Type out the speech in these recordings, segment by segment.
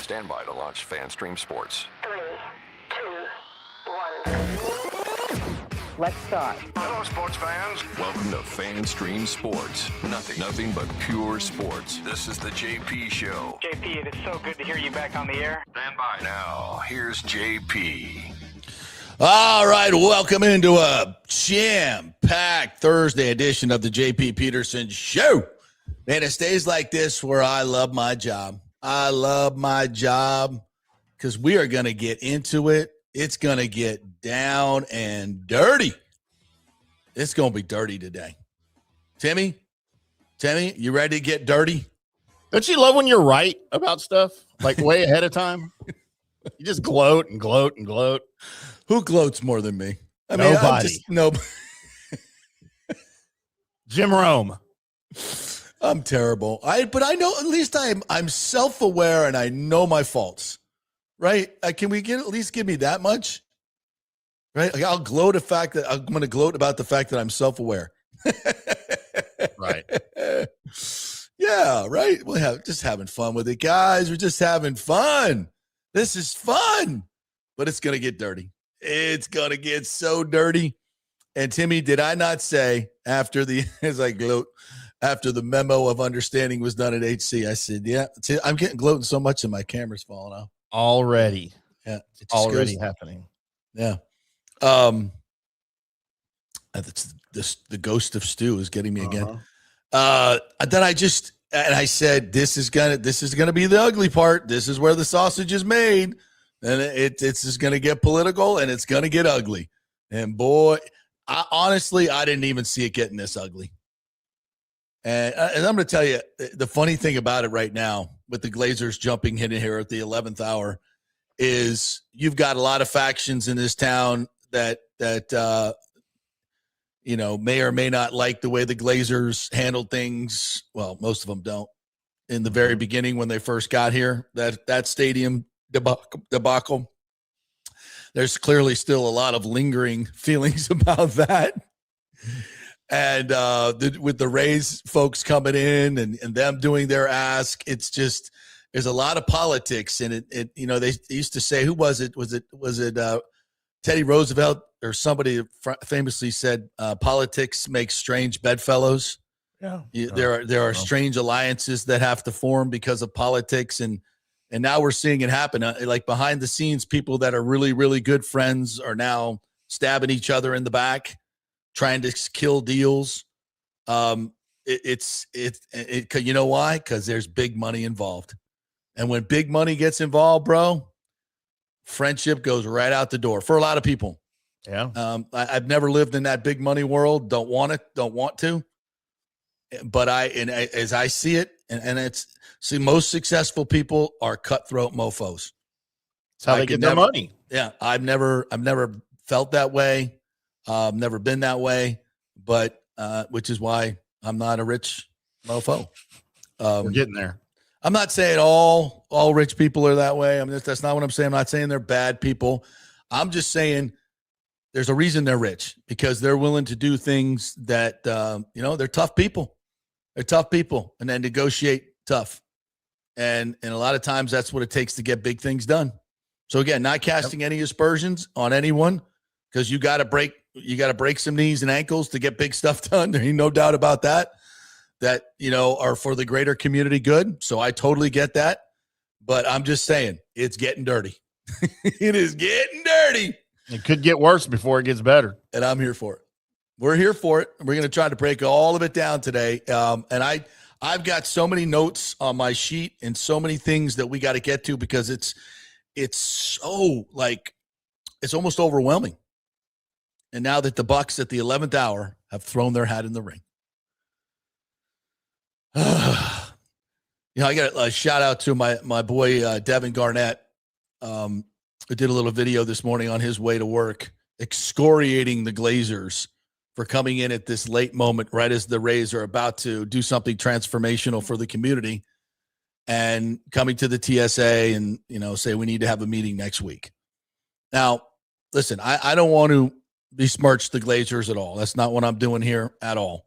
Stand by to launch FanStream Sports. 3, 2, 1. Let's start. Hello, sports fans. Welcome to FanStream Sports. Nothing but pure sports. This is the JP Show. JP, it is so good to hear you back on the air. Stand by. Now, here's JP. All right, welcome into a jam-packed Thursday edition of the JP Peterson Show. Man, it stays like this where I love my job. I love my job because we are going to get into it. It's going to get down and dirty. It's going to be dirty today. Timmy, you ready to get dirty? Don't you love when you're right about stuff, like way ahead of time? You just gloat and gloat and gloat. Who gloats more than me? Nobody. Nobody. Jim Rome. I'm terrible. But I know at least I'm self-aware and I know my faults. Right? Can we at least give me that much? Right? Like I'm going to gloat about the fact that I'm self-aware. Right. Yeah, right. We're just having fun with it, guys. We're just having fun. This is fun. But it's going to get dirty. It's going to get so dirty. And Timmy, did I not say after the memo of understanding was done at HC, I said, yeah, I'm getting gloating so much that my camera's falling off. Already. Yeah. Already happening. Yeah. The ghost of Stu is getting me again. Then I said, this is gonna be the ugly part. This is where the sausage is made. And it's just going to get political and it's going to get ugly. And boy, honestly, I didn't even see it getting this ugly. And I'm going to tell you, the funny thing about it right now with the Glazers jumping in here at the 11th hour is you've got a lot of factions in this town that may or may not like the way the Glazers handled things. Well, most of them don't. In the very beginning when they first got here, that stadium debacle. There's clearly still a lot of lingering feelings about that. And with the Rays folks coming in and them doing their ask, it's just there's a lot of politics. And it they used to say, who was it? Was it Teddy Roosevelt or somebody famously said, politics makes strange bedfellows. Yeah. There are strange alliances that have to form because of politics. And now we're seeing it happen. Like behind the scenes, people that are really, really good friends are now stabbing each other in the back, trying to kill deals. You know why? Because there's big money involved. And when big money gets involved, bro, friendship goes right out the door for a lot of people. Yeah. I've never lived in that big money world. Don't want to. But as I see it, and most successful people are cutthroat mofos. That's how they get their money. Yeah, I've never felt that way. Never been that way, but which is why I'm not a rich mofo. We're getting there. I'm not saying all rich people are that way. That's not what I'm saying. I'm not saying they're bad people. I'm just saying there's a reason they're rich because they're willing to do things that they're tough people. They're tough people, and then negotiate tough. And a lot of times that's what it takes to get big things done. So again, not casting any aspersions on anyone because you got to break some knees and ankles to get big stuff done. There ain't no doubt about that are for the greater community good. So I totally get that. But I'm just saying it's getting dirty. It is getting dirty. It could get worse before it gets better. And I'm here for it. We're here for it. We're going to try to break all of it down today. And I've got so many notes on my sheet and so many things that we got to get to because it's so it's almost overwhelming. And now that the Bucs at the 11th hour have thrown their hat in the ring. I got a shout out to my boy, Devin Garnett, who did a little video this morning on his way to work, excoriating the Glazers for coming in at this late moment, right as the Rays are about to do something transformational for the community and coming to the TSA and, say we need to have a meeting next week. Now, listen, I don't want to besmirch the Glazers at all. That's not what I'm doing here at all.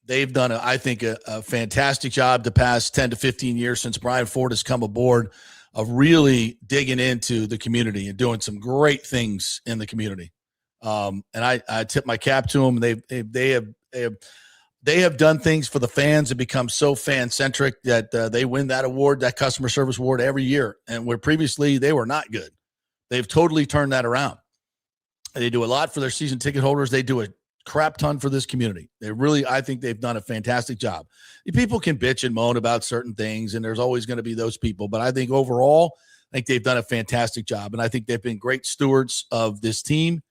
They've done, I think, a fantastic job the past 10 to 15 years since Brian Ford has come aboard of really digging into the community and doing some great things in the community. And I tip my cap to them. They have done things for the fans and become so fan centric that they win that award, that customer service award every year. And where previously they were not good, they've totally turned that around. They do a lot for their season ticket holders. They do a crap ton for this community. I think they've done a fantastic job. People can bitch and moan about certain things, and there's always going to be those people. But I think overall, I think they've done a fantastic job, and I think they've been great stewards of this team.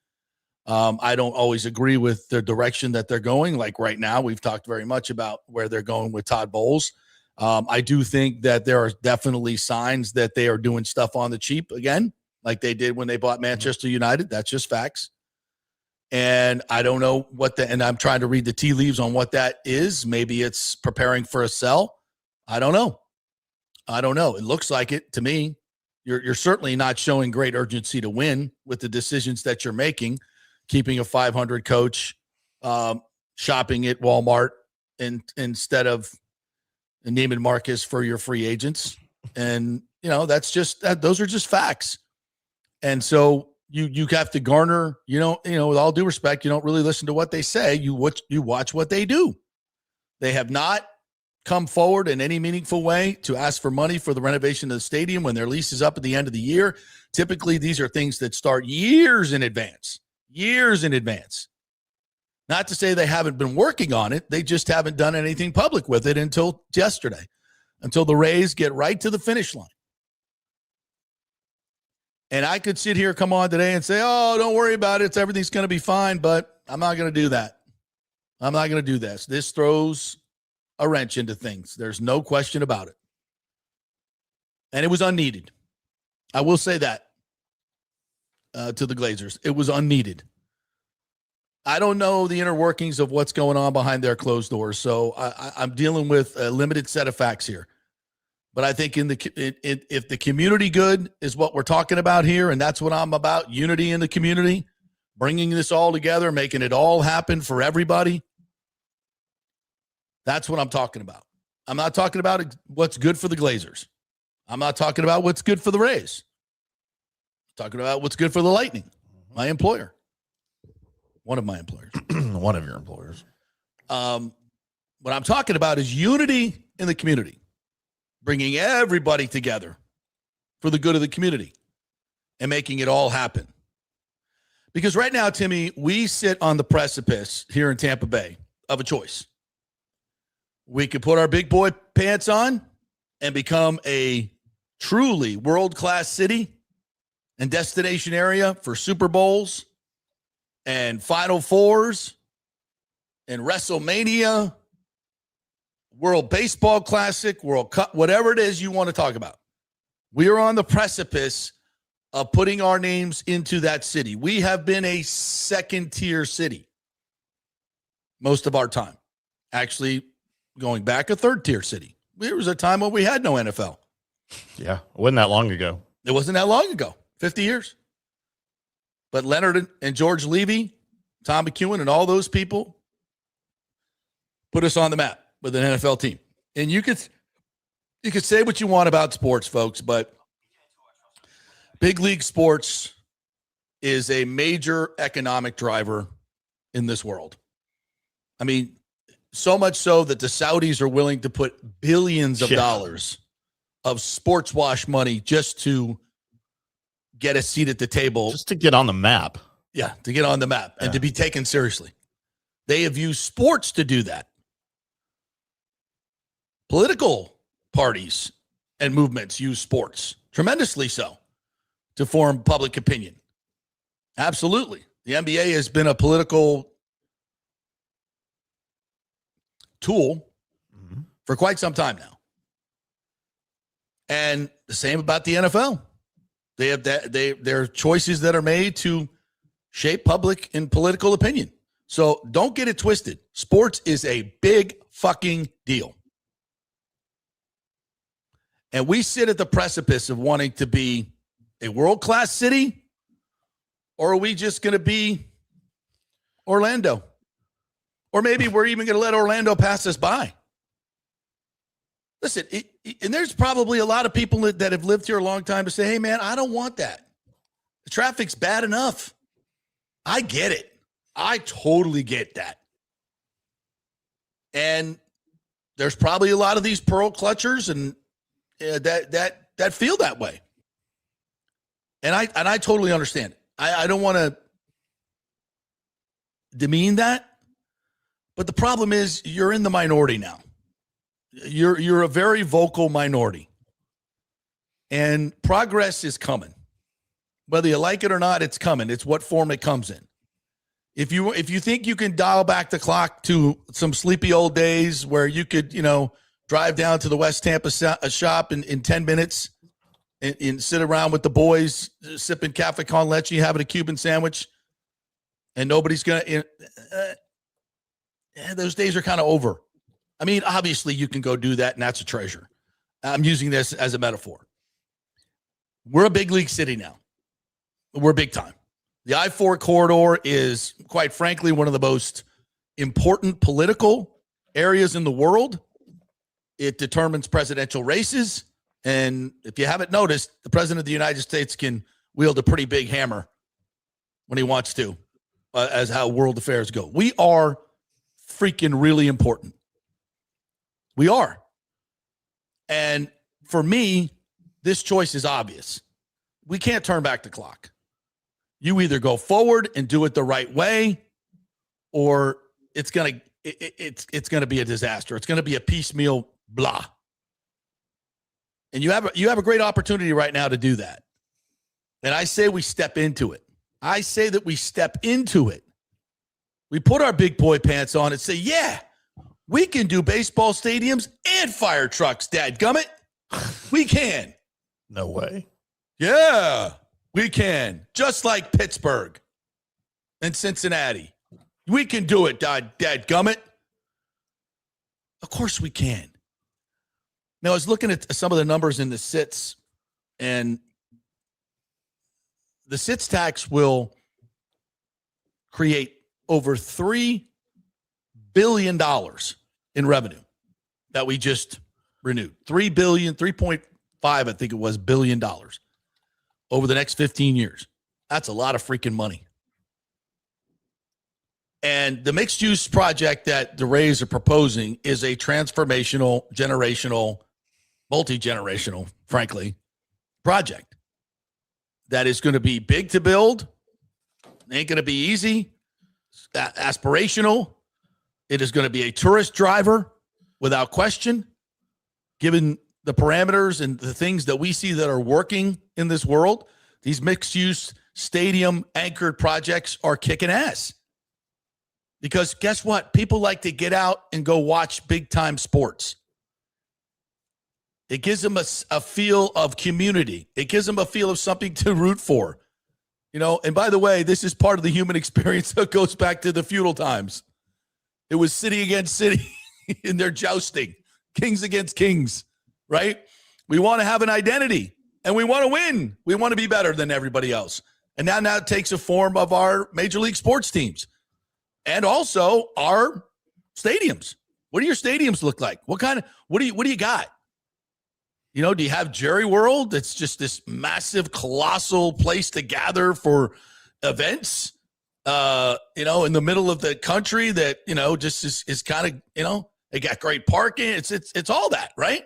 I don't always agree with the direction that they're going. Like right now, we've talked very much about where they're going with Todd Bowles. I do think that there are definitely signs that they are doing stuff on the cheap again, like they did when they bought Manchester United. That's just facts. And I don't know and I'm trying to read the tea leaves on what that is. Maybe it's preparing for a sell. I don't know. It looks like it to me. You're certainly not showing great urgency to win with the decisions that you're making, keeping a 500 coach, shopping at Walmart instead of Neiman Marcus for your free agents. And, those are just facts. And so you have to garner, with all due respect, you don't really listen to what they say. You watch what they do. They have not come forward in any meaningful way to ask for money for the renovation of the stadium when their lease is up at the end of the year. Typically, these are things that start years in advance. Not to say they haven't been working on it. They just haven't done anything public with it until yesterday, until the Rays get right to the finish line. And I could sit here, come on today and say, oh, don't worry about it. Everything's going to be fine, but I'm not going to do that. I'm not going to do this. This throws a wrench into things. There's no question about it. And it was unneeded. I will say that to the Glazers. It was unneeded. I don't know the inner workings of what's going on behind their closed doors, so I'm dealing with a limited set of facts here. But I think if the community good is what we're talking about here, and that's what I'm about, unity in the community, bringing this all together, making it all happen for everybody, that's what I'm talking about. I'm not talking about what's good for the Glazers. I'm not talking about what's good for the Rays. I'm talking about what's good for the Lightning, my employer. One of my employers. One of your employers. What I'm talking about is unity in the community. Bringing everybody together for the good of the community and making it all happen. Because right now, Timmy, we sit on the precipice here in Tampa Bay of a choice. We could put our big boy pants on and become a truly world-class city and destination area for Super Bowls and Final Fours and WrestleMania, World Baseball Classic, World Cup, whatever it is you want to talk about. We are on the precipice of putting our names into that city. We have been a second-tier city most of our time. Actually, going back, a third-tier city. There was a time when we had no NFL. Yeah, it wasn't that long ago. It wasn't that long ago, 50 years. But Leonard and George Levy, Tom McEwen, and all those people put us on the map with an NFL team. And you could say what you want about sports, folks, but big league sports is a major economic driver in this world. I mean, so much so that the Saudis are willing to put billions of dollars of sports wash money just to get a seat at the table. Just to get on the map. Yeah, to get on the map and to be taken seriously. They have used sports to do that. Political parties and movements use sports, tremendously so, to form public opinion. Absolutely. The NBA has been a political tool for quite some time now. And the same about the NFL. They have there are choices that are made to shape public and political opinion. So don't get it twisted. Sports is a big fucking deal. And we sit at the precipice of wanting to be a world-class city, or are we just going to be Orlando? Or maybe we're even going to let Orlando pass us by. Listen, and there's probably a lot of people that have lived here a long time to say, hey, man, I don't want that. The traffic's bad enough. I get it. I totally get that. And there's probably a lot of these pearl clutchers and that feel that way. And I totally understand it. I don't want to demean that. But the problem is you're in the minority now. You're a very vocal minority. And progress is coming. Whether you like it or not, it's coming. It's what form it comes in. If you think you can dial back the clock to some sleepy old days where you could, drive down to the West Tampa shop in 10 minutes and sit around with the boys sipping cafe con leche, having a Cuban sandwich, and nobody's going to those days are kind of over. I mean, obviously you can go do that, and that's a treasure. I'm using this as a metaphor. We're a big league city now. We're big time. The I-4 corridor is, quite frankly, one of the most important political areas in the world. It determines presidential races. And if you haven't noticed, the president of the United States can wield a pretty big hammer when he wants to, as how world affairs go. We are freaking really important. We are. And for me, this choice is obvious. We can't turn back the clock. You either go forward and do it the right way, or it's gonna be a disaster. It's gonna be a piecemeal blah. And you have a great opportunity right now to do that. And I say we step into it. I say that we step into it. We put our big boy pants on and say, yeah, we can do baseball stadiums and fire trucks, dadgummit. We can. No way. Yeah, we can. Just like Pittsburgh and Cincinnati. We can do it, dadgummit. Of course we can. Now, I was looking at some of the numbers in the SITs, and the SITs tax will create over $3 billion in revenue that we just renewed. $3.5, I think it was, billion dollars over the next 15 years. That's a lot of freaking money. And the mixed use project that the Rays are proposing is a transformational, generational, multi-generational, frankly, project that is going to be big to build. It ain't going to be easy. Aspirational. It is going to be a tourist driver without question, given the parameters and the things that we see that are working in this world. These mixed-use stadium anchored projects are kicking ass. Because guess what? People like to get out and go watch big-time sports. It gives them a feel of community. It gives them a feel of something to root for. And by the way, this is part of the human experience that goes back to the feudal times. It was city against city in their jousting, kings against kings, right? We want to have an identity, and we want to win. We want to be better than everybody else. And now it takes a form of our major league sports teams and also our stadiums. What do your stadiums look like? What do you got? Do you have Jerry World? That's just this massive, colossal place to gather for events, in the middle of the country that, just is kind of, they got great parking. It's all that, right?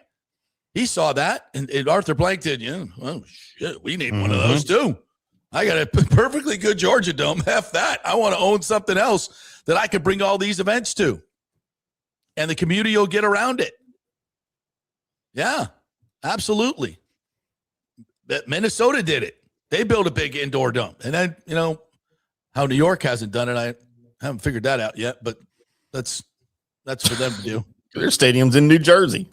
He saw that. And Arthur Blank did, oh, shit, we need one of those too. I got a perfectly good Georgia Dome. F that. I want to own something else that I could bring all these events to. And the community will get around it. Yeah. Absolutely. Minnesota did it. They built a big indoor dome. And then, how New York hasn't done it, I haven't figured that out yet, but that's for them to do. Their stadium's in New Jersey.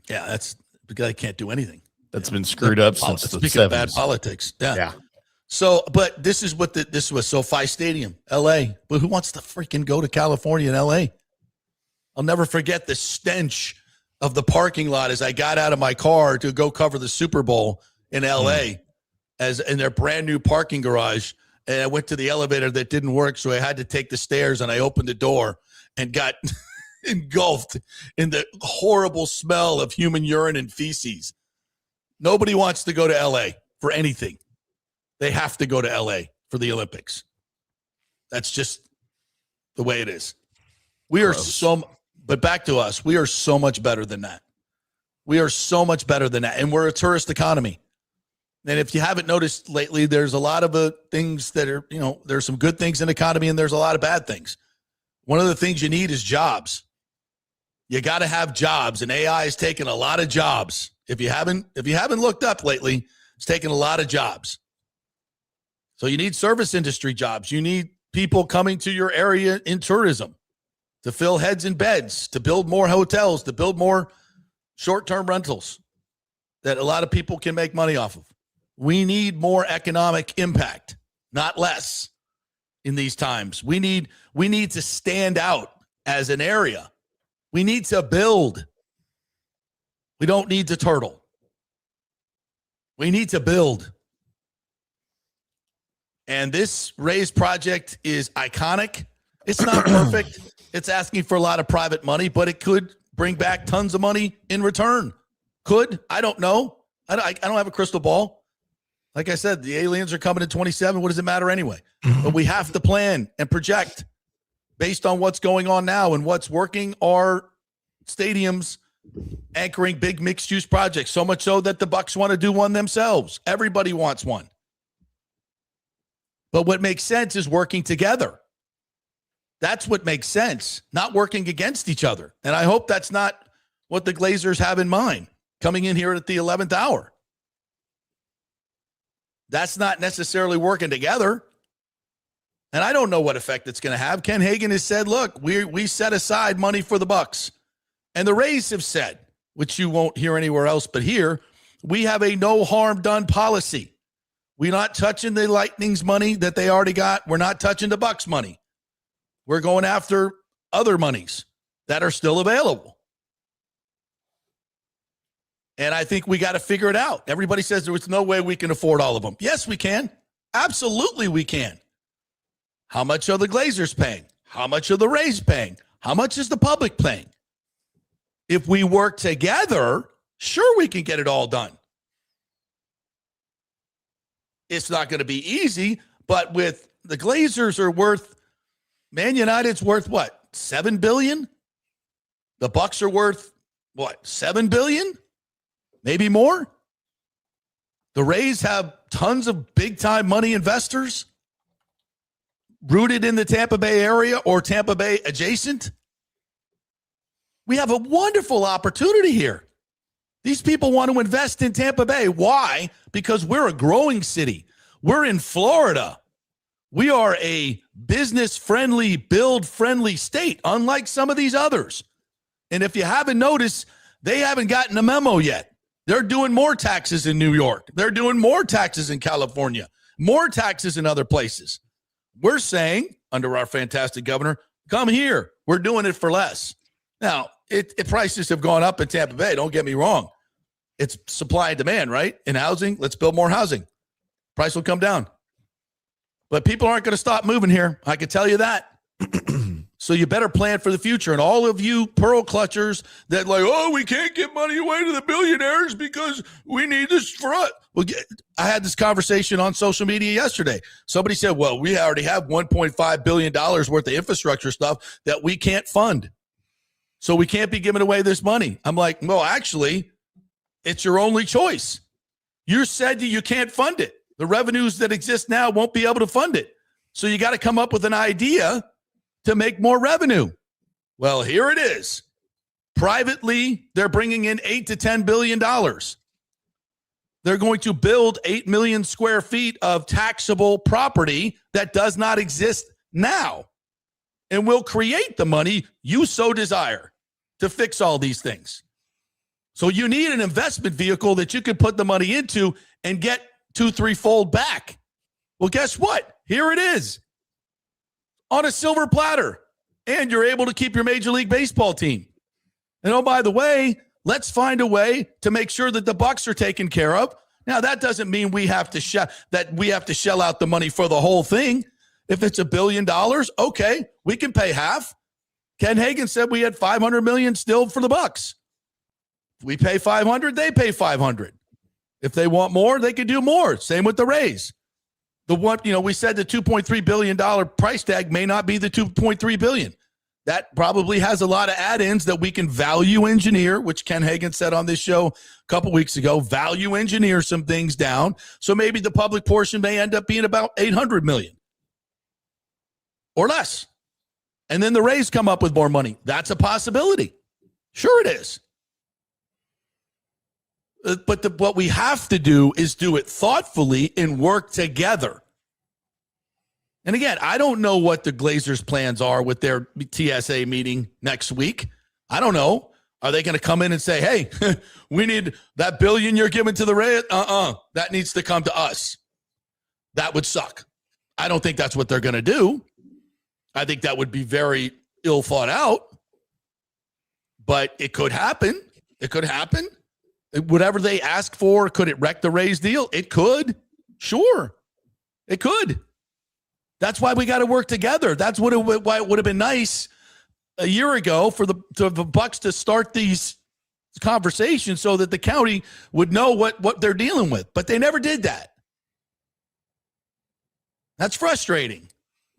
Yeah, that's because I can't do anything. That's been screwed up since the 70s. Speaking of bad politics. Yeah. So, but this is what this was SoFi Stadium, LA. But who wants to freaking go to California and LA? I'll never forget the stench of the parking lot as I got out of my car to go cover the Super Bowl in LA as in their brand new parking garage. And I went to the elevator that didn't work. So I had to take the stairs, and I opened the door and got engulfed in the horrible smell of human urine and feces. Nobody wants to go to LA for anything. They have to go to LA for the Olympics. That's just the way it is. We are but back to us. We are so much better than that. We are so much better than that. And we're a tourist economy. And if you haven't noticed lately, there's a lot of things that are, there's some good things in the economy and there's a lot of bad things. One of the things you need is jobs. You got to have jobs, and AI is taking a lot of jobs. If you haven't looked up lately, it's taking a lot of jobs. So you need service industry jobs. You need people coming to your area in tourism to fill heads and beds, to build more hotels, to build more short-term rentals that a lot of people can make money off of. We need more economic impact, not less in these times. We need to stand out as an area. We need to build. We don't need to turtle. We need to build. And this raise project is iconic. It's not perfect. It's asking for a lot of private money, but it could bring back tons of money in return. Could. I don't know. I don't have a crystal ball. Like I said, the aliens are coming in 27. What does it matter anyway? But we have to plan and project based on what's going on now, and what's working are stadiums anchoring big mixed-use projects, so much so that the Bucs want to do one themselves. Everybody wants one. But what makes sense is working together. That's what makes sense, not working against each other. And I hope that's not what the Glazers have in mind coming in here at the 11th hour. That's not necessarily working together. And I don't know what effect it's going to have. Ken Hagan has said, look, we set aside money for the Bucs. And the Rays have said, which you won't hear anywhere else but here, we have a no harm done policy. We're not touching the Lightning's money that they already got. We're not touching the Bucs money. We're going after other monies that are still available. And I think we got to figure it out. Everybody says there was no way we can afford all of them. Yes, we can. Absolutely, we can. How much are the Glazers paying? How much are the Rays paying? How much is the public paying? If we work together, sure, we can get it all done. It's not going to be easy, but with the Glazers are worth, Man United's worth what? $7 billion? The Bucs are worth what? $7 billion? Maybe more. The Rays have tons of big-time money investors rooted in the Tampa Bay area or Tampa Bay adjacent. We have a wonderful opportunity here. These people want to invest in Tampa Bay. Why? Because we're a growing city. We're in Florida. We are a business-friendly, build-friendly state, unlike some of these others. And if you haven't noticed, they haven't gotten a memo yet. They're doing more taxes in New York. They're doing more taxes in California, more taxes in other places. We're saying, under our fantastic governor, come here. We're doing it for less. Now, prices have gone up in Tampa Bay. Don't get me wrong. It's supply and demand, right? In housing, let's build more housing. Price will come down. But people aren't going to stop moving here. I can tell you that. So you better plan for the future. And all of you pearl clutchers that we can't give money away to the billionaires because we need this for us. Well, I had this conversation on social media yesterday. Somebody said, well, we already have $1.5 billion worth of infrastructure stuff that we can't fund. So we can't be giving away this money. I'm like, well, actually, it's your only choice. You said you can't fund it. The revenues that exist now won't be able to fund it. So you got to come up with an idea to make more revenue. Well, here it is. Privately, they're bringing in $8 to $10 billion. They're going to build 8 million square feet of taxable property that does not exist now, and will create the money you so desire to fix all these things. So you need an investment vehicle that you can put the money into and get 2-3-fold back. Well, guess what? Here it is on a silver platter, and you're able to keep your Major League Baseball team. And oh, by the way, let's find a way to make sure that the Bucs are taken care of. Now, that doesn't mean we have to shell out the money for the whole thing. If it's $1 billion, okay, we can pay half. Ken Hagan said we had $500 million still for the Bucs. If we pay $500, they pay $500. If they want more, they could do more. Same with the Rays. We said the $2.3 billion price tag may not be the $2.3 billion. That probably has a lot of add-ins that we can value engineer, which Ken Hagan said on this show a couple weeks ago, value engineer some things down. So maybe the public portion may end up being about $800 million or less. And then the Rays come up with more money. That's a possibility. Sure it is. But what we have to do is do it thoughtfully and work together. And again, I don't know what the Glazers' plans are with their TSA meeting next week. I don't know. Are they going to come in and say, hey, we need that $1 billion you're giving to the Rays? That needs to come to us. That would suck. I don't think that's what they're going to do. I think that would be very ill thought out. But it could happen. It could happen. Whatever they ask for, could it wreck the Rays deal? It could. Sure. It could. That's why we got to work together. That's why it would have been nice a year ago for the Bucs to start these conversations so that the county would know what they're dealing with. But they never did that. That's frustrating.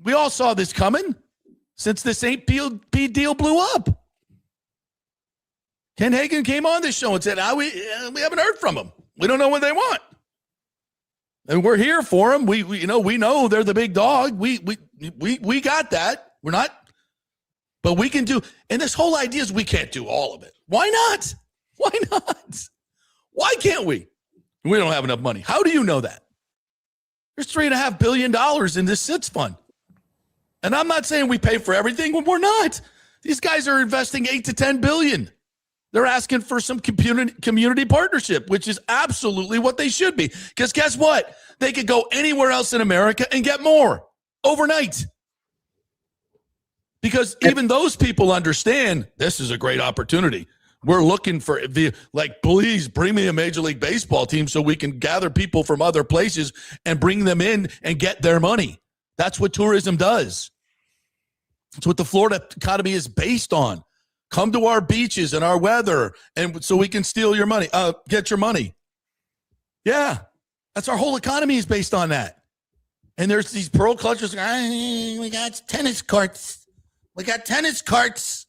We all saw this coming since the St. P deal blew up. Ken Hagan came on this show and said, we haven't heard from them. We don't know what they want. And we're here for them. We know they're the big dog. We got that. We're not, but we can do. And this whole idea is we can't do all of it. Why not? Why not? Why can't we? We don't have enough money. How do you know that? There's $3.5 billion in this SITS fund. And I'm not saying we pay for everything when we're not. These guys are investing $8 to $10 billion. They're asking for some community partnership, which is absolutely what they should be. Because guess what? They could go anywhere else in America and get more overnight. Because even those people understand this is a great opportunity. We're looking for, please bring me a Major League Baseball team so we can gather people from other places and bring them in and get their money. That's what tourism does. That's what the Florida economy is based on. Come to our beaches and our weather, and so we can steal your money, get your money. Yeah, that's our whole economy is based on that. And there's these pearl clutchers. We got tennis carts. We got tennis carts.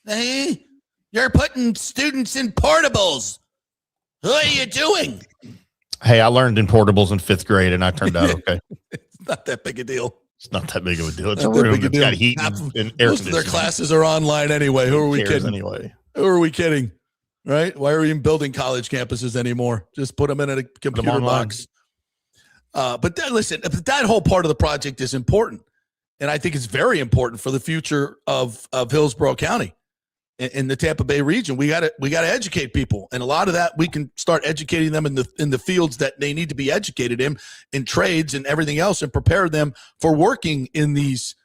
Hey, you're putting students in portables. What are you doing? Hey, I learned in portables in 5th grade, and I turned out okay. It's not that big a deal. It's not that big of a deal. It's a room that's got heat and air conditioning. Most of their classes are online anyway. Who are we kidding? Anyway, who are we kidding? Right? Why are we even building college campuses anymore? Just put them in a computer box. But listen, that whole part of the project is important, and I think it's very important for the future of Hillsborough County in the Tampa Bay region. We got to educate people, and a lot of that we can start educating them in the fields that they need to be educated in trades and everything else, and prepare them for working in these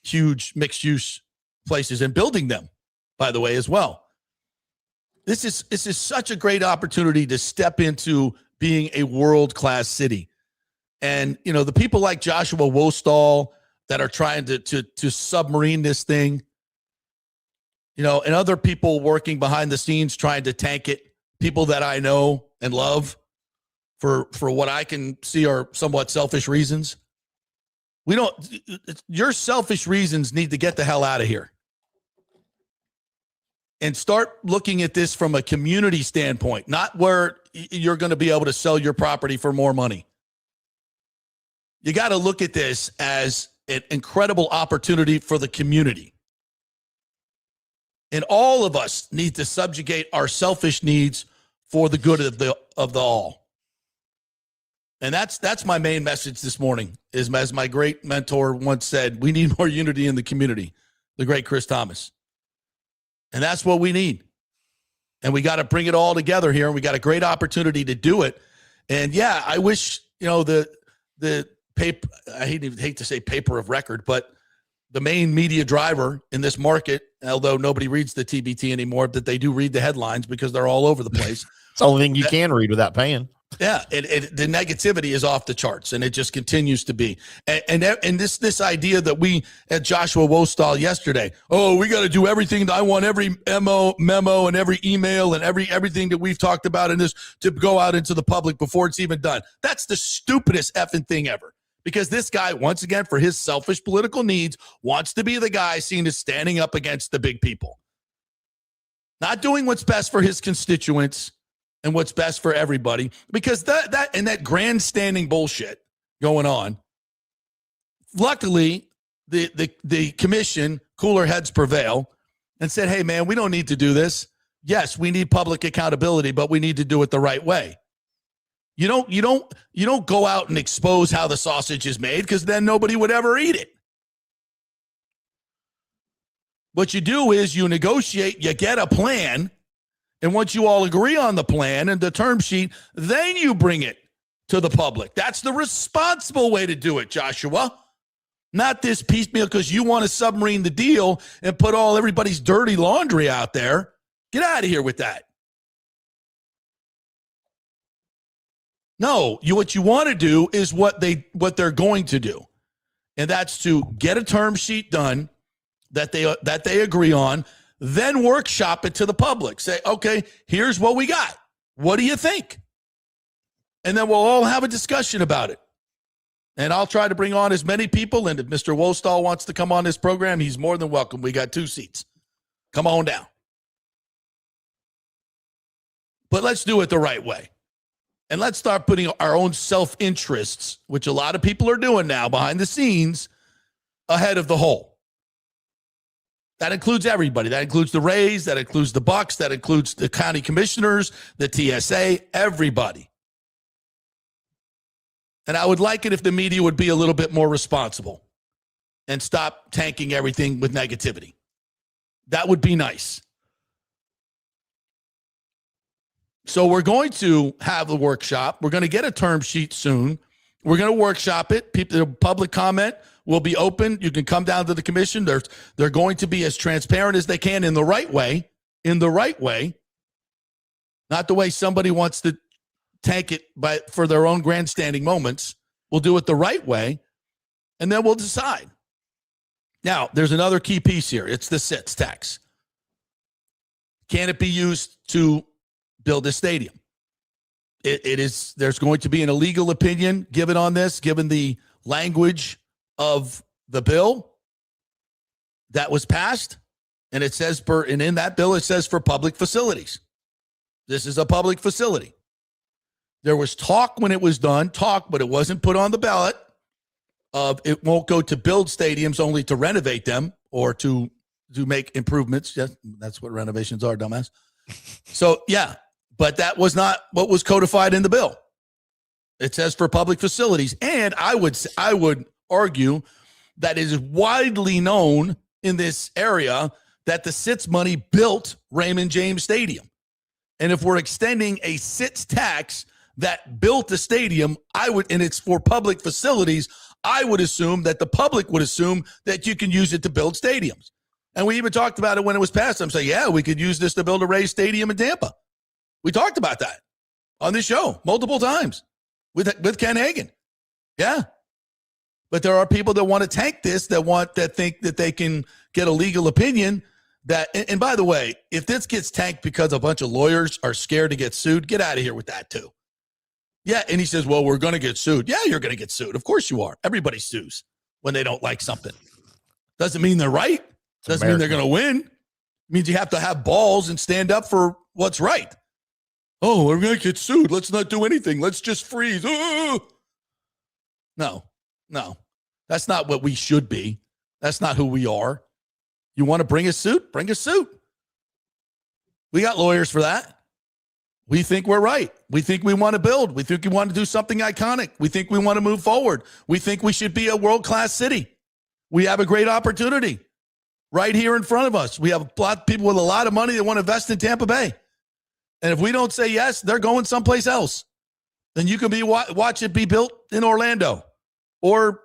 huge mixed use places and building them, by the way, as well. This is such a great opportunity to step into being a world-class city. And, the people like Joshua Wostall that are trying to submarine this thing, and other people working behind the scenes trying to tank it, people that I know and love for what I can see are somewhat selfish reasons. Your selfish reasons need to get the hell out of here. And start looking at this from a community standpoint, not where you're going to be able to sell your property for more money. You got to look at this as an incredible opportunity for the community. And all of us need to subjugate our selfish needs for the good of the all. And that's my main message this morning, is as my great mentor once said, we need more unity in the community, the great Chris Thomas. And that's what we need. And we got to bring it all together here. And we got a great opportunity to do it. And yeah, I wish, the paper, I hate to say paper of record, but the main media driver in this market, although nobody reads the TBT anymore, that they do read the headlines because they're all over the place. It's the only thing you can read without paying. Yeah, the negativity is off the charts, and it just continues to be. And this idea that we at Joshua Wostall yesterday, we got to do everything. I want every memo and every email and everything that we've talked about in this to go out into the public before it's even done. That's the stupidest effing thing ever. Because this guy, once again, for his selfish political needs, wants to be the guy seen as standing up against the big people, not doing what's best for his constituents and what's best for everybody, because that grandstanding bullshit going on. Luckily, the commission, cooler heads prevail, and said, hey, man, we don't need to do this. Yes, we need public accountability, but we need to do it the right way. You don't go out and expose how the sausage is made, because then nobody would ever eat it. What you do is you negotiate, you get a plan, and once you all agree on the plan and the term sheet, then you bring it to the public. That's the responsible way to do it, Joshua. Not this piecemeal because you want to submarine the deal and put all everybody's dirty laundry out there. Get out of here with that. No, what you want to do is what they're going to do. And that's to get a term sheet done that they agree on, then workshop it to the public. Say, okay, here's what we got. What do you think? And then we'll all have a discussion about it. And I'll try to bring on as many people. And if Mr. Wostall wants to come on this program, he's more than welcome. We got 2 seats. Come on down. But let's do it the right way. And let's start putting our own self-interests, which a lot of people are doing now behind the scenes, ahead of the whole. That includes everybody. That includes the Rays. That includes the Bucs. That includes the county commissioners, the TSA, everybody. And I would like it if the media would be a little bit more responsible and stop tanking everything with negativity. That would be nice. So we're going to have the workshop. We're going to get a term sheet soon. We're going to workshop it. People, the public comment will be open. You can come down to the commission. They're going to be as transparent as they can in the right way, not the way somebody wants to tank it for their own grandstanding moments. We'll do it the right way, and then we'll decide. Now, there's another key piece here. It's the SITS tax. Can it be used to build a stadium? There's going to be an illegal opinion given on this, given the language of the bill that was passed. And it says and in that bill, it says for public facilities. This is a public facility. There was talk when it was done, but it wasn't put on the ballot of it won't go to build stadiums, only to renovate them or to make improvements. Yes, that's what renovations are, dumbass. So, yeah. But that was not what was codified in the bill. It says for public facilities. And I would argue that it is widely known in this area that the SITS money built Raymond James Stadium. And if we're extending a SITS tax that built the stadium, and it's for public facilities, I would assume that the public would assume that you can use it to build stadiums. And we even talked about it when it was passed. I'm saying, yeah, we could use this to build a Rays stadium in Tampa. We talked about that on this show multiple times with Ken Hagan. Yeah. But there are people that want to tank this, that think that they can get a legal opinion that, and by the way, if this gets tanked because a bunch of lawyers are scared to get sued, get out of here with that too. Yeah. And he says, well, we're going to get sued. Yeah, you're going to get sued. Of course you are. Everybody sues when they don't like something. Doesn't mean they're right. Doesn't mean they're going to win. It means you have to have balls and stand up for what's right. Oh, we're going to get sued. Let's not do anything. Let's just freeze. No. That's not what we should be. That's not who we are. You want to bring a suit? Bring a suit. We got lawyers for that. We think we're right. We think we want to build. We think we want to do something iconic. We think we want to move forward. We think we should be a world-class city. We have a great opportunity right here in front of us. We have a lot of people with a lot of money that want to invest in Tampa Bay. And if we don't say yes, they're going someplace else. Then you can watch it be built in Orlando or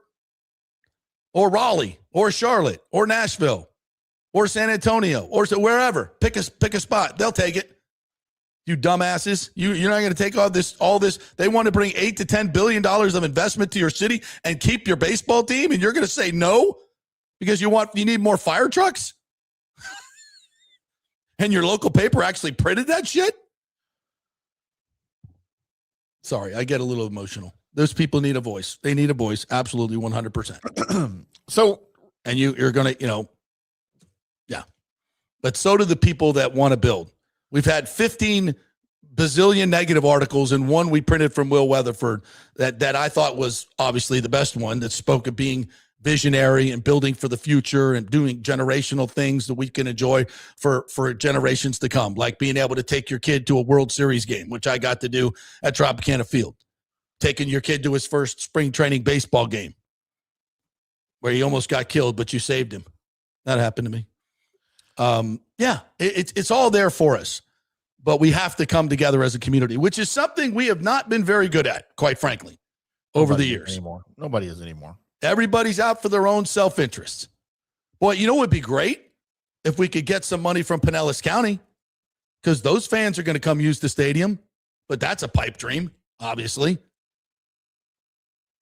Raleigh or Charlotte or Nashville or San Antonio or wherever. Pick a spot. They'll take it. You dumbasses. You're not going to take all this. They want to bring $8 to $10 billion of investment to your city and keep your baseball team, and you're going to say no because you need more fire trucks? And your local paper actually printed that shit? Sorry, I get a little emotional. Those people need a voice. They need a voice. Absolutely, 100%. And you're going to, yeah. But so do the people that want to build. We've had 15 bazillion negative articles, and one we printed from Will Weatherford that I thought was obviously the best one, that spoke of being visionary and building for the future and doing generational things that we can enjoy for generations to come, like being able to take your kid to a World Series game, which I got to do at Tropicana Field, taking your kid to his first spring training baseball game where he almost got killed, but you saved him. That happened to me. Yeah, it's all there for us, but we have to come together as a community, which is something we have not been very good at, quite frankly, over the years. Nobody is anymore. Everybody's out for their own self-interest. Boy, you know what would be great? If we could get some money from Pinellas County, because those fans are going to come use the stadium, but that's a pipe dream, obviously.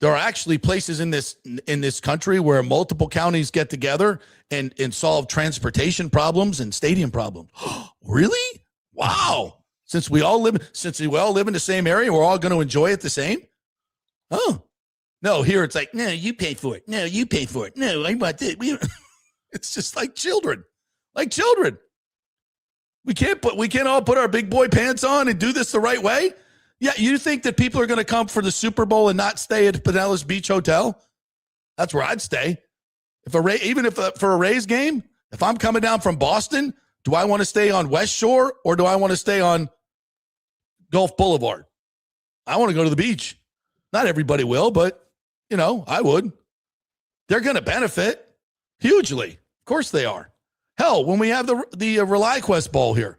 There are actually places in this country where multiple counties get together and solve transportation problems and stadium problems. Really? Wow. Since we all live in the same area, we're all going to enjoy it the same? Oh. No, here it's like, no, you pay for it. No, you pay for it. No, I want it. It's just like children. Like children. We can't all put our big boy pants on and do this the right way? Yeah, you think that people are going to come for the Super Bowl and not stay at Pinellas Beach Hotel? That's where I'd stay. For a Rays game, if I'm coming down from Boston, do I want to stay on West Shore or do I want to stay on Gulf Boulevard? I want to go to the beach. Not everybody will, but, I would. They're going to benefit hugely. Of course they are. Hell, when we have the ReliQuest Bowl here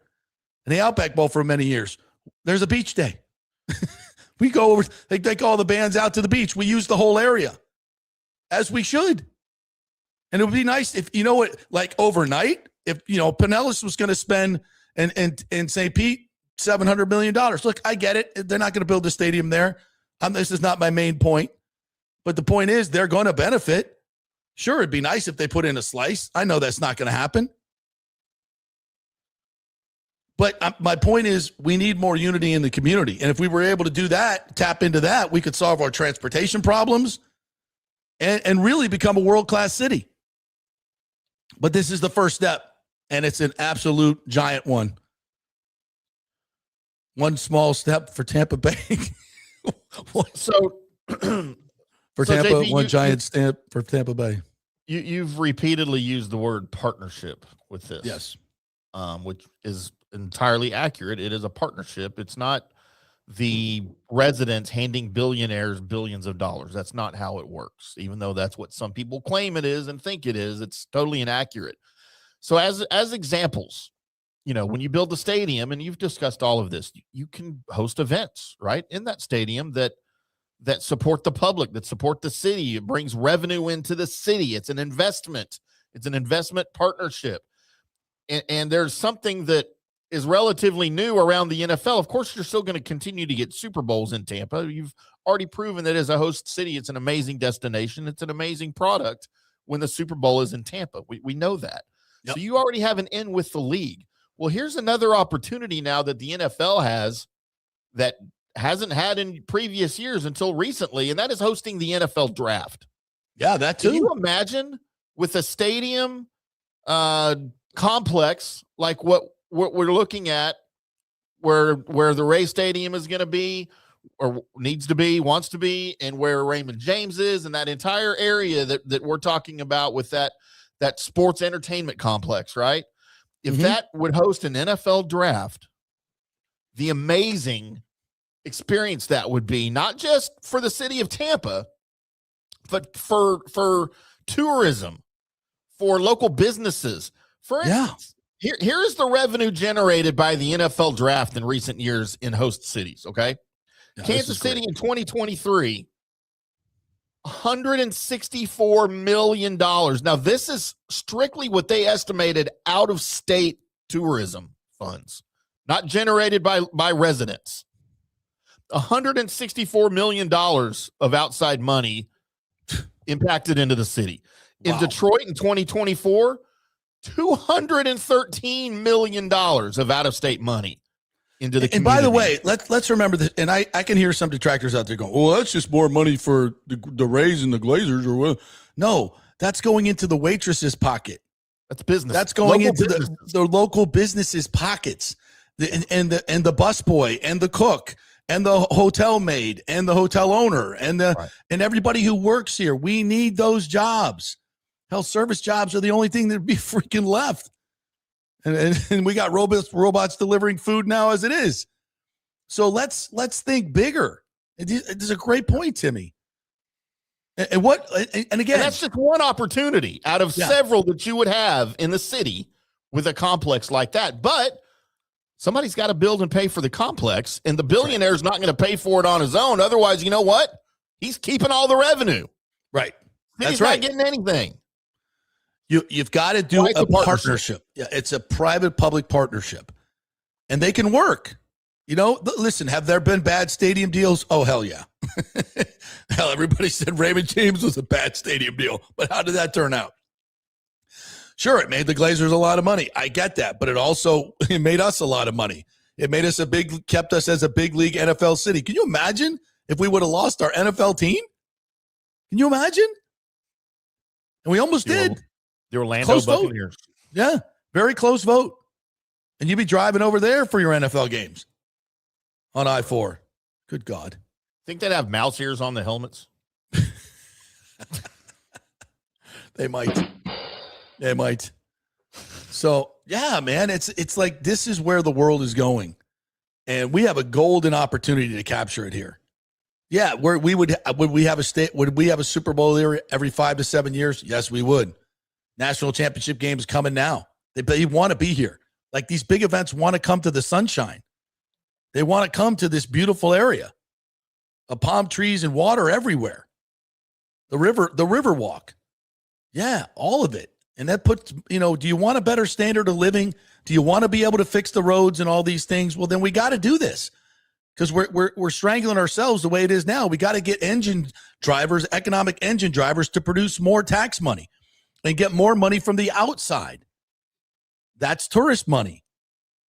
and the Outback Bowl for many years, there's a beach day. We go over, they take all the bands out to the beach. We use the whole area, as we should. And it would be nice if, like overnight, if, Pinellas was going to spend in St. Pete $700 million. Look, I get it. They're not going to build a stadium there. This is not my main point. But the point is they're going to benefit. Sure, it'd be nice if they put in a slice. I know that's not going to happen. But my point is we need more unity in the community. And if we were able to do that, tap into that, we could solve our transportation problems and really become a world-class city. But this is the first step, and it's an absolute giant one. One small step for Tampa Bay. For Tampa, JP, one giant step for Tampa Bay. You've repeatedly used the word partnership with this. Yes. Which is entirely accurate. It is a partnership. It's not the residents handing billionaires billions of dollars. That's not how it works. Even though that's what some people claim it is and think it is, it's totally inaccurate. So as examples, when you build a stadium, and you've discussed all of this, you can host events, right, in that stadium that support the public, that support the city. It brings revenue into the city. It's an investment. It's an investment partnership. And there's something that is relatively new around the NFL. Of course, you're still going to continue to get Super Bowls in Tampa. You've already proven that as a host city, it's an amazing destination. It's an amazing product when the Super Bowl is in Tampa. We know that. Yep. So you already have an in with the league. Well, here's another opportunity now that the NFL has that hasn't had in previous years until recently, and that is hosting the NFL draft. Yeah, that too. Can you imagine with a stadium complex like what we're looking at, where the Ray Stadium is going to be, or needs to be, wants to be, and where Raymond James is, and that entire area that we're talking about with that sports entertainment complex, right? If that would host an NFL draft, the amazing experience that would be, not just for the city of Tampa, but for tourism, for local businesses. For instance, here is the revenue generated by the NFL draft in recent years in host cities, okay? Yeah, Kansas City in 2023, $164 million. Now, this is strictly what they estimated out-of-state tourism funds, not generated by residents. $164 million of outside money impacted into the city. In Detroit in 2024, $213 million of out-of-state money into the community. And by the way, let's remember this, and I can hear some detractors out there going, well, that's just more money for the Rays and the Glazers. Or what? No, that's going into the waitress's pocket. That's business. That's going into the local businesses' pockets, and the busboy and the cook and the hotel maid and the hotel owner and and everybody who works here. We need those jobs. Hell, service jobs are the only thing that'd be freaking left. And we got robots delivering food now as it is. So let's think bigger. It's a great point, Timmy. And again, that's just one opportunity out of several that you would have in the city with a complex like that. But somebody's got to build and pay for the complex, and the billionaire's not going to pay for it on his own. Otherwise, you know what? He's keeping all the revenue. Right. He's not getting anything. You've got to do a partnership. Yeah, it's a private-public partnership, and they can work. Listen, have there been bad stadium deals? Oh, hell yeah. Hell, everybody said Raymond James was a bad stadium deal, but how did that turn out? Sure, it made the Glazers a lot of money. I get that, but it made us a lot of money. It made us kept us as a big league NFL city. Can you imagine if we would have lost our NFL team? Can you imagine? And we almost did. The Orlando close Buccaneers. Vote. Yeah, very close vote. And you'd be driving over there for your NFL games on I-4. Good God. Think they'd have mouse ears on the helmets? They might. So, yeah, man, it's like this is where the world is going. And we have a golden opportunity to capture it here. Yeah, would we have a Super Bowl every 5 to 7 years? Yes, we would. National championship games coming now. They want to be here. Like these big events want to come to the sunshine. They want to come to this beautiful area of palm trees and water everywhere. The river walk. Yeah, all of it. And that puts, do you want a better standard of living? Do you want to be able to fix the roads and all these things? Well, then we got to do this because we're strangling ourselves the way it is now. We got to get economic engine drivers to produce more tax money and get more money from the outside. That's tourist money.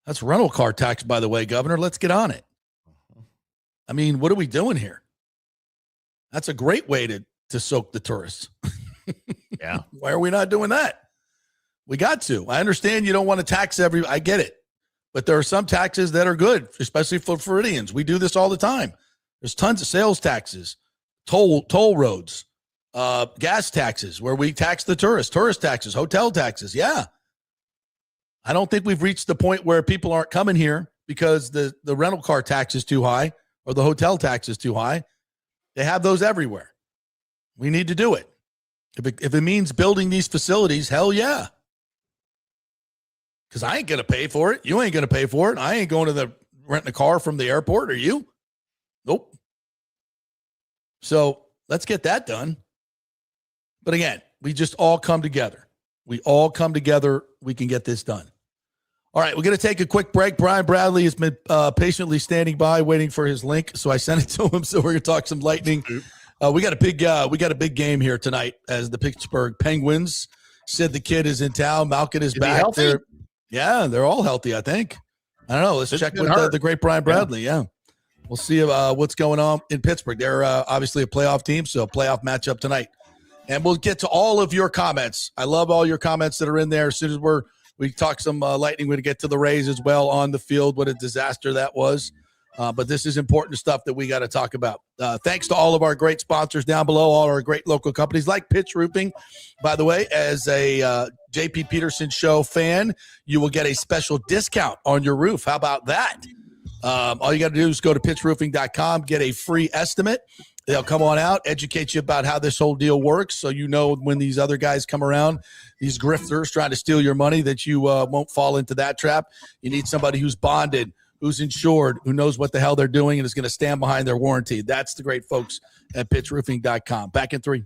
That's rental car tax, by the way, Governor. Let's get on it. I mean, what are we doing here? That's a great way to soak the tourists. Yeah. Why are we not doing that? We got to. I understand you don't want to tax I get it. But there are some taxes that are good, especially for Floridians. We do this all the time. There's tons of sales taxes, toll roads, gas taxes where we tax the tourist taxes, hotel taxes. Yeah. I don't think we've reached the point where people aren't coming here because the rental car tax is too high or the hotel tax is too high. They have those everywhere. We need to do it. If it means building these facilities, hell yeah. Because I ain't going to pay for it. You ain't going to pay for it. I ain't going to renting a car from the airport. Are you? Nope. So let's get that done. But again, we just all come together. We all come together. We can get this done. All right, we're going to take a quick break. Brian Bradley has been patiently standing by waiting for his link, so I sent it to him. So we're going to talk some Lightning. We got a big game here tonight as the Pittsburgh Penguins. Sid the Kid is in town. Malkin is back. They're all healthy, I think. I don't know. Let's check with the great Brian Bradley. Yeah. We'll see what's going on in Pittsburgh. They're obviously a playoff team, so a playoff matchup tonight. And we'll get to all of your comments. I love all your comments that are in there. As soon as we talk some Lightning, we're going to get to the Rays as well on the field. What a disaster that was. But this is important stuff that we got to talk about. Thanks to all of our great sponsors down below, all our great local companies like Pitch Roofing. By the way, as a JP Peterson Show fan, you will get a special discount on your roof. How about that? All you got to do is go to pitchroofing.com, get a free estimate. They'll come on out, educate you about how this whole deal works so you know when these other guys come around, these grifters trying to steal your money, that you won't fall into that trap. You need somebody who's bonded, who's insured, who knows what the hell they're doing and is going to stand behind their warranty. That's the great folks at pitchroofing.com. Back in 3.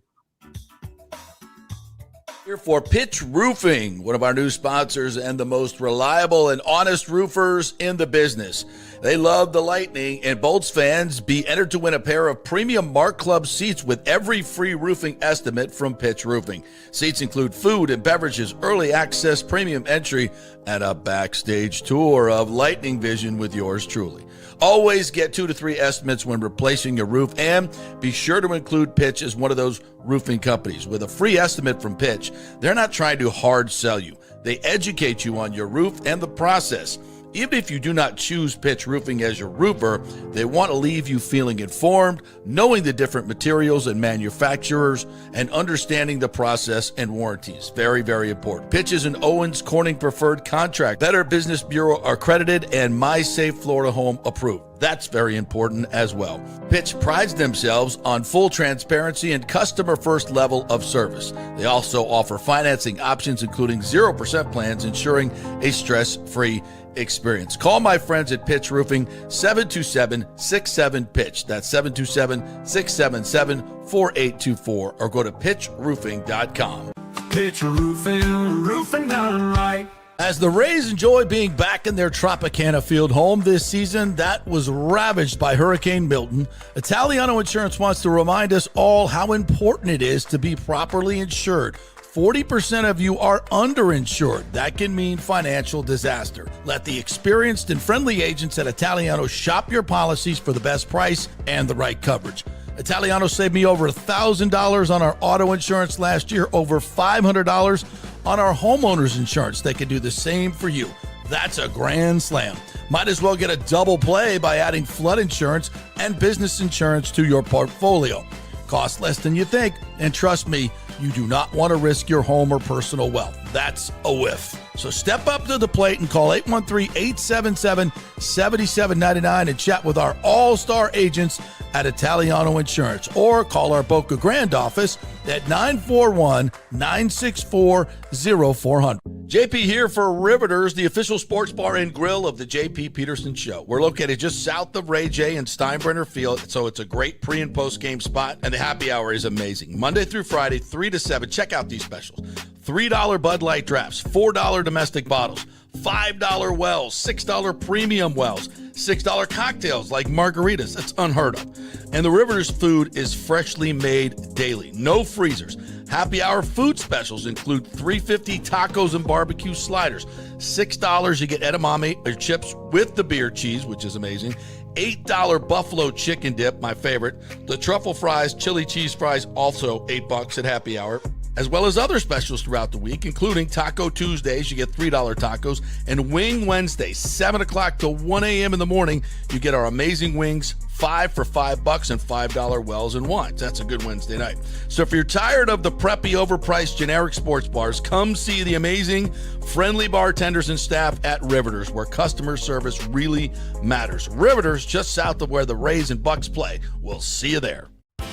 Here for Pitch Roofing, one of our new sponsors and the most reliable and honest roofers in the business. They love the Lightning, and Bolts fans be entered to win a pair of premium Mark Club seats with every free roofing estimate from Pitch Roofing. Seats include food and beverages, early access, premium entry, and a backstage tour of Lightning Vision with yours truly. Always get 2 to 3 estimates when replacing your roof, and be sure to include Pitch as one of those roofing companies. With a free estimate from Pitch, they're not trying to hard sell you. They educate you on your roof and the process. Even if you do not choose Pitch Roofing as your roofer, they want to leave you feeling informed, knowing the different materials and manufacturers, and understanding the process and warranties. Very, very important. Pitch is an Owens Corning preferred contract, Better Business Bureau accredited, and My Safe Florida Home approved. That's very important as well. Pitch prides themselves on full transparency and customer first level of service. They also offer financing options, including 0% plans, ensuring a stress-free experience. Call my friends at Pitch Roofing, 727-67-PITCH. That's 727-677-4824, or go to pitchroofing.com. Pitch Roofing, roofing done right. As the Rays enjoy being back in their Tropicana Field home this season that was ravaged by Hurricane Milton, Italiano Insurance wants to remind us all how important it is to be properly insured. 40% of you are underinsured. That can mean financial disaster. Let the experienced and friendly agents at Italiano shop your policies for the best price and the right coverage. Italiano saved me over $1,000 on our auto insurance last year, over $500 on our homeowners insurance. They can do the same for you. That's a grand slam. Might as well get a double play by adding flood insurance and business insurance to your portfolio. Cost less than you think, and trust me, you do not want to risk your home or personal wealth. That's a whiff. So step up to the plate and call 813-877-7799 and chat with our all-star agents at Italiano Insurance, or call our Boca Grande office at 941-964-0400. JP here for Riveters, the official sports bar and grill of the JP Peterson Show. We're located just south of Ray J and Steinbrenner Field, so it's a great pre- and post-game spot, and the happy hour is amazing. Monday through Friday, 3 to 7. Check out these specials. $3 Bud Light drafts, $4 domestic bottles, $5 wells, $6 premium wells, $6 cocktails like margaritas. That's unheard of. And the Riveters food is freshly made daily. No freezers. Happy hour food specials include $3.50 tacos and barbecue sliders. $6 you get edamame or chips with the beer cheese, which is amazing. $8 buffalo chicken dip, my favorite. The truffle fries, chili cheese fries, also $8 at happy hour, as well as other specials throughout the week, including Taco Tuesdays, you get $3 tacos, and Wing Wednesdays, 7 o'clock to 1 a.m. in the morning, you get our amazing wings, 5 for $5, and $5 wells and wines. That's a good Wednesday night. So if you're tired of the preppy, overpriced, generic sports bars, come see the amazing, friendly bartenders and staff at Riveters, where customer service really matters. Riveters, just south of where the Rays and Bucs play. We'll see you there.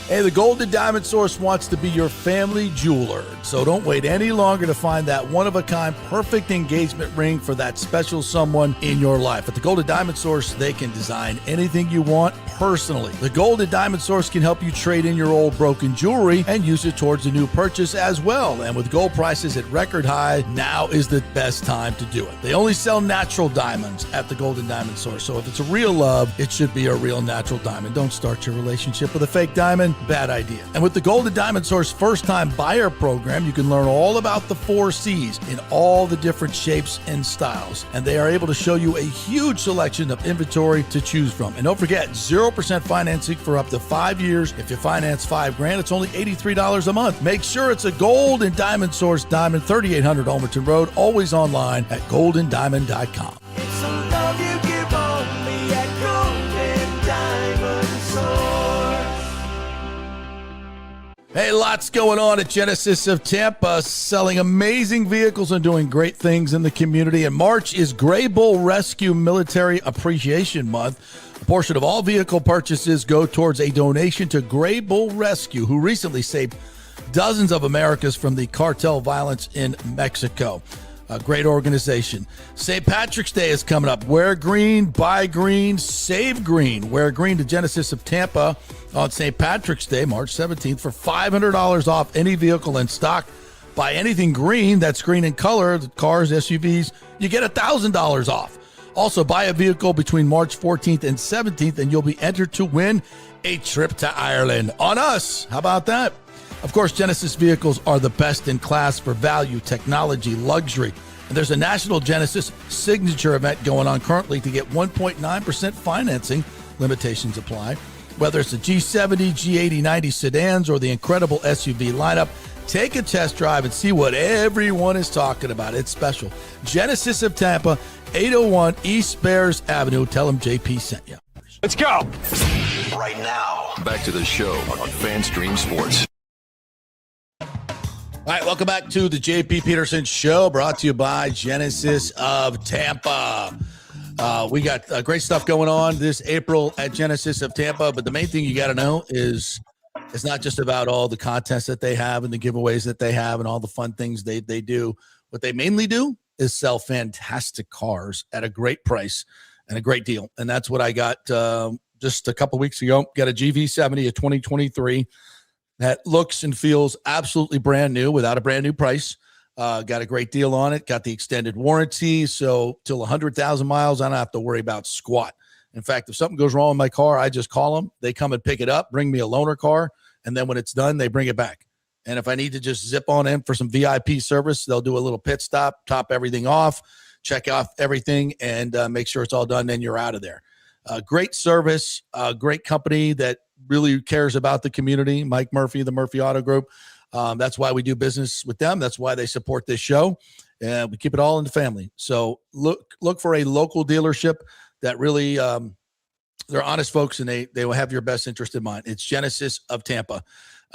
Hey, the Golden Diamond Source wants to be your family jeweler, so don't wait any longer to find that one-of-a-kind perfect engagement ring for that special someone in your life. At the Golden Diamond Source, they can design anything you want personally. The Golden Diamond Source can help you trade in your old broken jewelry and use it towards a new purchase as well. And with gold prices at record high, now is the best time to do it. They only sell natural diamonds at the Golden Diamond Source, so if it's a real love, it should be a real natural diamond. Don't start your relationship with a fake diamond. Bad idea. And with the Golden Diamond Source first-time buyer program, you can learn all about the 4 C's in all the different shapes and styles. And they are able to show you a huge selection of inventory to choose from. And don't forget, 0% financing for up to 5 years. If you finance $5,000, it's only $83 a month. Make sure it's a Golden Diamond Source Diamond, 3800 Almerton Road, always online at goldendiamond.com. It's the love you give only at Golden Diamond Source. Hey, lots going on at Genesis of Tampa, selling amazing vehicles and doing great things in the community. And March is Gray Bull Rescue Military Appreciation Month. A portion of all vehicle purchases go towards a donation to Gray Bull Rescue, who recently saved dozens of Americans from the cartel violence in Mexico. A great organization. St. Patrick's Day is coming up. Wear green, buy green, save green. Wear green to Genesis of Tampa on St. Patrick's Day, March 17th, for $500 off any vehicle in stock. Buy anything green, that's green in color, the cars, SUVs, you get $1,000 off. Also, buy a vehicle between March 14th and 17th, and you'll be entered to win a trip to Ireland on us. How about that? Of course, Genesis vehicles are the best in class for value, technology, luxury. And there's a National Genesis Signature event going on currently to get 1.9% financing. Limitations apply. Whether it's the G70, G80, 90 sedans, or the incredible SUV lineup, take a test drive and see what everyone is talking about. It's special. Genesis of Tampa, 801 East Bears Avenue. Tell them JP sent you. Let's go. Right now, back to the show on FanStream Sports. All right, welcome back to the JP Peterson Show, brought to you by Genesis of Tampa. We got great stuff going on this April at Genesis of Tampa, but the main thing you got to know is it's not just about all the contests that they have and the giveaways that they have and all the fun things they do. What they mainly do is sell fantastic cars at a great price and a great deal, and that's what I got just a couple weeks ago. Got a GV70, a 2023. That looks and feels absolutely brand new without a brand new price. Got a great deal on it. Got the extended warranty. So till 100,000 miles, I don't have to worry about squat. In fact, if something goes wrong with my car, I just call them. They come and pick it up, bring me a loaner car. And then when it's done, they bring it back. And if I need to just zip on in for some VIP service, they'll do a little pit stop, top everything off, check off everything, and make sure it's all done. Then you're out of there. Great service, great company that really cares about the community. Mike Murphy, the Murphy Auto Group. That's why we do business with them. That's why they support this show. And we keep it all in the family. So look for a local dealership that really, they're honest folks, and they will have your best interest in mind. It's Genesis of Tampa,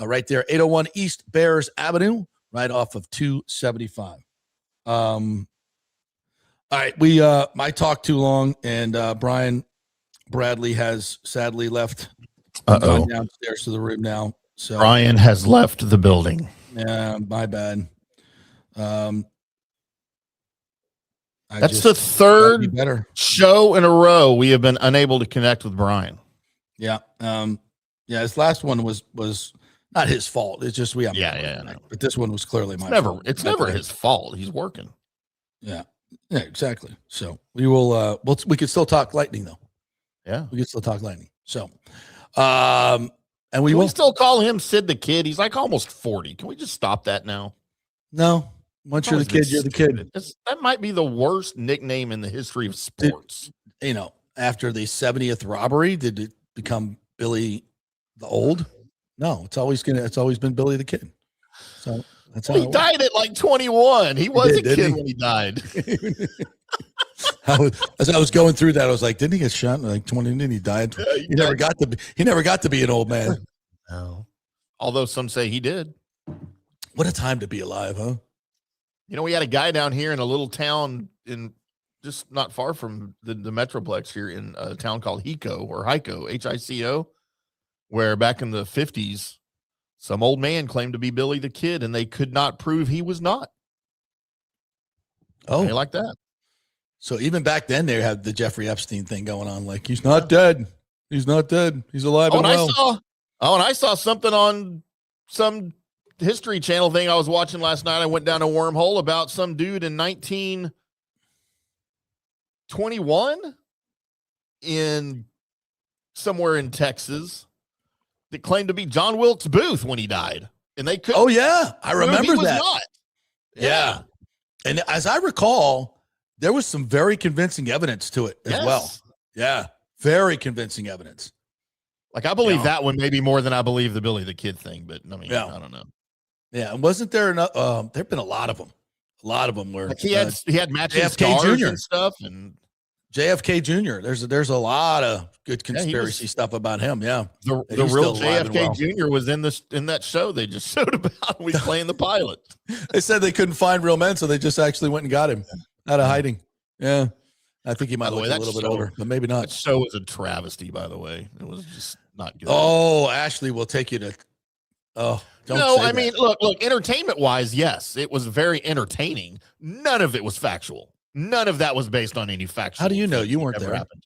right there, 801 East Bears Avenue, right off of 275. All right, I talked too long, and Brian Bradley has sadly left. Gone downstairs to the room now. So Brian has left the building. Yeah, my bad. That's the third show in a row we have been unable to connect with Brian. Yeah. His last one was not his fault. It's just Yeah. But this one was clearly my fault. It's never his fault. He's working. Yeah, exactly. So we will. We could still talk lightning though. Yeah, we could still talk lightning. So, and we will still call him Sid the Kid. He's like almost 40. Can we just stop that now? No. Once you're the kid, you're the kid. That might be the worst nickname in the history of sports. After the 70th robbery, did it become Billy the Old? No, it's always been Billy the Kid. So that's how he died at like 21. He was a kid when he died. As I was going through that, I was like, didn't he get shot in like 20? Didn't he died? He never got to be an old man. No. Although some say he did. What a time to be alive, huh? We had a guy down here in a little town in just not far from the Metroplex here in a town called Hico, H-I-C-O, where back in the 50s, some old man claimed to be Billy the Kid, and they could not prove he was not. Oh, like that. So even back then, they had the Jeffrey Epstein thing going on. Like, he's not dead. He's not dead. He's alive and well. And I saw something on some History Channel thing I was watching last night. I went down a wormhole about some dude in 1921 in somewhere in Texas that claimed to be John Wilkes Booth when he died, and they could. Oh yeah, I remember that. Not. Yeah, and as I recall, there was some very convincing evidence to it as well. Yeah, very convincing evidence. Like, I believe that one maybe more than I believe the Billy the Kid thing, but I mean, I don't know. Yeah, and wasn't there enough? There've been a lot of them. A lot of them where like he had matching JFK scars Jr. and stuff, and JFK Jr. There's a lot of good conspiracy stuff about him. Yeah, the real JFK Jr. was in that show they just showed about. We playing the pilot. They said they couldn't find real men, so they just actually went and got him out of hiding. Yeah, I think he might look a little bit older, but maybe not. That show was a travesty, by the way. It was just not good. Oh, Ashley will take you to. Oh, I mean, look, entertainment wise, yes, it was very entertaining. None of it was factual. None of that was based on any factual. How do you know? You weren't there. Happened.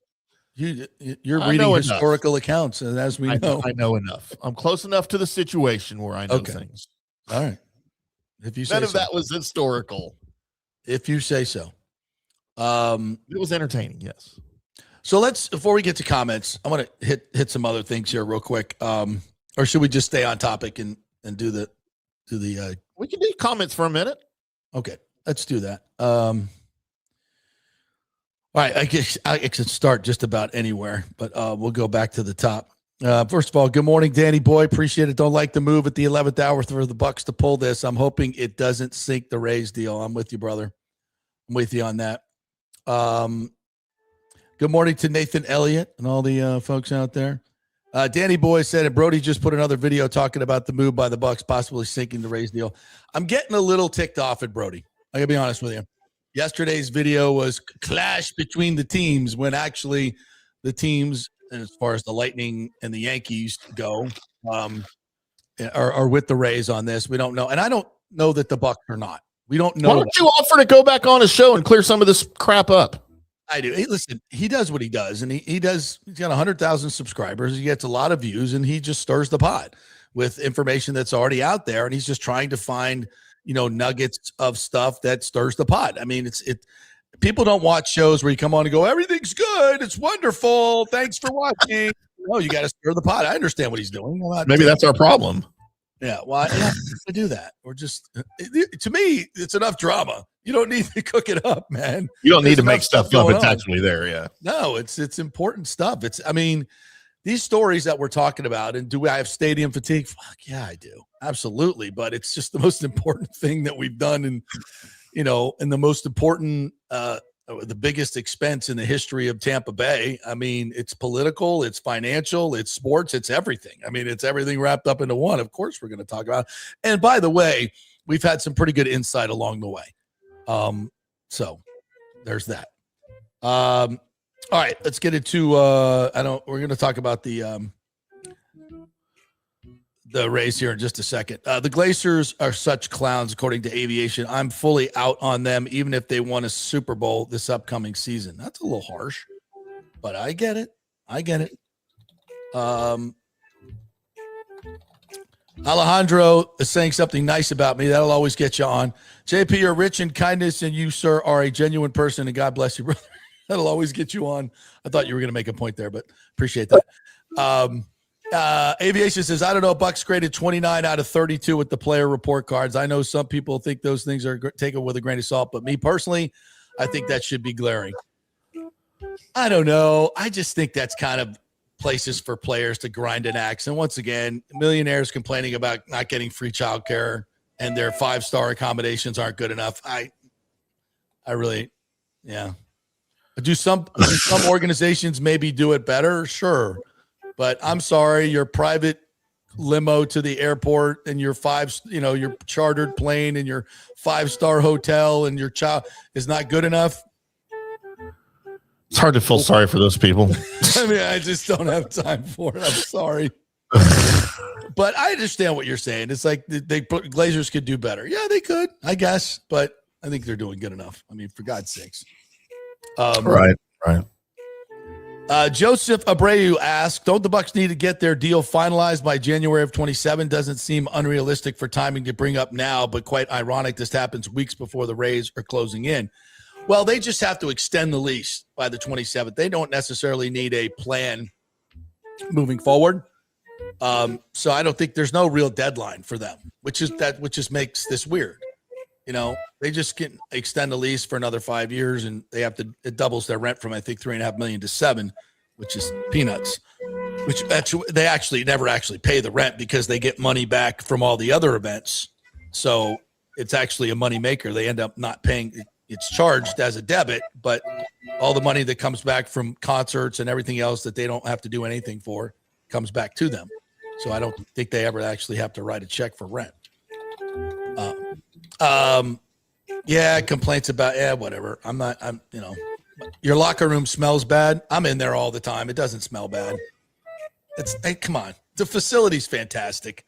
You're reading historical accounts, and as we know, I know enough. I'm close enough to the situation where I know things. All right. If you say None of so. that was historical. If you say so. It was entertaining, yes. So let's, before we get to comments, I want to hit some other things here real quick. Or should we just stay on topic and do the We can do comments for a minute. okay, let's do that. All right, I guess I can start just about anywhere, but we'll go back to the top. First of all, good morning, Danny boy. Appreciate it. Don't like the move at the 11th hour for the Bucs to pull this. I'm hoping it doesn't sink the Rays deal. I'm with you, brother. I'm with you on that. Good morning to Nathan Elliott and all the folks out there. Danny boy said, and Brody just put another video talking about the move by the Bucs possibly sinking the Rays deal. I'm getting a little ticked off at Brody. I gotta be honest with you. Yesterday's video was clash between the teams when actually the teams, and as far as the Lightning and the Yankees go, are with the Rays on this. We don't know. And I don't know that the Bucs are not. We don't know. Why don't you offer to go back on his show and clear some of this crap up? I do. Hey, listen, he does what he does, and he's got 100,000 subscribers. He gets a lot of views, and he just stirs the pot with information that's already out there, and he's just trying to find, nuggets of stuff that stirs the pot. I mean, people don't watch shows where you come on and go, everything's good, it's wonderful, thanks for watching. No, you got to stir the pot. I understand what he's doing. Maybe that's our problem. Yeah, well, I have to do that. Or just, to me, it's enough drama. You don't need to cook it up, man. You don't need to There's make stuff up. It's actually there, yeah. No, it's important stuff. These stories that we're talking about, and do I have stadium fatigue? Fuck yeah, I do. Absolutely. But it's just the most important thing that we've done and the most important, the biggest expense in the history of Tampa Bay. I mean, it's political, it's financial, it's sports, it's everything. I mean, it's everything wrapped up into one. Of course, we're going to talk about it. And by the way, we've had some pretty good insight along the way. So there's that. All right, let's get into we're going to talk about the Rays here in just a second. The Glazers are such clowns, according to Aviation. I'm fully out on them, even if they won a Super Bowl this upcoming season. That's a little harsh, but I get it. Alejandro is saying something nice about me. That'll always get you on. JP, you're rich in kindness, and you, sir, are a genuine person, and God bless you, brother. That'll always get you on. I thought you were going to make a point there, but appreciate that. Aviation says, I don't know, Bucs graded 29 out of 32 with the player report cards. I know some people think those things are taken with a grain of salt, but me personally, I think that should be glaring. I don't know. I just think that's kind of places for players to grind an axe. And once again, millionaires complaining about not getting free childcare and their 5-star accommodations aren't good enough. I really, yeah. Do some organizations maybe do it better? Sure. But I'm sorry, your private limo to the airport and your your chartered plane and your 5-star hotel and your child is not good enough. It's hard to feel sorry for those people. I mean, I just don't have time for it. I'm sorry. But I understand what you're saying. It's like Glazers could do better. Yeah, they could, I guess. But I think they're doing good enough. I mean, for God's sakes. Right. Joseph Abreu asked, don't the Bucs need to get their deal finalized by January of 27? Doesn't seem unrealistic for timing to bring up now, but quite ironic this happens weeks before the Rays are closing in. Well, they just have to extend the lease by the 27th. They don't necessarily need a plan moving forward. So I don't think there's no real deadline for them, which just makes this weird. They just can extend the lease for another 5 years, and it doubles their rent from, I think, $3.5 million to $7 million, which is peanuts. Which they actually never actually pay the rent because they get money back from all the other events. So it's actually a money maker. They end up not paying. It's charged as a debit, but all the money that comes back from concerts and everything else that they don't have to do anything for comes back to them. So I don't think they ever actually have to write a check for rent. Complaints about, whatever. Your locker room smells bad. I'm in there all the time. It doesn't smell bad. Come on. The facility's fantastic.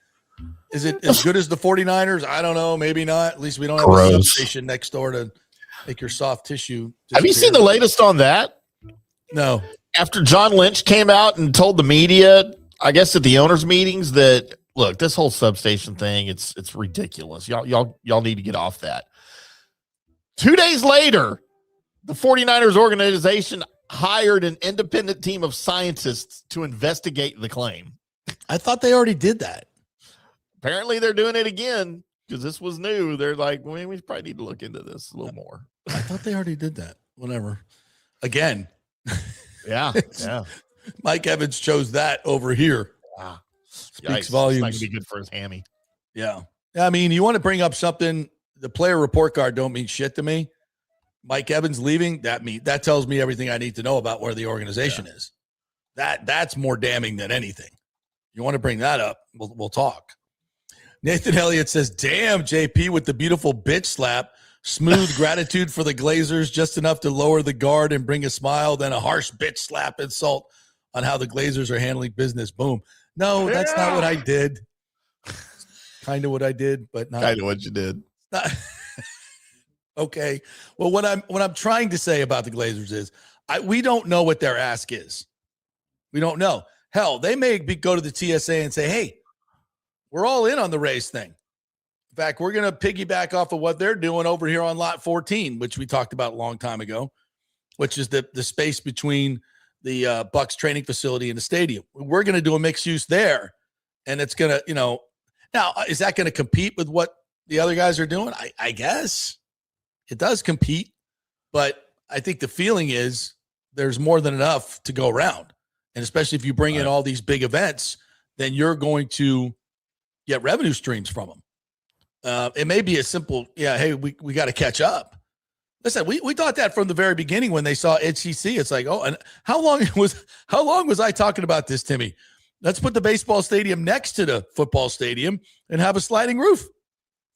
Is it as good as the 49ers? I don't know. Maybe not. At least we don't have a substation next door to make your soft tissue disappear. Have you seen the latest on that? No. After John Lynch came out and told the media, I guess at the owners' meetings, that Look, this whole substation thing, it's ridiculous. Y'all need to get off that. 2 days later, the 49ers organization hired an independent team of scientists to investigate the claim. I thought they already did that. Apparently they're doing it again because this was new. They're like, we probably need to look into this a little more. I thought they already did that. Whatever. Again. Yeah. Mike Evans chose that over here. Wow. Speaks volumes. It's not going to be good for his hammy. Yeah. I mean, you want to bring up something, the player report card don't mean shit to me. Mike Evans leaving, that tells me everything I need to know about where the organization is. That's more damning than anything. You want to bring that up, we'll talk. Nathan Elliott says, damn, JP with the beautiful bitch slap. Smooth gratitude for the Glazers, just enough to lower the guard and bring a smile, then a harsh bitch slap insult on how the Glazers are handling business. Boom. No, that's not what I did. Kind of what I did, but not kind of what you did. Not, okay. Well, what I'm trying to say about the Glazers is we don't know what their ask is. We don't know. Hell, they may go to the TSA and say, hey, we're all in on the race thing. In fact, we're going to piggyback off of what they're doing over here on lot 14, which we talked about a long time ago, which is the space between the Bucs training facility and the stadium. We're going to do a mixed use there. And it's going to, now, is that going to compete with what the other guys are doing? I guess it does compete, but I think the feeling is there's more than enough to go around. And especially if you bring in all these big events, then you're going to get revenue streams from them. It may be a simple, hey, we got to catch up. Listen, we thought that from the very beginning when they saw HCC. It's like, and how long was I talking about this, Timmy? Let's put the baseball stadium next to the football stadium and have a sliding roof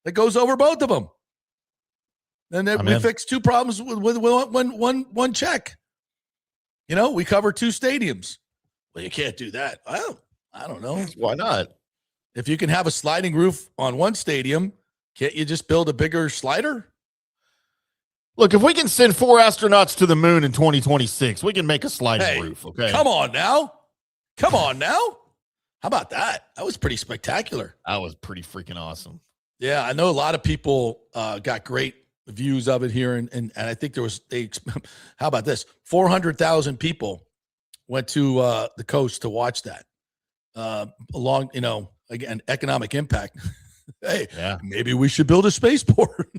that goes over both of them. And then we fix two problems with one check. We cover two stadiums. Well, you can't do that. Well, I don't know. Why not? If you can have a sliding roof on one stadium, can't you just build a bigger slider? Look, if we can send 4 astronauts to the moon in 2026, we can make a sliding roof, okay? Come on now. How about that? That was pretty spectacular. That was pretty freaking awesome. Yeah, I know a lot of people got great views of it here, and I think how about this? 400,000 people went to the coast to watch that. Along, again, economic impact. Hey, maybe we should build a spaceport.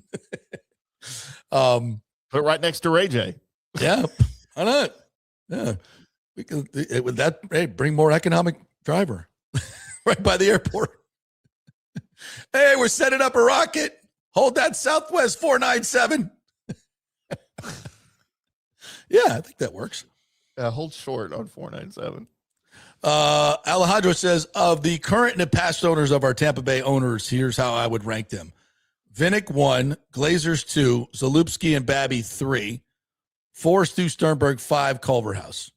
Put right next to Ray J. Yeah, why not? Yeah, we can. Would that bring more economic driver right by the airport? Hey, we're setting up a rocket. Hold that Southwest 497. Yeah, I think that works. Hold short on 497. Alejandro says, of the current and past owners of our Tampa Bay owners, here's how I would rank them. Vinnick 1, Glazers 2, Zalupski and Babby 3, 4, Stu Sternberg 5, Culverhouse.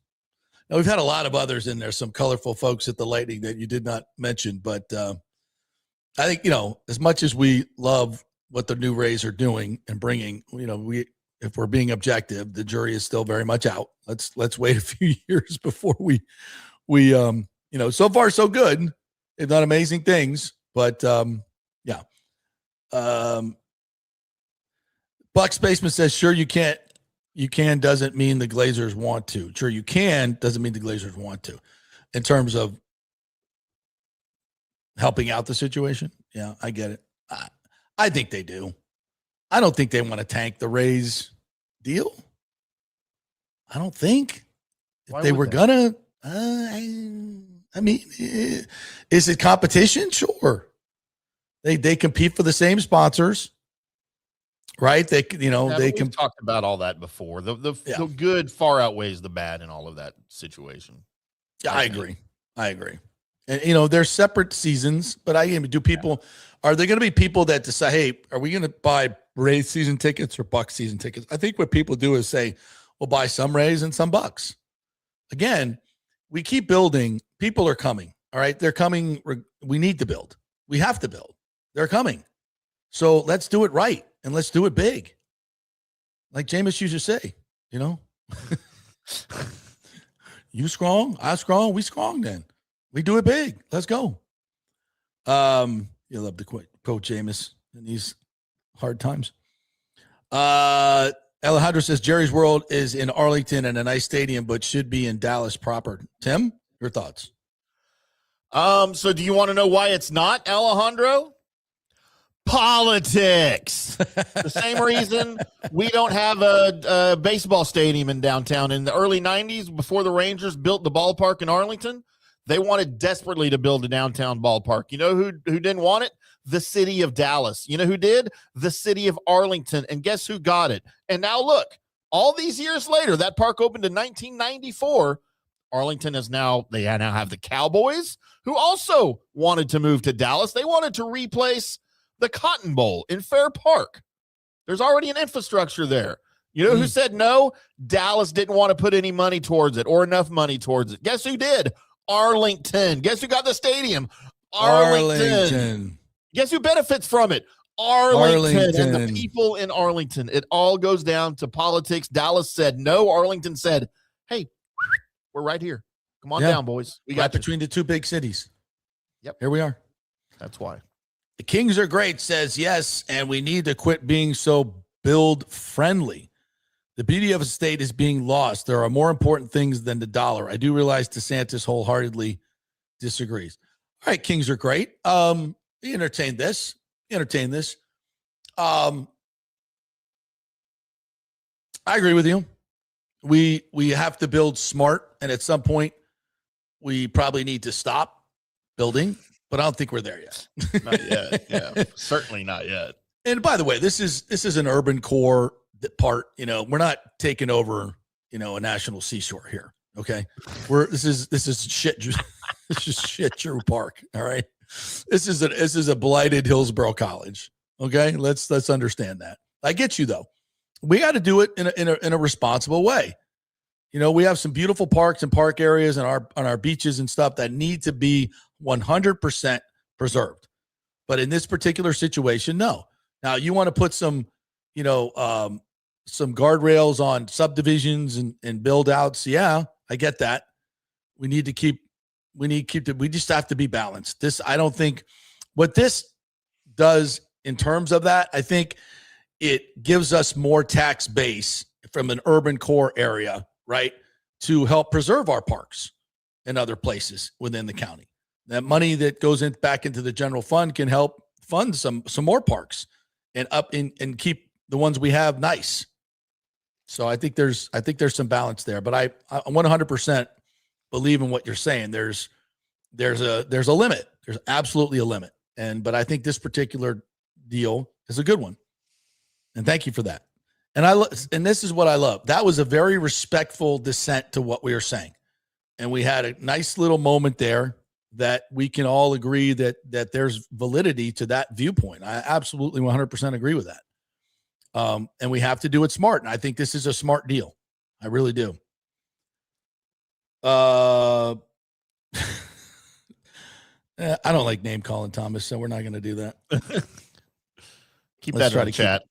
Now, we've had a lot of others in there, some colorful folks at the Lightning that you did not mention, but I think, as much as we love what the new Rays are doing and bringing, if we're being objective, the jury is still very much out. Let's wait a few years before we so far so good. They've done amazing things, but Buck Spaceman says, sure, you can doesn't mean the Glazers want to. Sure, you can doesn't mean the Glazers want to in terms of helping out the situation. Yeah, I get it. I think they do. I don't think they want to tank the Rays deal. I don't think. If they were gonna, I mean, is it competition? Sure. They compete for the same sponsors, right? We've talked about all that before. The good far outweighs the bad in all of that situation. Yeah, I agree. And there's separate seasons, but are there going to be people that decide, hey, are we going to buy Rays season tickets or Bucs season tickets? I think what people do is say, we'll buy some Rays and some Bucs. Again, we keep building. People are coming. All right. They're coming. We need to build. We have to build. They're coming. So let's do it right. And let's do it big. Like Jameis used to say, you strong, I strong, we strong then. We do it big. Let's go. You love to quote Jameis in these hard times. Alejandro says Jerry's World is in Arlington and a nice stadium, but should be in Dallas proper. Tim, your thoughts? So do you want to know why it's not, Alejandro? Politics. The same reason we don't have a baseball stadium in downtown. In the early 90s, before the Rangers built the ballpark in Arlington, they wanted desperately to build a downtown ballpark. You know who didn't want it? The city of Dallas. You know who did? The city of Arlington. And guess who got it? And now look, all these years later, that park opened in 1994. Arlington is now, they now have the Cowboys, who also wanted to move to Dallas. They wanted to replace the Cotton Bowl in Fair Park. There's already an infrastructure there. You know who said no? Dallas didn't want to put any money towards it or enough money towards it. Guess who did? Arlington. Guess who got the stadium? Arlington. Guess who benefits from it? Arlington. And the people in Arlington. It all goes down to politics. Dallas said no. Arlington said, hey, we're right here. Come on down, boys. We got between the two big cities. Yep. Here we are. That's why. The Kings are great, says yes, and we need to quit being so build friendly. The beauty of a state is being lost. There are more important things than the dollar. I do realize DeSantis wholeheartedly disagrees. All right, Kings are great. Entertain this. I agree with you. We have to build smart, and at some point, we probably need to stop building. But I don't think we're there yet. Not yet. Yeah, certainly not yet. And by the way, this is an urban core part. You know, we're not taking over, you know, a national seashore here. Okay, this is shit. This is shit. Drew Park. All right, this is a blighted Hillsborough College. Okay, let's understand that. I get you though. We got to do it in a responsible way. You know, we have some beautiful parks and park areas and on our beaches and stuff that need to be 100% preserved. But in this particular situation, no. Now you want to put some, you know, some guardrails on subdivisions and build outs. Yeah, I get that. We just have to be balanced. I don't think what this does in terms of that, I think it gives us more tax base from an urban core area, right, to help preserve our parks and other places within the county. That money that goes back into the general fund can help fund some more parks and and keep the ones we have nice. So I think there's some balance there. But I 100% believe in what you're saying. There's a limit. There's absolutely a limit. But I think this particular deal is a good one. And thank you for that. And this is what I love. That was a very respectful dissent to what we were saying. And we had a nice little moment there that we can all agree that there's validity to that viewpoint. I absolutely 100% agree with that. And we have to do it smart. And I think this is a smart deal. I really do. I don't like name calling, Thomas, so we're not going to do that. Keep that in the chat.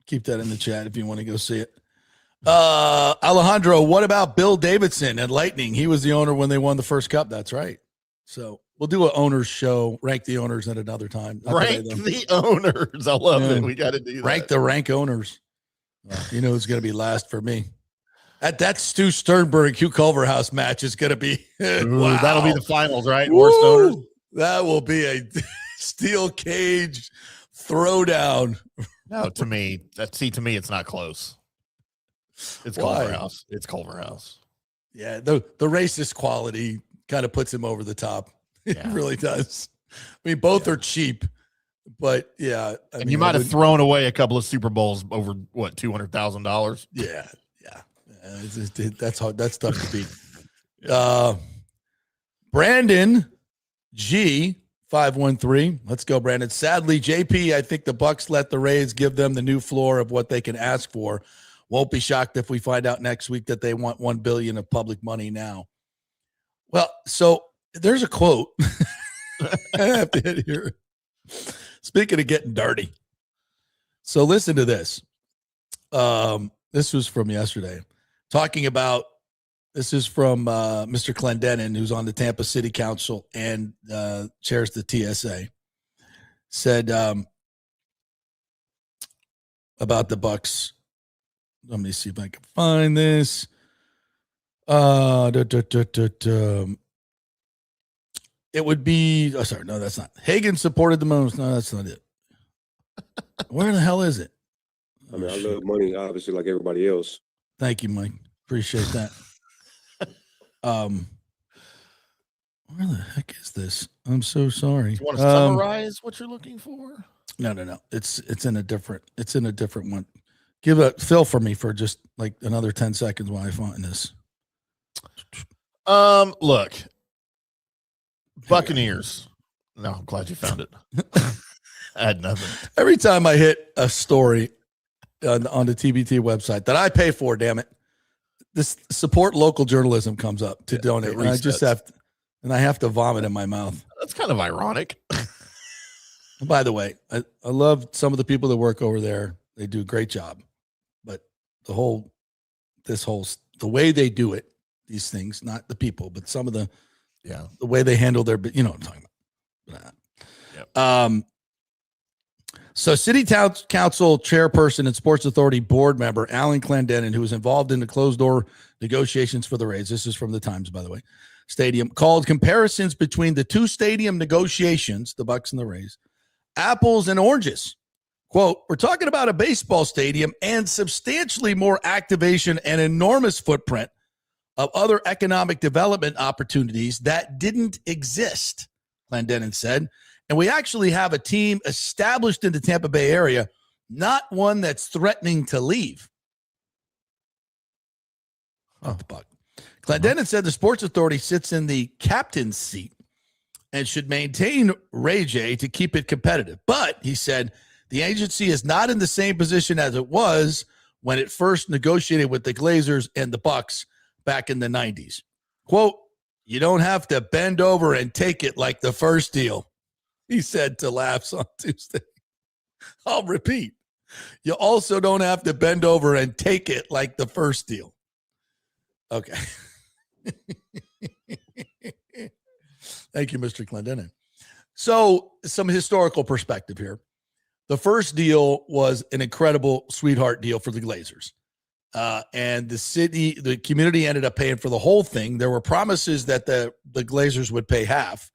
Keep that in the chat if you want to go see it. Alejandro, what about Bill Davidson and Lightning? He was the owner when they won the first cup. That's right. So we'll do an owners show, rank the owners at another time. Rank the owners. I love it. We got to do that. Rank owners. You know who's going to be last for me. That Stu Sternberg, Hugh Culverhouse match is going to be. Wow. That'll be the finals, right? Worst owners. That will be a steel cage throwdown. No, to me, it's not close. It's Culverhouse. It's Culverhouse. Yeah, the racist quality kind of puts him over the top. It really does. I mean, both are cheap, but yeah. And you might have thrown away a couple of Super Bowls over what, $200,000? Yeah. That's hard. That's tough to beat. Brandon G 513. Let's go, Brandon. Sadly, JP, I think the Bucs let the Rays give them the new floor of what they can ask for. Won't be shocked if we find out next week that they want $1 billion of public money now. Well, so there's a quote. I have to hit here. Speaking of getting dirty. So listen to this. This was from yesterday. Talking about, this is from Mr. Clendenin, who's on the Tampa City Council and chairs the TSA. said about the Bucs. Let me see if I can find this. It would be. Oh, sorry, no, that's not. Hagan supported the most. No, that's not it. Where the hell is it? I mean, I love money, obviously, like everybody else. Thank you, Mike. Appreciate that. Where the heck is this? I'm so sorry. You want to summarize what you're looking for? No. It's in a different one. Give a fill for me for just like another 10 seconds while I find this. Look, Buccaneers. No, I'm glad you found it. I had nothing. Every time I hit a story on the TBT website that I pay for, damn it, this support local journalism comes up to donate. And I just have to vomit in my mouth. That's kind of ironic. By the way, I love some of the people that work over there. They do a great job. But the way they do it, these things, not the people, but some of the way they handle their, you know what I'm talking about. Yep. So City Council Chairperson and Sports Authority Board Member Alan Clendenin, who was involved in the closed-door negotiations for the Rays, this is from the Times, by the way, stadium, called comparisons between the two stadium negotiations, the Bucs and the Rays, apples and oranges. Quote, we're talking about a baseball stadium and substantially more activation and enormous footprint of other economic development opportunities that didn't exist, Clendenin said. And we actually have a team established in the Tampa Bay area, not one that's threatening to leave. Off the puck. Clendenin said the Sports Authority sits in the captain's seat and should maintain Ray J to keep it competitive. But, he said, the agency is not in the same position as it was when it first negotiated with the Glazers and the Bucs back in the 90s. Quote, you don't have to bend over and take it like the first deal, he said to Laughs on Tuesday. I'll repeat. You also don't have to bend over and take it like the first deal. Okay. Thank you, Mr. Clendenin. So some historical perspective here. The first deal was an incredible sweetheart deal for the Glazers. And the community ended up paying for the whole thing. There were promises that the Glazers would pay half.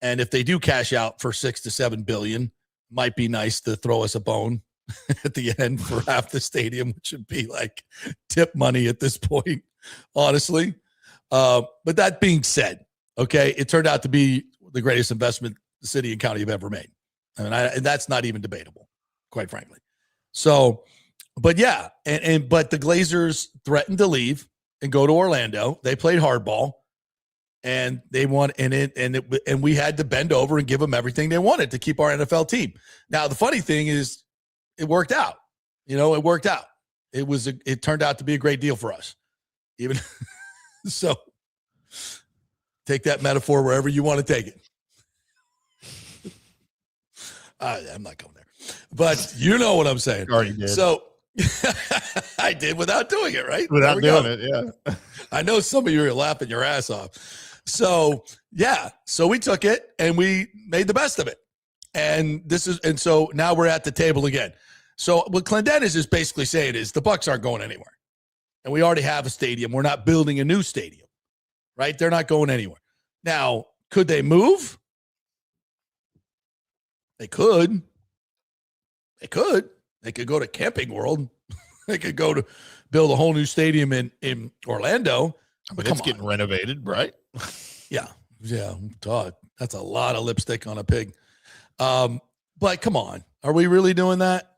And if they do cash out for $6 to $7 billion, might be nice to throw us a bone at the end for half the stadium, which would be like tip money at this point, honestly. But that being said, okay, it turned out to be the greatest investment the city and county have ever made. I mean, and that's not even debatable, quite frankly. So, but yeah, but the Glazers threatened to leave and go to Orlando. They played hardball. And they want and we had to bend over and give them everything they wanted to keep our NFL team. Now the funny thing is, it worked out. You know, it worked out. It turned out to be a great deal for us. Even so, take that metaphor wherever you want to take it. I'm not going there, but you know what I'm saying. You already did. So I did without doing it, right? Without doing it, yeah. I know some of you are laughing your ass off. So, yeah. So we took it and we made the best of it. And so now we're at the table again. So what Clendenin is basically saying is the Bucs aren't going anywhere. And we already have a stadium. We're not building a new stadium, right? They're not going anywhere. Now, could they move? They could. They could go to Camping World. They could go to build a whole new stadium in Orlando. But it's getting renovated, right? Yeah. God, that's a lot of lipstick on a pig. But come on, are we really doing that?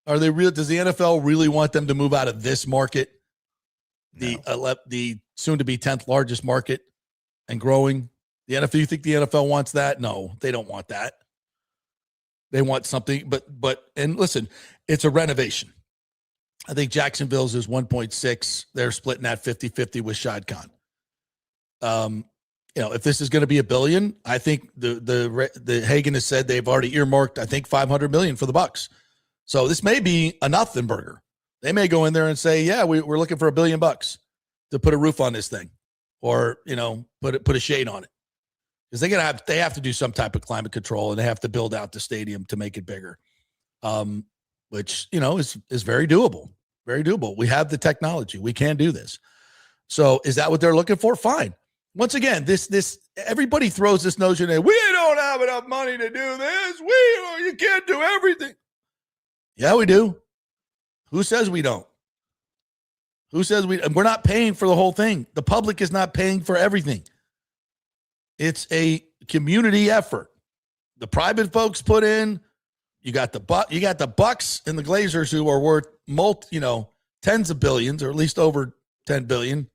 Are they real? Does the NFL really want them to move out of this market, the soon to be 10th largest market, and growing? The NFL. You think the NFL wants that? No, they don't want that. They want something, and listen, it's a renovation. I think Jacksonville's is 1.6. They're splitting that 50-50 with Shad Khan. If this is going to be $1 billion, I think the Hagan has said they've already earmarked, I think, $500 million for the Bucs. So this may be a nothing burger. They may go in there and say, yeah, we're looking for $1 billion to put a roof on this thing, or put a shade on it. because they have to do some type of climate control, and they have to build out the stadium to make it bigger, which is very doable. Very doable. We have the technology. We can do this. So is that what they're looking for? Fine. Once again, this everybody throws this notion that we don't have enough money to do this. You can't do everything. Yeah, we do. Who says we don't? Who says we're not paying for the whole thing? The public is not paying for everything. It's a community effort. The private folks put in. You got the Bucs and the Glazers, who are worth tens of billions, or at least over $10 billion.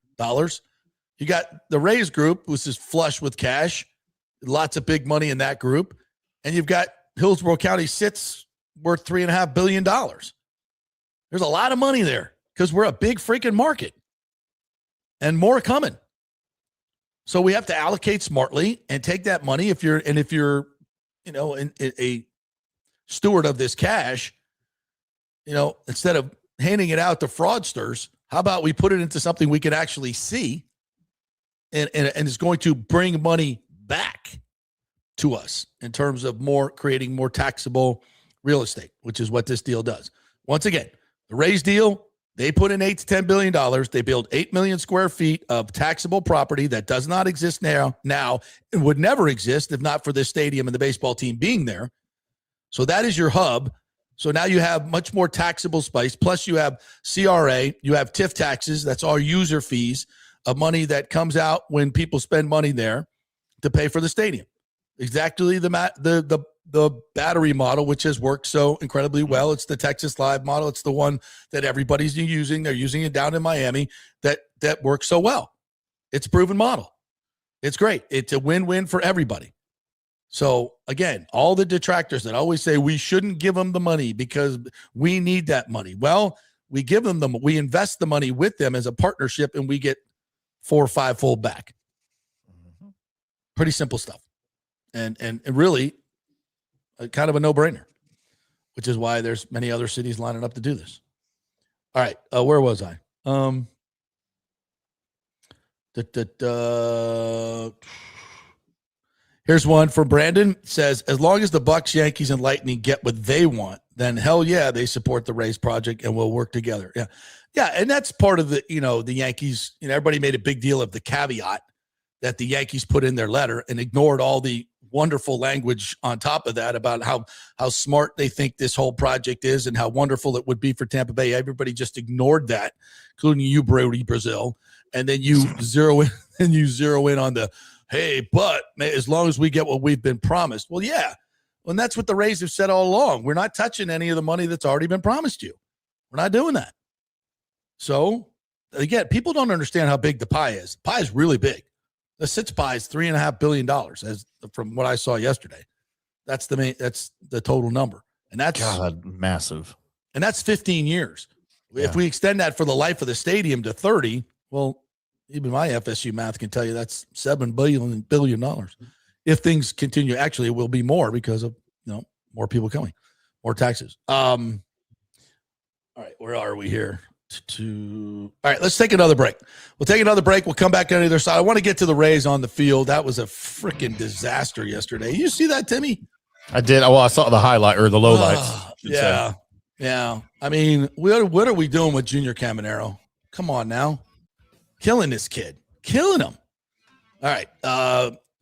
You got the Rays group, which is flush with cash, lots of big money in that group, and you've got Hillsborough County sits worth $3.5 billion. There's a lot of money there because we're a big freaking market, and more coming. So we have to allocate smartly and take that money. If you're a steward of this cash, instead of handing it out to fraudsters, how about we put it into something we can actually see and is going to bring money back to us in terms of creating more taxable real estate, which is what this deal does. Once again, the Rays deal, they put in $8 to $10 billion. They build 8 million square feet of taxable property that does not exist now and would never exist if not for this stadium and the baseball team being there. So that is your hub. So now you have much more taxable space. Plus you have CRA, you have TIF taxes. That's all user fees of money that comes out when people spend money there to pay for the stadium. Exactly the battery model, which has worked so incredibly well. It's the Texas Live model. It's the one that everybody's using. They're using it down in Miami that works so well. It's a proven model. It's great. It's a win-win for everybody. So again, all the detractors that always say we shouldn't give them the money because we need that money. Well, we give them we invest the money with them as a partnership, and we get 4 or 5-fold back. Pretty simple stuff. And really kind of a no-brainer, which is why there's many other cities lining up to do this. All right. Where was I? Here's one from Brandon. It says, as long as the Bucs, Yankees, and Lightning get what they want, then hell yeah, they support the Rays project and we'll work together. Yeah. Yeah. And that's part of the Yankees, everybody made a big deal of the caveat that the Yankees put in their letter and ignored all the wonderful language on top of that about how smart they think this whole project is and how wonderful it would be for Tampa Bay. Everybody just ignored that, including you, Brody Brazil. And then you zero in on the, hey, but as long as we get what we've been promised. Well, yeah. And that's what the Rays have said all along. We're not touching any of the money that's already been promised you. We're not doing that. So, again, people don't understand how big the pie is. The pie is really big. The SITS pie is $3.5 billion, as from what I saw yesterday. That's the total number. And that's massive. And that's 15 years. Yeah. If we extend that for the life of the stadium to 30, well, even my FSU math can tell you that's $7 billion. If things continue, actually, it will be more because of more people coming, more taxes. All right, where are we here? All right, let's take another break. We'll take another break. We'll come back on the other side. I want to get to the Rays on the field. That was a freaking disaster yesterday. You see that, Timmy? I did. Well, I saw the highlight or the lowlights. Yeah. Yeah. I mean, what are we doing with Junior Caminero? Come on now. Killing this kid. Killing him. All right.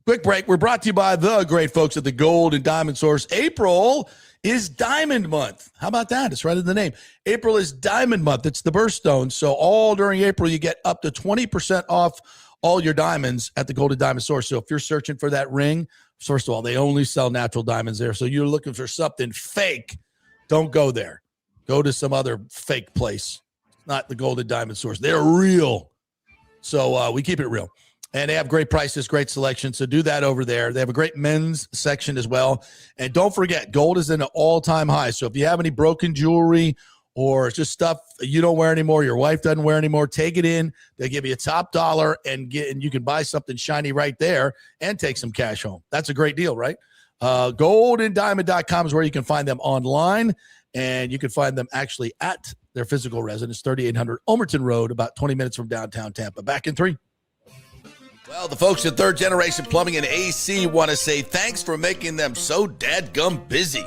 Quick break. We're brought to you by the great folks at the Gold and Diamond Source. April is Diamond Month. How about that? It's right in the name. April is Diamond Month. It's the birthstone. So all during April, you get up to 20% off all your diamonds at the Gold and Diamond Source. So if you're searching for that ring, first of all, they only sell natural diamonds there. So you're looking for something fake, don't go there. Go to some other fake place. Not the Gold and Diamond Source. They're real. So we keep it real. And they have great prices, great selection. So do that over there. They have a great men's section as well. And don't forget, gold is in an all-time high. So if you have any broken jewelry or just stuff you don't wear anymore, your wife doesn't wear anymore, take it in. They give you a top dollar and you can buy something shiny right there and take some cash home. That's a great deal, right? Goldanddiamond.com is where you can find them online. And you can find them actually at their physical residence, 3800 Omerton Road, about 20 minutes from downtown Tampa. Back in 3. Well, the folks at Third Generation Plumbing and AC want to say thanks for making them so dadgum busy.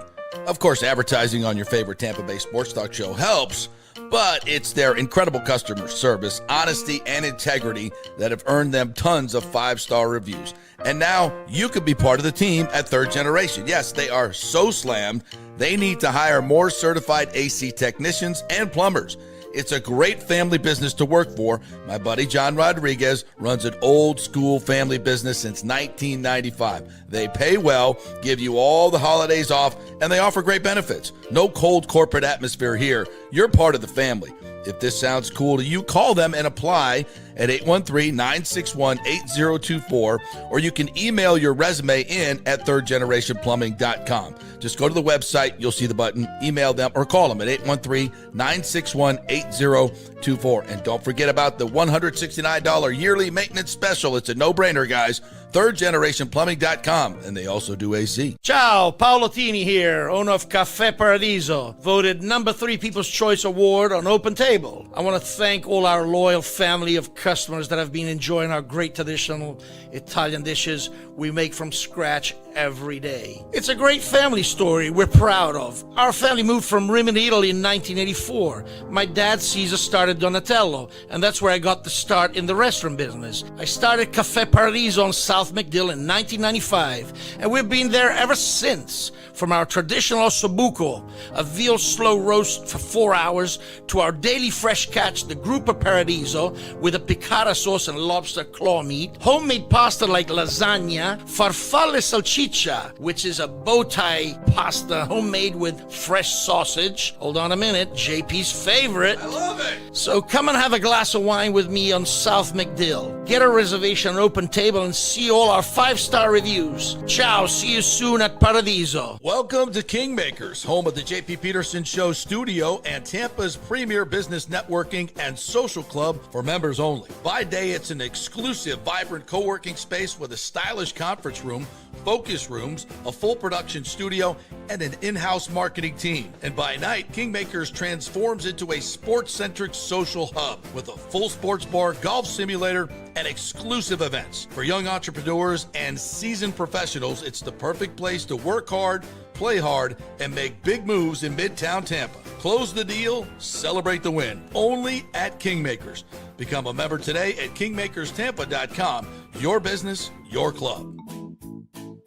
Of course, advertising on your favorite Tampa Bay sports talk show helps, but it's their incredible customer service, honesty, and integrity that have earned them tons of 5-star reviews. And now you could be part of the team at Third Generation. Yes, they are so slammed, they need to hire more certified AC technicians and plumbers. It's a great family business to work for. My buddy John Rodriguez runs an old school family business since 1995. They pay well, give you all the holidays off, and they offer great benefits. No cold corporate atmosphere here. You're part of the family. If this sounds cool to you, call them and apply at 813-961-8024, or you can email your resume in at thirdgenerationplumbing.com. Just go to the website, you'll see the button, email them, or call them at 813-961-8024. And don't forget about the $169 yearly maintenance special. It's a no-brainer, guys. thirdgenerationplumbing.com, and they also do AC. Ciao, Paolo Tini here, owner of Caffè Paradiso, voted number 3 People's Choice Award on Open Table. I want to thank all our loyal family of customers that have been enjoying our great traditional Italian dishes we make from scratch every day. It's a great family story we're proud of. Our family moved from Rimini, Italy in 1984. My dad, Caesar, started Donatello, and that's where I got the start in the restaurant business. I started Caffè Paradiso on South McDill in 1995, and we've been there ever since. From our traditional ossobuco, a veal slow roast for 4 hours, to our daily fresh catch, the Gruppo Paradiso, with a piccata sauce and lobster claw meat, homemade pasta like lasagna, farfalle salchicha, which is a bow tie pasta homemade with fresh sausage. Hold on a minute, JP's favorite. I love it. So come and have a glass of wine with me on South McDill. Get a reservation on Open Table and see all our 5-star reviews. Ciao, see you soon at Paradiso. Welcome to Kingmakers, home of the JP Peterson Show studio and Tampa's premier business networking and social club for members only. By day, it's an exclusive, vibrant co-working space with a stylish conference room, focus rooms, a full production studio, and an in-house marketing team. And by night, Kingmakers transforms into a sports-centric social hub with a full sports bar, golf simulator, and exclusive events. For young entrepreneurs and seasoned professionals, it's the perfect place to work hard, play hard, and make big moves in Midtown Tampa. Close the deal, celebrate the win. Only at Kingmakers. Become a member today at kingmakerstampa.com. Your business, your club.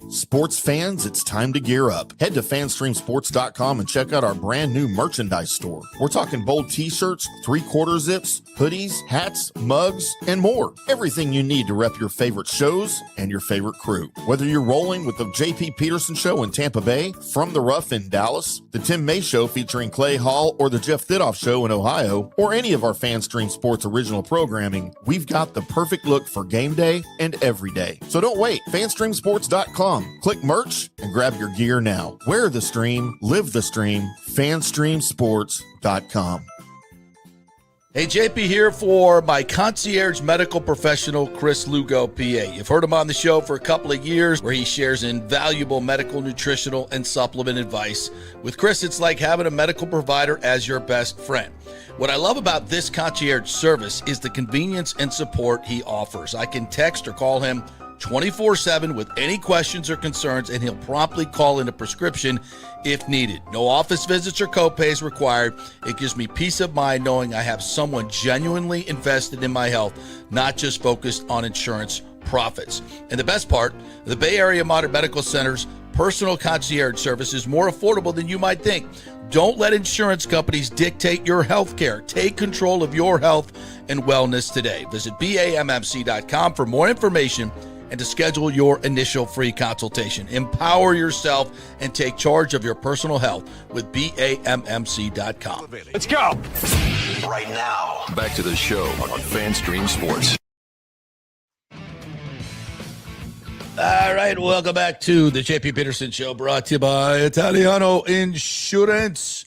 Sports fans, it's time to gear up. Head to fanstreamsports.com and check out our brand new merchandise store. We're talking bold t-shirts, 3/4 zips, hoodies, hats, mugs, and more. Everything you need to rep your favorite shows and your favorite crew. Whether you're rolling with the JP Peterson Show in Tampa Bay, From the Rough in Dallas, the Tim May Show featuring Clay Hall, or the Jeff Thidoff Show in Ohio, or any of our FanStream Sports original programming, we've got the perfect look for game day and every day. So don't wait. fanstreamsports.com. Click merch and grab your gear now. Wear the stream, live the stream, fanstreamsports.com. Hey, JP here for my concierge medical professional, Chris Lugo, PA. You've heard him on the show for a couple of years where he shares invaluable medical, nutritional, and supplement advice. With Chris, it's like having a medical provider as your best friend. What I love about this concierge service is the convenience and support he offers. I can text or call him 24/7 with any questions or concerns, and he'll promptly call in a prescription if needed. No office visits or copays required. It gives me peace of mind knowing I have someone genuinely invested in my health, not just focused on insurance profits. And the best part, the Bay Area Modern Medical Center's personal concierge service is more affordable than you might think. Don't let insurance companies dictate your health care. Take control of your health and wellness today. Visit BAMMC.com for more information and to schedule your initial free consultation. Empower yourself and take charge of your personal health with BAMMC.com. Let's go. Right now, back to the show on FanStream Sports. All right, welcome back to the JP Peterson Show, brought to you by Italiano Insurance.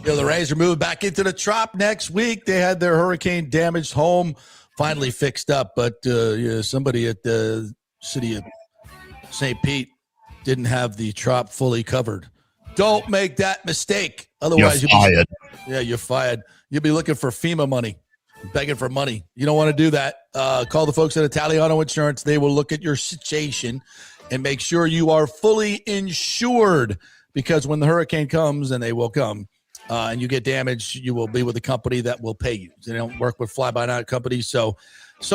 The Rays are moving back into the Trop next week. They had their hurricane-damaged home finally fixed up, but somebody at the city of St. Pete didn't have the Trop fully covered. Don't make that mistake. Otherwise, you're fired. You're fired. You'll be looking for FEMA money. begging for money. You don't want to do that. Call the folks at Italiano Insurance. They will look at your situation and make sure you are fully insured, because when the hurricane comes, and they will come, and you get damaged, you will be with a company that will pay you. They don't work with fly-by-night companies. So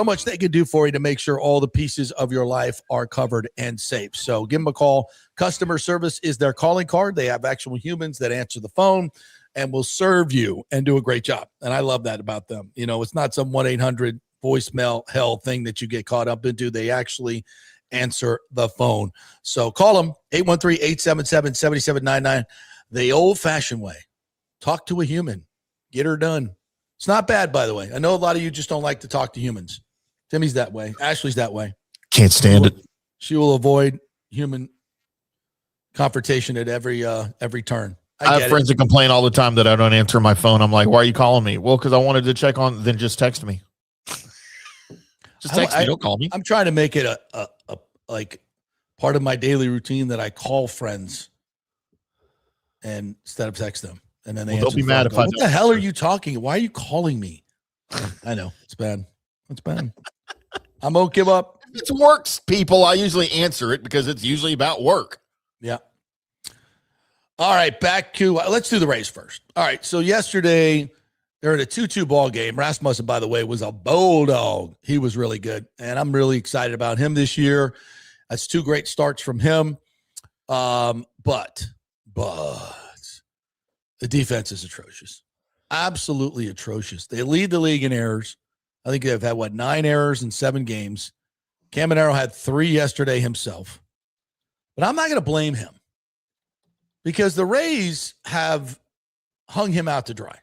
much they can do for you to make sure all the pieces of your life are covered and safe. So give them a call. Customer service is their calling card. They have actual humans that answer the phone and will serve you and do a great job. And I love that about them. You know, it's not some 1-800 voicemail hell thing that you get caught up into. They actually answer the phone. So call them, 813-877-7799. The old-fashioned way. Talk to a human. Get her done. It's not bad, by the way. I know a lot of you just don't like to talk to humans. Timmy's that way. Ashley's that way. Can't stand it. She will avoid human confrontation at every turn. I have friends that complain all the time that I don't answer my phone. I'm like, why are you calling me? Well, because I wanted to check on, then just text me. Just text me, don't call me. I'm trying to make it a like part of my daily routine that I call friends and instead of text them. And then they'll be mad if I. What the hell are you talking? Why are you calling me? I know it's bad. It's bad. I won't give up. If it's works, people, I usually answer it because it's usually about work. Yeah. All right, back to let's do the Rays first. All right, so yesterday they're in a 2-2 ball game. Rasmussen, by the way, was a bulldog. He was really good, and I'm really excited about him this year. That's 2 great starts from him. But the defense is atrocious. Absolutely atrocious. They lead the league in errors. I think they've had, 9 errors in 7 games. Caminero had 3 yesterday himself. But I'm not going to blame him because the Rays have hung him out to dry.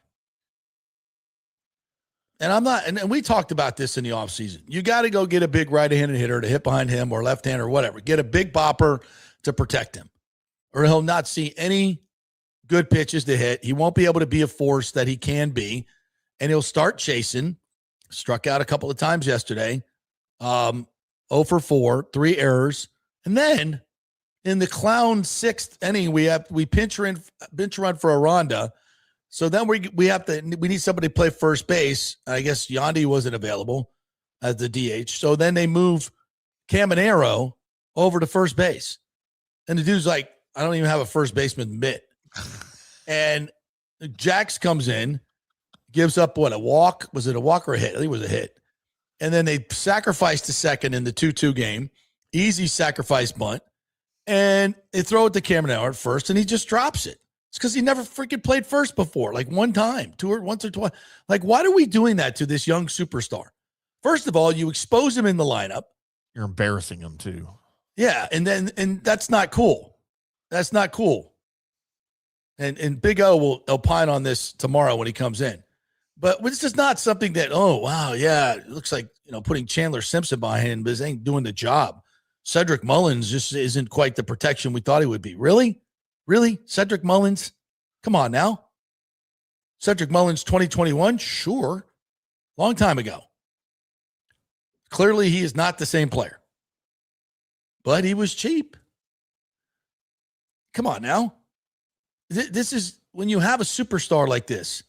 And I'm not, and we talked about this in the offseason. You got to go get a big right-handed hitter to hit behind him or left-hander or whatever. Get a big bopper to protect him, or he'll not see any good pitches to hit. He won't be able to be a force that he can be, and he'll start chasing. Struck out a couple of times yesterday. 0 for 4, 3 errors. And then in the clown 6th inning, we pinch run for Aranda. So then we need somebody to play first base. I guess Yandy wasn't available as the DH. So then they move Caminero over to first base. And the dude's like, I don't even have a first baseman mitt. And Jax comes in, gives up a walk? Was it a walk or a hit? I think it was a hit. And then they sacrificed to second in the 2-2 game. Easy sacrifice bunt. And they throw it to Caminero at first, and he just drops it. It's because he never freaking played first before, like one time, once or twice. Like, why are we doing that to this young superstar? First of all, you expose him in the lineup. You're embarrassing him too. Yeah, and that's not cool. That's not cool. And Big O will opine on this tomorrow when he comes in. But this is not something that, oh, wow, yeah, it looks like, putting Chandler Simpson behind him, but this ain't doing the job. Cedric Mullins just isn't quite the protection we thought he would be. Really? Really? Cedric Mullins? Come on now. Cedric Mullins 2021? Sure. Long time ago. Clearly, he is not the same player. But he was cheap. Come on now. This is when you have a superstar like this,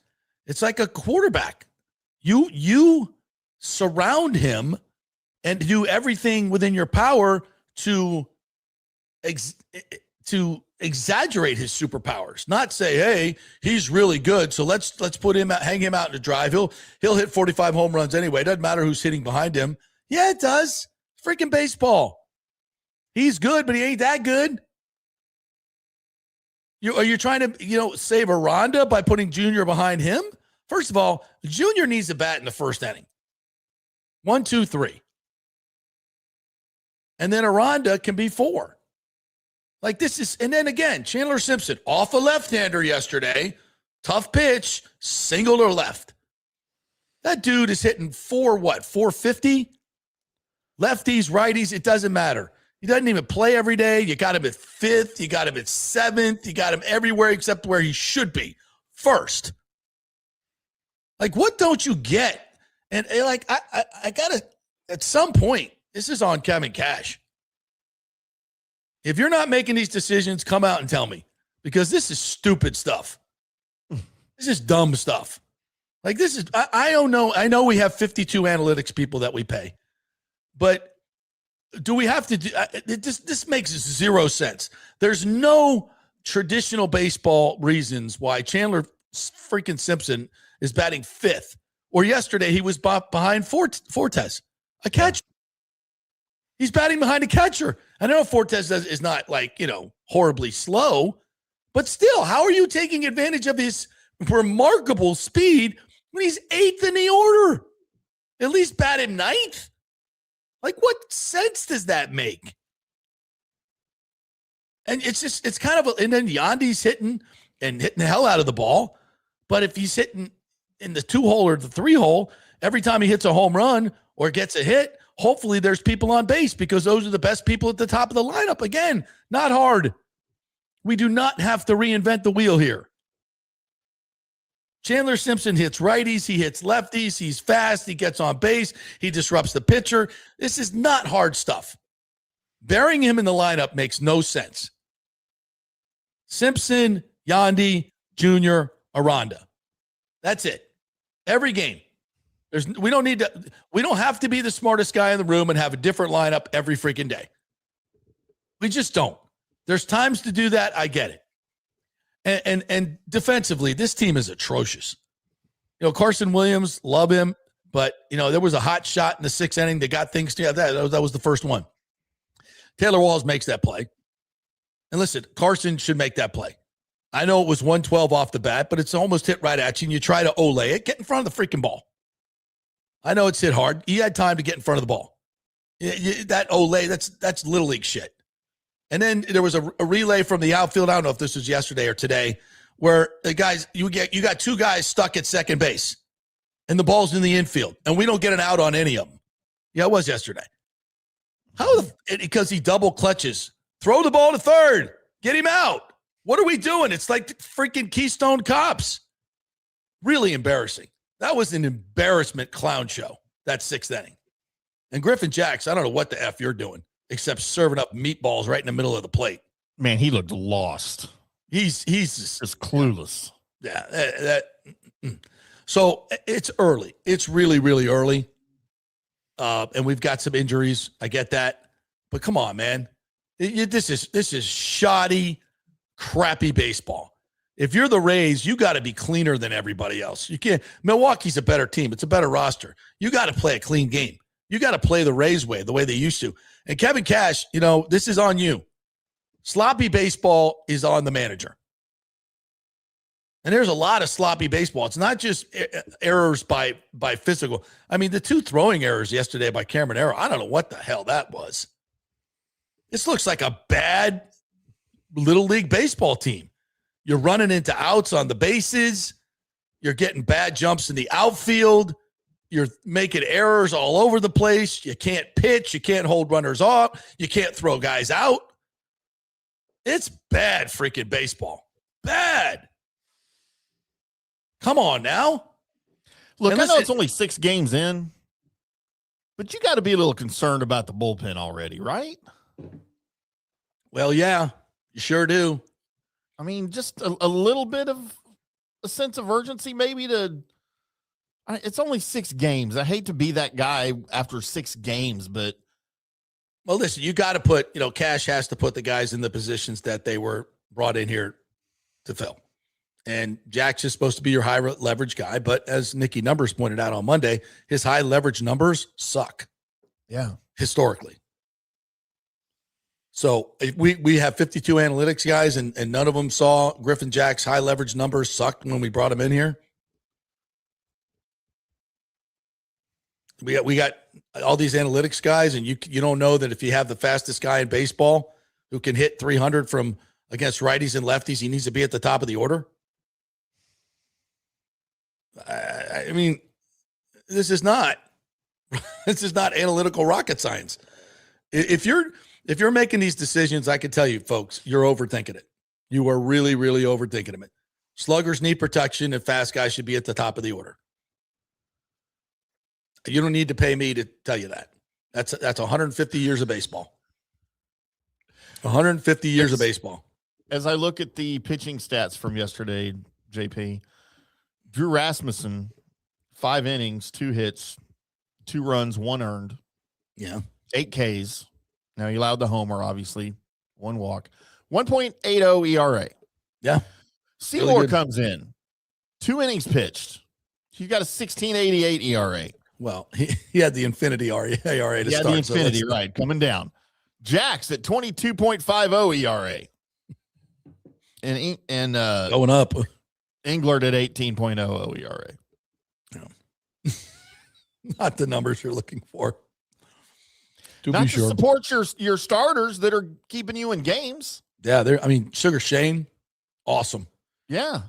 it's like a quarterback. You surround him and do everything within your power to exaggerate his superpowers. Not say, hey, he's really good, so let's put him out, hang him out in the drive. He'll hit 45 home runs anyway. It doesn't matter who's hitting behind him. Yeah, it does. Freaking baseball. He's good, but he ain't that good. Are you trying to, save Aranda by putting Junior behind him? First of all, Junior needs to bat in the first inning. 1, 2, 3. And then Aranda can be 4. Like this is, and then again, Chandler Simpson off a left-hander yesterday. Tough pitch, single to left. That dude is hitting 450? Lefties, righties, it doesn't matter. He doesn't even play every day. You got him at 5th. You got him at 7th. You got him everywhere except where he should be. First. Like, what don't you get? And like, I got to, at some point, this is on Kevin Cash. If you're not making these decisions, come out and tell me. Because this is stupid stuff. This is dumb stuff. Like this is, I don't know. I know we have 52 analytics people that we pay, but do we have to do this makes zero sense. There's no traditional baseball reasons why Chandler freaking Simpson is batting fifth, or yesterday he was behind Fortes, a catcher. He's batting behind a catcher. I know Fortes is not like, horribly slow, but still, how are you taking advantage of his remarkable speed when he's eighth in the order? At least bat him ninth. Like, what sense does that make? And it's kind of, and then Yandy's hitting the hell out of the ball. But if he's hitting in the 2-hole or the 3-hole, every time he hits a home run or gets a hit, hopefully there's people on base because those are the best people at the top of the lineup. Again, not hard. We do not have to reinvent the wheel here. Chandler Simpson hits righties. He hits lefties. He's fast. He gets on base. He disrupts the pitcher. This is not hard stuff. Burying him in the lineup makes no sense. Simpson, Yandy, Jr., Aranda. That's it. Every game. We don't have to be the smartest guy in the room and have a different lineup every freaking day. We just don't. There's times to do that. I get it. And defensively, this team is atrocious. Carson Williams, love him, but there was a hot shot in the 6th inning that got things together. That was the first one. Taylor Walls makes that play. And listen, Carson should make that play. I know it was 112 off the bat, but it's almost hit right at you, and you try to olay it. Get in front of the freaking ball. I know it's hit hard. He had time to get in front of the ball. That olay, that's little league shit. And then there was a relay from the outfield. I don't know if this was yesterday or today, where the guys, you got 2 guys stuck at second base, and the ball's in the infield, and we don't get an out on any of them. Yeah, it was yesterday. Because he double clutches. Throw the ball to third. Get him out. What are we doing? It's like the freaking Keystone Cops. Really embarrassing. That was an embarrassment clown show, that 6th inning. And Griffin Jacks, I don't know what the F you're doing, except serving up meatballs right in the middle of the plate. Man, he looked lost. He's just clueless. Yeah. So it's early. It's really, really early. And we've got some injuries. I get that. But come on, man. This is shoddy, crappy baseball. If you're the Rays, you got to be cleaner than everybody else. You can't. Milwaukee's a better team. It's a better roster. You got to play a clean game. You got to play the Rays way, the way they used to. And Kevin Cash, this is on you. Sloppy baseball is on the manager. And there's a lot of sloppy baseball. It's not just errors by physical. I mean, the 2 throwing errors yesterday by Cameron Arrow, I don't know what the hell that was. This looks like a bad little league baseball team. You're running into outs on the bases. You're getting bad jumps in the outfield. You're making errors all over the place. You can't pitch. You can't hold runners off. You can't throw guys out. It's bad freaking baseball. Bad. Come on now. Look, I know it's only 6 games in, but you got to be a little concerned about the bullpen already, right? Well, yeah, you sure do. I mean, just a little bit of a sense of urgency maybe it's only 6 games. I hate to be that guy after 6 games, but. Well, listen, you got to put, Cash has to put the guys in the positions that they were brought in here to fill. And Jack's just supposed to be your high leverage guy. But as Nikki Numbers pointed out on Monday, his high leverage numbers suck. Yeah. Historically. So we have 52 analytics guys and none of them saw Griffin Jack's high leverage numbers sucked when we brought him in here. We got all these analytics guys, and you don't know that if you have the fastest guy in baseball who can hit 300 from against righties and lefties, he needs to be at the top of the order. I mean, this is not analytical rocket science. If you're making these decisions, I can tell you, folks, you're overthinking it. You are really, really overthinking it. Sluggers need protection, and fast guys should be at the top of the order. You don't need to pay me to tell you that. That's 150 years of baseball. 150 years of baseball. As I look at the pitching stats from yesterday, JP, Drew Rasmussen 5 innings, 2 hits, 2 runs, 1 earned. Yeah. 8 Ks. Now he allowed the homer, obviously. 1 walk. 1.80 ERA. Yeah. Seymour Really comes in. 2 innings pitched. He's got a 16.88 ERA. Well, he had the infinity ERA to start. The infinity, right, coming down. Jack's at 22.50 ERA. And going up. Englert at 18.00 ERA. Not the numbers you're looking for. Not to support your starters that are keeping you in games. Yeah, Sugar Shane, awesome. Yeah.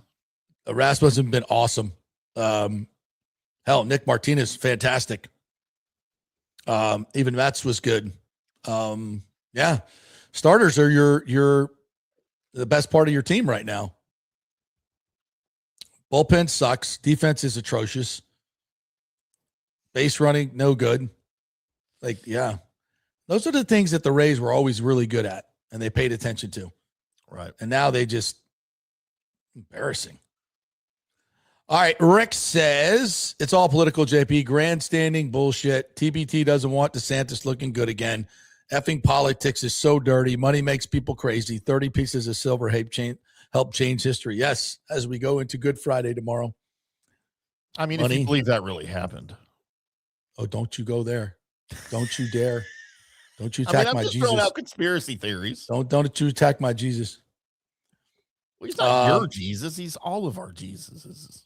Rasmussen been awesome. Hell, Nick Martinez, fantastic. Even Mets was good. Yeah. Starters are the best part of your team right now. Bullpen sucks. Defense is atrocious. Base running, no good. Yeah. Those are the things that the Rays were always really good at and they paid attention to. Right. And now they just embarrassing. All right. Rick says it's all political, JP. Grandstanding bullshit. TBT doesn't want DeSantis looking good again. Effing politics is so dirty. Money makes people crazy. 30 pieces of silver help change history. Yes, as we go into Good Friday tomorrow. I mean, if you believe that really happened. Oh, don't you go there. Don't you dare. Don't you attack my Jesus. I'm just throwing out conspiracy theories. Don't you attack my Jesus. Well, he's not your Jesus. He's all of our Jesuses.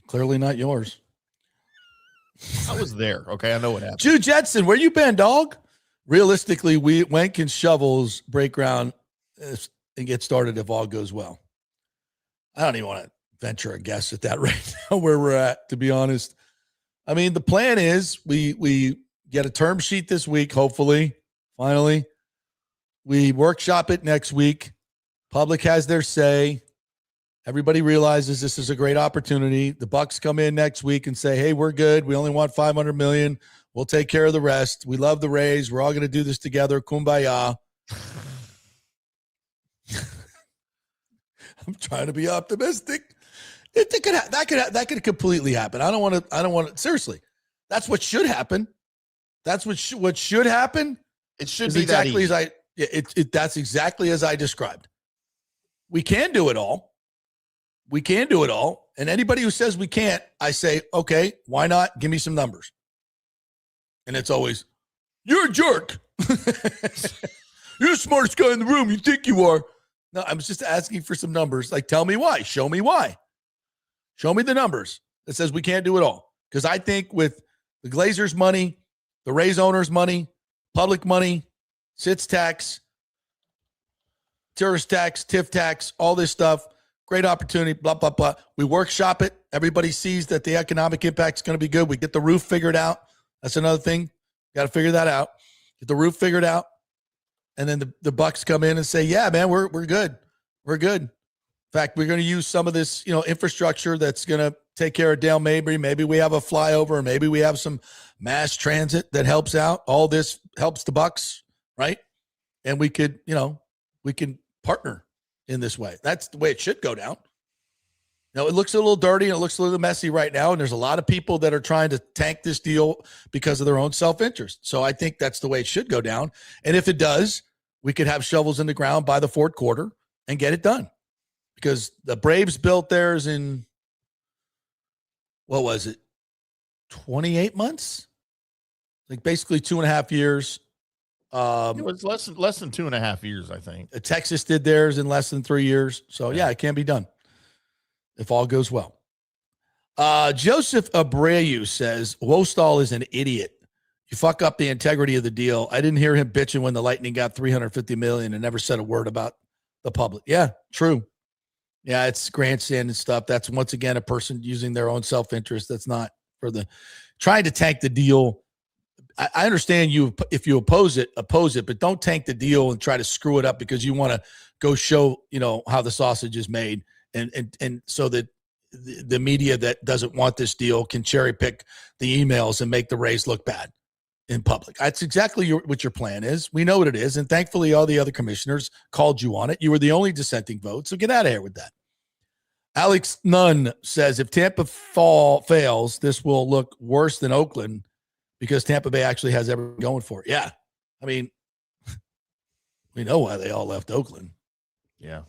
Clearly not yours. I was there. Okay, I know what happened. Jew Jetson, where you been, dog? Realistically, when can shovels break ground and get started if all goes well? I don't even want to venture a guess at that right now where we're at, to be honest. I mean, the plan is we get a term sheet this week, hopefully, finally. We workshop it next week. Public has their say. Everybody realizes this is a great opportunity. The Bucs come in next week and say, hey, we're good. We only want $500 million. We'll take care of the rest. We love the Rays. We're all going to do this together. Kumbaya. I'm trying to be optimistic. That could completely happen. I don't want to. Seriously, that's what should happen. That's what should happen. It should be exactly that's exactly as I described. We can do it all. We can do it all. And anybody who says we can't, I say, okay, why not? Give me some numbers. And it's always, you're a jerk. You're the smartest guy in the room. You think you are. No, I was just asking for some numbers. Like, tell me why. Show me why. Show me the numbers that says we can't do it all. Because I think with the Glazers' money, the Rays owners' money, public money, SITS tax, tourist tax, TIF tax, all this stuff, great opportunity, blah, blah, blah. We workshop it. Everybody sees that the economic impact is going to be good. We get the roof figured out. That's another thing. Got to figure that out. Get the roof figured out. And then the Bucs come in and say, yeah, man, we're good. We're good. In fact, we're going to use some of this, infrastructure that's going to take care of Dale Mabry. Maybe we have a flyover, or maybe we have some mass transit that helps out. All this helps the Bucs, right? And we could, we can partner in this way. That's the way it should go down. Now, it looks a little dirty and it looks a little messy right now, and there's a lot of people that are trying to tank this deal because of their own self-interest. So I think that's the way it should go down. And if it does, we could have shovels in the ground by the fourth quarter and get it done. Because the Braves built theirs in, what was it, 28 months? Like basically 2.5 years. It was less than 2.5 years, I think. Texas did theirs in less than 3 years. So, yeah, it can be done if all goes well. Joseph Abreu says, Wostall is an idiot. You fuck up the integrity of the deal. I didn't hear him bitching when the Lightning got $350 million and never said a word about the public. Yeah, true. Yeah, it's grandstand and stuff. That's, once again, a person using their own self-interest. That's not for the trying to tank the deal. I understand you if you oppose it, but don't tank the deal and try to screw it up because you want to go show, how the sausage is made. And so that the media that doesn't want this deal can cherry pick the emails and make the Rays look bad in public. That's exactly what your plan is. We know what it is. And thankfully, all the other commissioners called you on it. You were the only dissenting vote. So get out of here with that. Alex Nunn says if Tampa fails, this will look worse than Oakland because Tampa Bay actually has everything going for it. Yeah. I mean, we know why they all left Oakland. Yeah.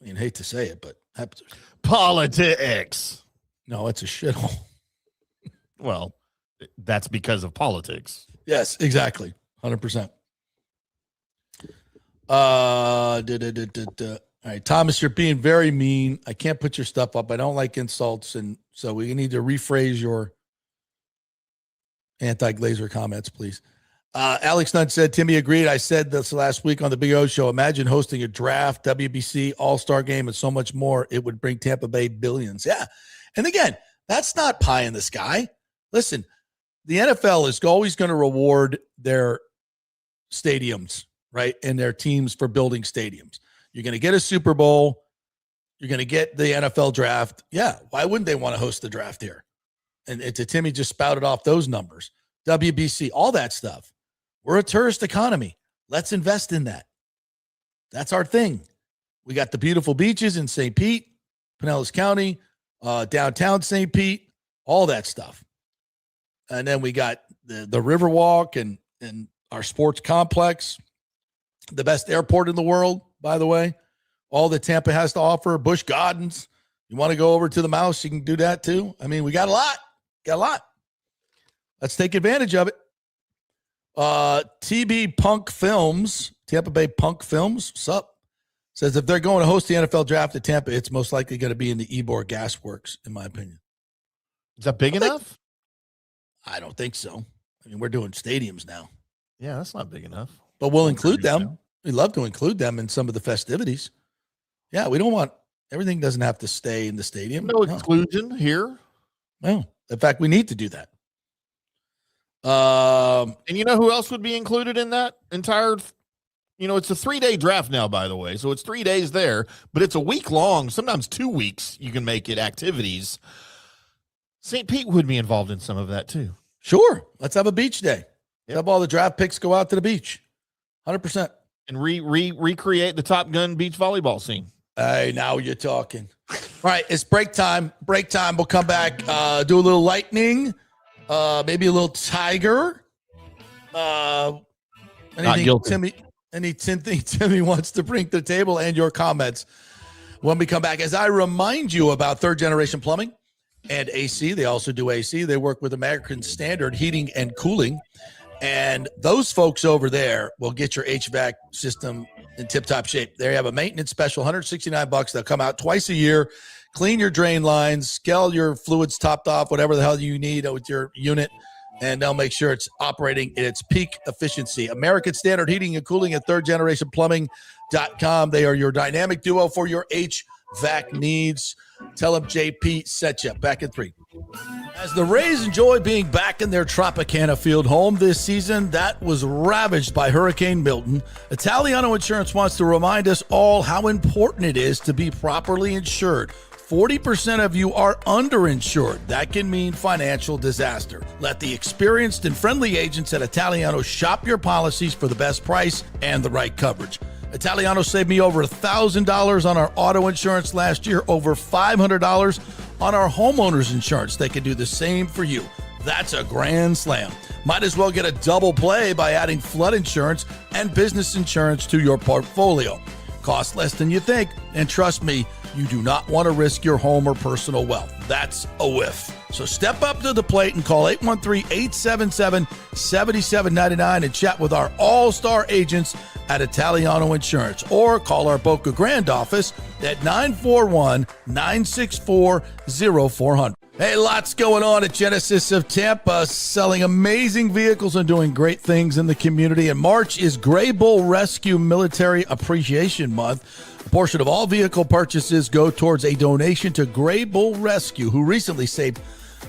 I mean, hate to say it, but happens. Politics. No, it's a shithole. Well, that's because of politics. Yes, exactly. 100%. All right, Thomas, you're being very mean. I can't put your stuff up. I don't like insults, and so we need to rephrase your anti-Glazer comments, please. Alex Nunn said, Timmy agreed. I said this last week on the Big O Show. Imagine hosting a draft, WBC, All-Star game, and so much more. It would bring Tampa Bay billions. Yeah. And again, that's not pie in the sky. Listen, the NFL is always going to reward their stadiums, right, and their teams for building stadiums. You're going to get a Super Bowl. You're going to get the NFL draft. Yeah, why wouldn't they want to host the draft here? And to Timmy just spouted off those numbers. WBC, all that stuff. We're a tourist economy. Let's invest in that. That's our thing. We got the beautiful beaches in St. Pete, Pinellas County, downtown St. Pete, all that stuff. And then we got the Riverwalk and our sports complex, the best airport in the world, by the way. All that Tampa has to offer, Busch Gardens. You want to go over to the Mouse, you can do that too. I mean, we got a lot. Got a lot. Let's take advantage of it. TB Punk Films, Tampa Bay Punk Films, sup, says if they're going to host the NFL draft at Tampa, it's most likely going to be in the Ybor Gas Works, in my opinion. Is that big enough? I don't think so. I mean, we're doing stadiums now. Yeah, that's not big enough. But we'll include them. We love to include them in some of the festivities. Yeah, we don't want everything doesn't have to stay in the stadium. No exclusion here. No. In fact, we need to do that. And you know who else would be included in that entire, it's a 3-day draft now, by the way. So it's 3 days there, but it's a week long, sometimes 2 weeks. You can make it activities. St. Pete would be involved in some of that too. Sure. Let's have a beach day. Yep. Have all the draft picks go out to the beach. 100%. And recreate the Top Gun beach volleyball scene. Hey, now you're talking. All right, it's break time. Break time. We'll come back, do a little lightning, maybe a little tiger. Anything Timmy wants to bring to the table, and your comments when we come back. As I remind you about Third Generation Plumbing and AC, they also do AC. They work with American Standard Heating and Cooling. And those folks over there will get your HVAC system in tip-top shape. They have a maintenance special, $169. They'll come out twice a year, clean your drain lines, scale your fluids topped off, whatever the hell you need with your unit, and they'll make sure it's operating at its peak efficiency. American Standard Heating and Cooling at thirdgenerationplumbing.com. They are your dynamic duo for your HVAC needs. Tell them JP set you. Back in 3. As the Rays enjoy being back in their Tropicana Field home this season that was ravaged by Hurricane Milton, Italiano Insurance wants to remind us all how important it is to be properly insured. 40% of you are underinsured. That can mean financial disaster. Let the experienced and friendly agents at Italiano shop your policies for the best price and the right coverage. Italiano saved me over $1,000 on our auto insurance last year, over $500 on our homeowners insurance. They can do the same for you. That's a grand slam. Might as well get a double play by adding flood insurance and business insurance to your portfolio. Cost less than you think, and trust me, you do not want to risk your home or personal wealth. That's a whiff. So step up to the plate and call 813-877-7799 and chat with our all-star agents at Italiano Insurance, or call our Boca Grande office at 941-964-0400. Hey, lots going on at Genesis of Tampa, selling amazing vehicles and doing great things in the community. And March is Gray Bull Rescue Military Appreciation Month. A portion of all vehicle purchases go towards a donation to Gray Bull Rescue, who recently saved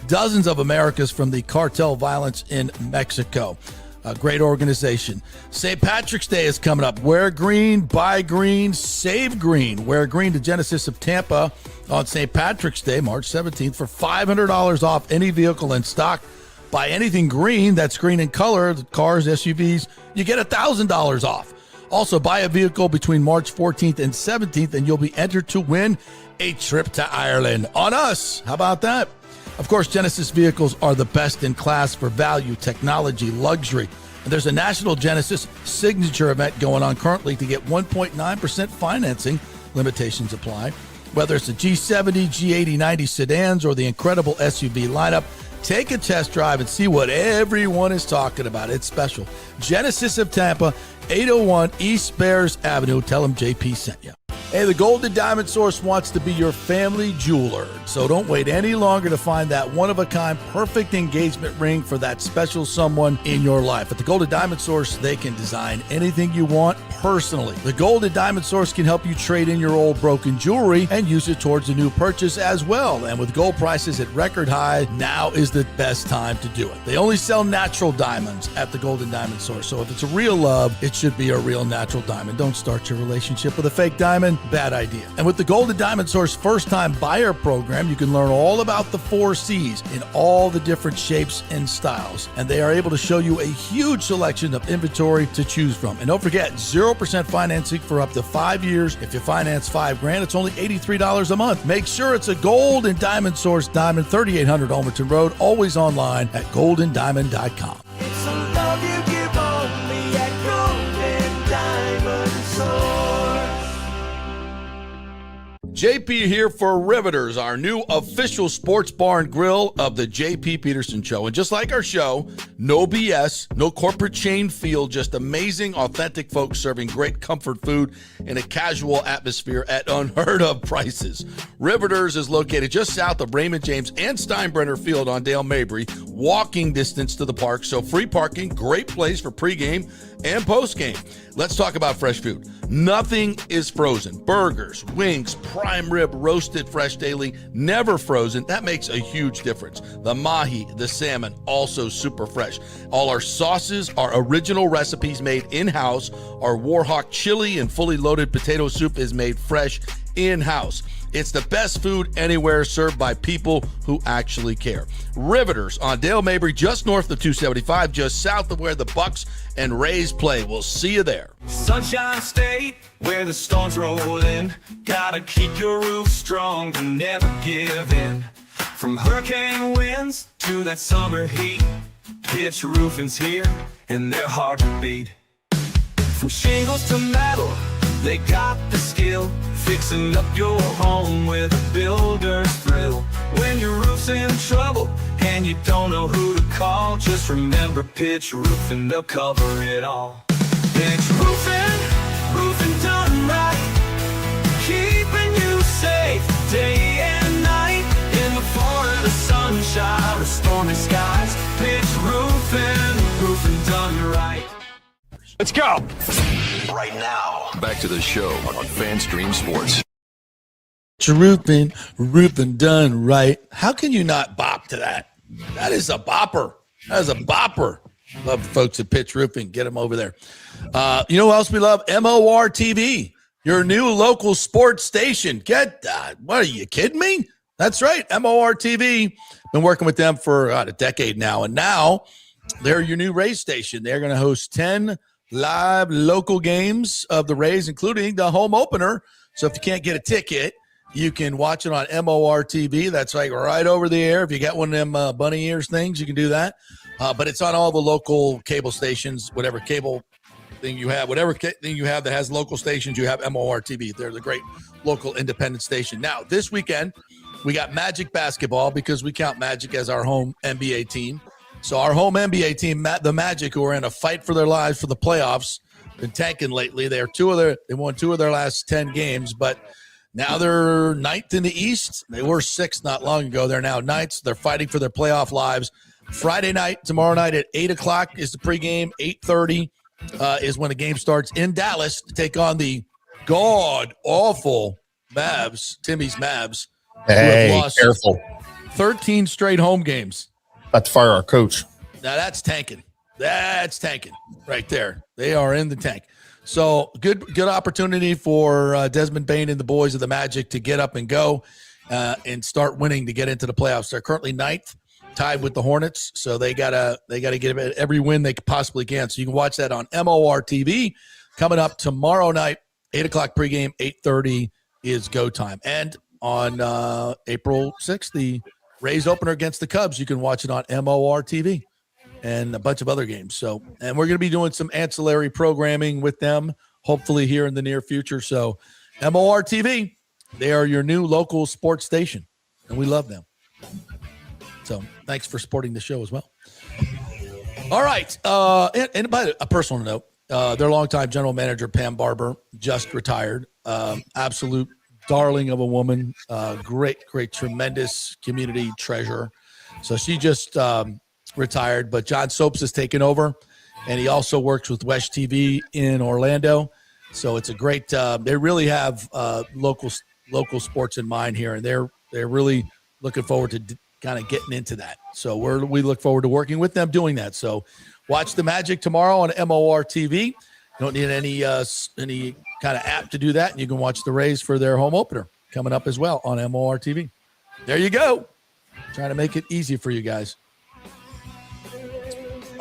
dozens of Americans from the cartel violence in Mexico. A great organization. St. Patrick's Day is coming up. Wear green, buy green, save green. Wear green to Genesis of Tampa on St. Patrick's Day, March 17th, for $500 off any vehicle in stock. Buy anything green that's green in color, cars, SUVs, you get $1,000 off. Also, buy a vehicle between March 14th and 17th, and you'll be entered to win a trip to Ireland on us. How about that? Of course, Genesis vehicles are the best in class for value, technology, luxury. And there's a National Genesis Signature event going on currently to get 1.9% financing. Limitations apply. Whether it's the G70, G80, 90 sedans, or the incredible SUV lineup, take a test drive and see what everyone is talking about. It's special. Genesis of Tampa, 801 East Bears Avenue. Tell them JP sent you. Hey, the Golden Diamond Source wants to be your family jeweler, so don't wait any longer to find that one-of-a-kind perfect engagement ring for that special someone in your life. At the Golden Diamond Source, they can design anything you want personally. The Golden Diamond Source can help you trade in your old broken jewelry and use it towards a new purchase as well. And with gold prices at record high, now is the best time to do it. They only sell natural diamonds at the Golden Diamond Source, so if it's a real love, it should be a real natural diamond. Don't start your relationship with a fake diamond. Bad idea. And with the Golden Diamond Source first-time buyer program, you can learn all about the 4 C's in all the different shapes and styles. And they are able to show you a huge selection of inventory to choose from. And don't forget, 0% financing for up to 5 years. If you finance $5,000, it's only $83 a month. Make sure it's a Golden Diamond Source diamond, 3800 Almerton Road, always online at goldendiamond.com. It's a love you give only at Golden Diamond Source. JP here for Riveters, our new official sports bar and grill of the JP Peterson Show. And just like our show, no BS, no corporate chain feel, just amazing, authentic folks serving great comfort food in a casual atmosphere at unheard of prices. Riveters is located just south of Raymond James and Steinbrenner Field on Dale Mabry, walking distance to the park. So free parking, great place for pregame and postgame. Let's talk about fresh food. Nothing is frozen. Burgers, wings, prime rib, roasted fresh daily, never frozen. That makes a huge difference. The mahi, the salmon, also super fresh. All our sauces are original recipes made in-house. Our Warhawk chili and fully loaded potato soup is made fresh in-house. It's the best food anywhere, served by people who actually care. Riveters on Dale Mabry, just north of 275, just south of where the Bucs and Rays play. We'll see you there. Sunshine State, where the storms roll in. Gotta keep your roof strong to never give in. From hurricane winds to that summer heat, pitch roofing's here and they're hard to beat. From shingles to metal, they got the skill, fixing up your home with a builder's thrill. When your roof's in trouble and you don't know who to call, just remember Pitch Roofing, they'll cover it all. Pitch Roofing, roofing done right, keeping you safe day and night. In the Florida sunshine or stormy skies, Pitch Roofing, roofing done right. Let's go. Right now, back to the show on FanStream Sports. Roofing done right. How can you not bop to that? That is a bopper. That is a bopper. Love the folks at Pitch Roofing. Get them over there. You know who else we love? MOR TV, your new local sports station. Get that. What, are you kidding me? That's right. MOR TV. Been working with them for a decade now. And now they're your new Rays station. They're going to host 10 live local games of the Rays, including the home opener. So if you can't get a ticket, you can watch it on MOR TV. That's like right over the air. If you got one of them bunny ears things, you can do that. But it's on all the local cable stations, whatever cable thing you have, whatever thing you have that has local stations, you have MOR TV. They're the great local independent station. Now, this weekend, we got Magic basketball because we count Magic as our home NBA team. So our home NBA team, the Magic, who are in a fight for their lives for the playoffs, been tanking lately. They won 2 of their last 10 games, but now they're 9th in the East. They were 6th not long ago. They're now 9th. They're fighting for their playoff lives. Friday night, tomorrow night at 8 o'clock is the pregame. 8:30 is when the game starts in Dallas to take on the god-awful Mavs, Timmy's Mavs. Hey, who have lost careful. 13 straight home games. About to fire our coach. Now that's tanking. That's tanking right there. They are in the tank. So good opportunity for Desmond Bain and the boys of the Magic to get up and go and start winning to get into the playoffs. They're currently 9th, tied with the Hornets. So they gotta get every win they possibly can. So you can watch that on MOR TV. coming up tomorrow night, 8 o'clock pregame, 8:30 is go time. And on April 6th, the Rays opener against the Cubs, you can watch it on MOR TV and a bunch of other games. So, and we're going to be doing some ancillary programming with them, hopefully here in the near future. So, MOR TV, they are your new local sports station, and we love them. So, thanks for supporting the show as well. All right. And by a personal note, their longtime general manager, Pam Barber, just retired. Absolute darling of a woman. Great, tremendous community treasure. So she just retired, but John Soaps has taken over, and he also works with Wesh TV in Orlando. So it's a great. They really have local sports in mind here, and they're really looking forward to kind of getting into that. So we look forward to working with them doing that. So watch the Magic tomorrow on MOR TV. You don't need any kind of app to do that, and you can watch the Rays for their home opener coming up as well on MOR TV. There you go. Trying to make it easy for you guys.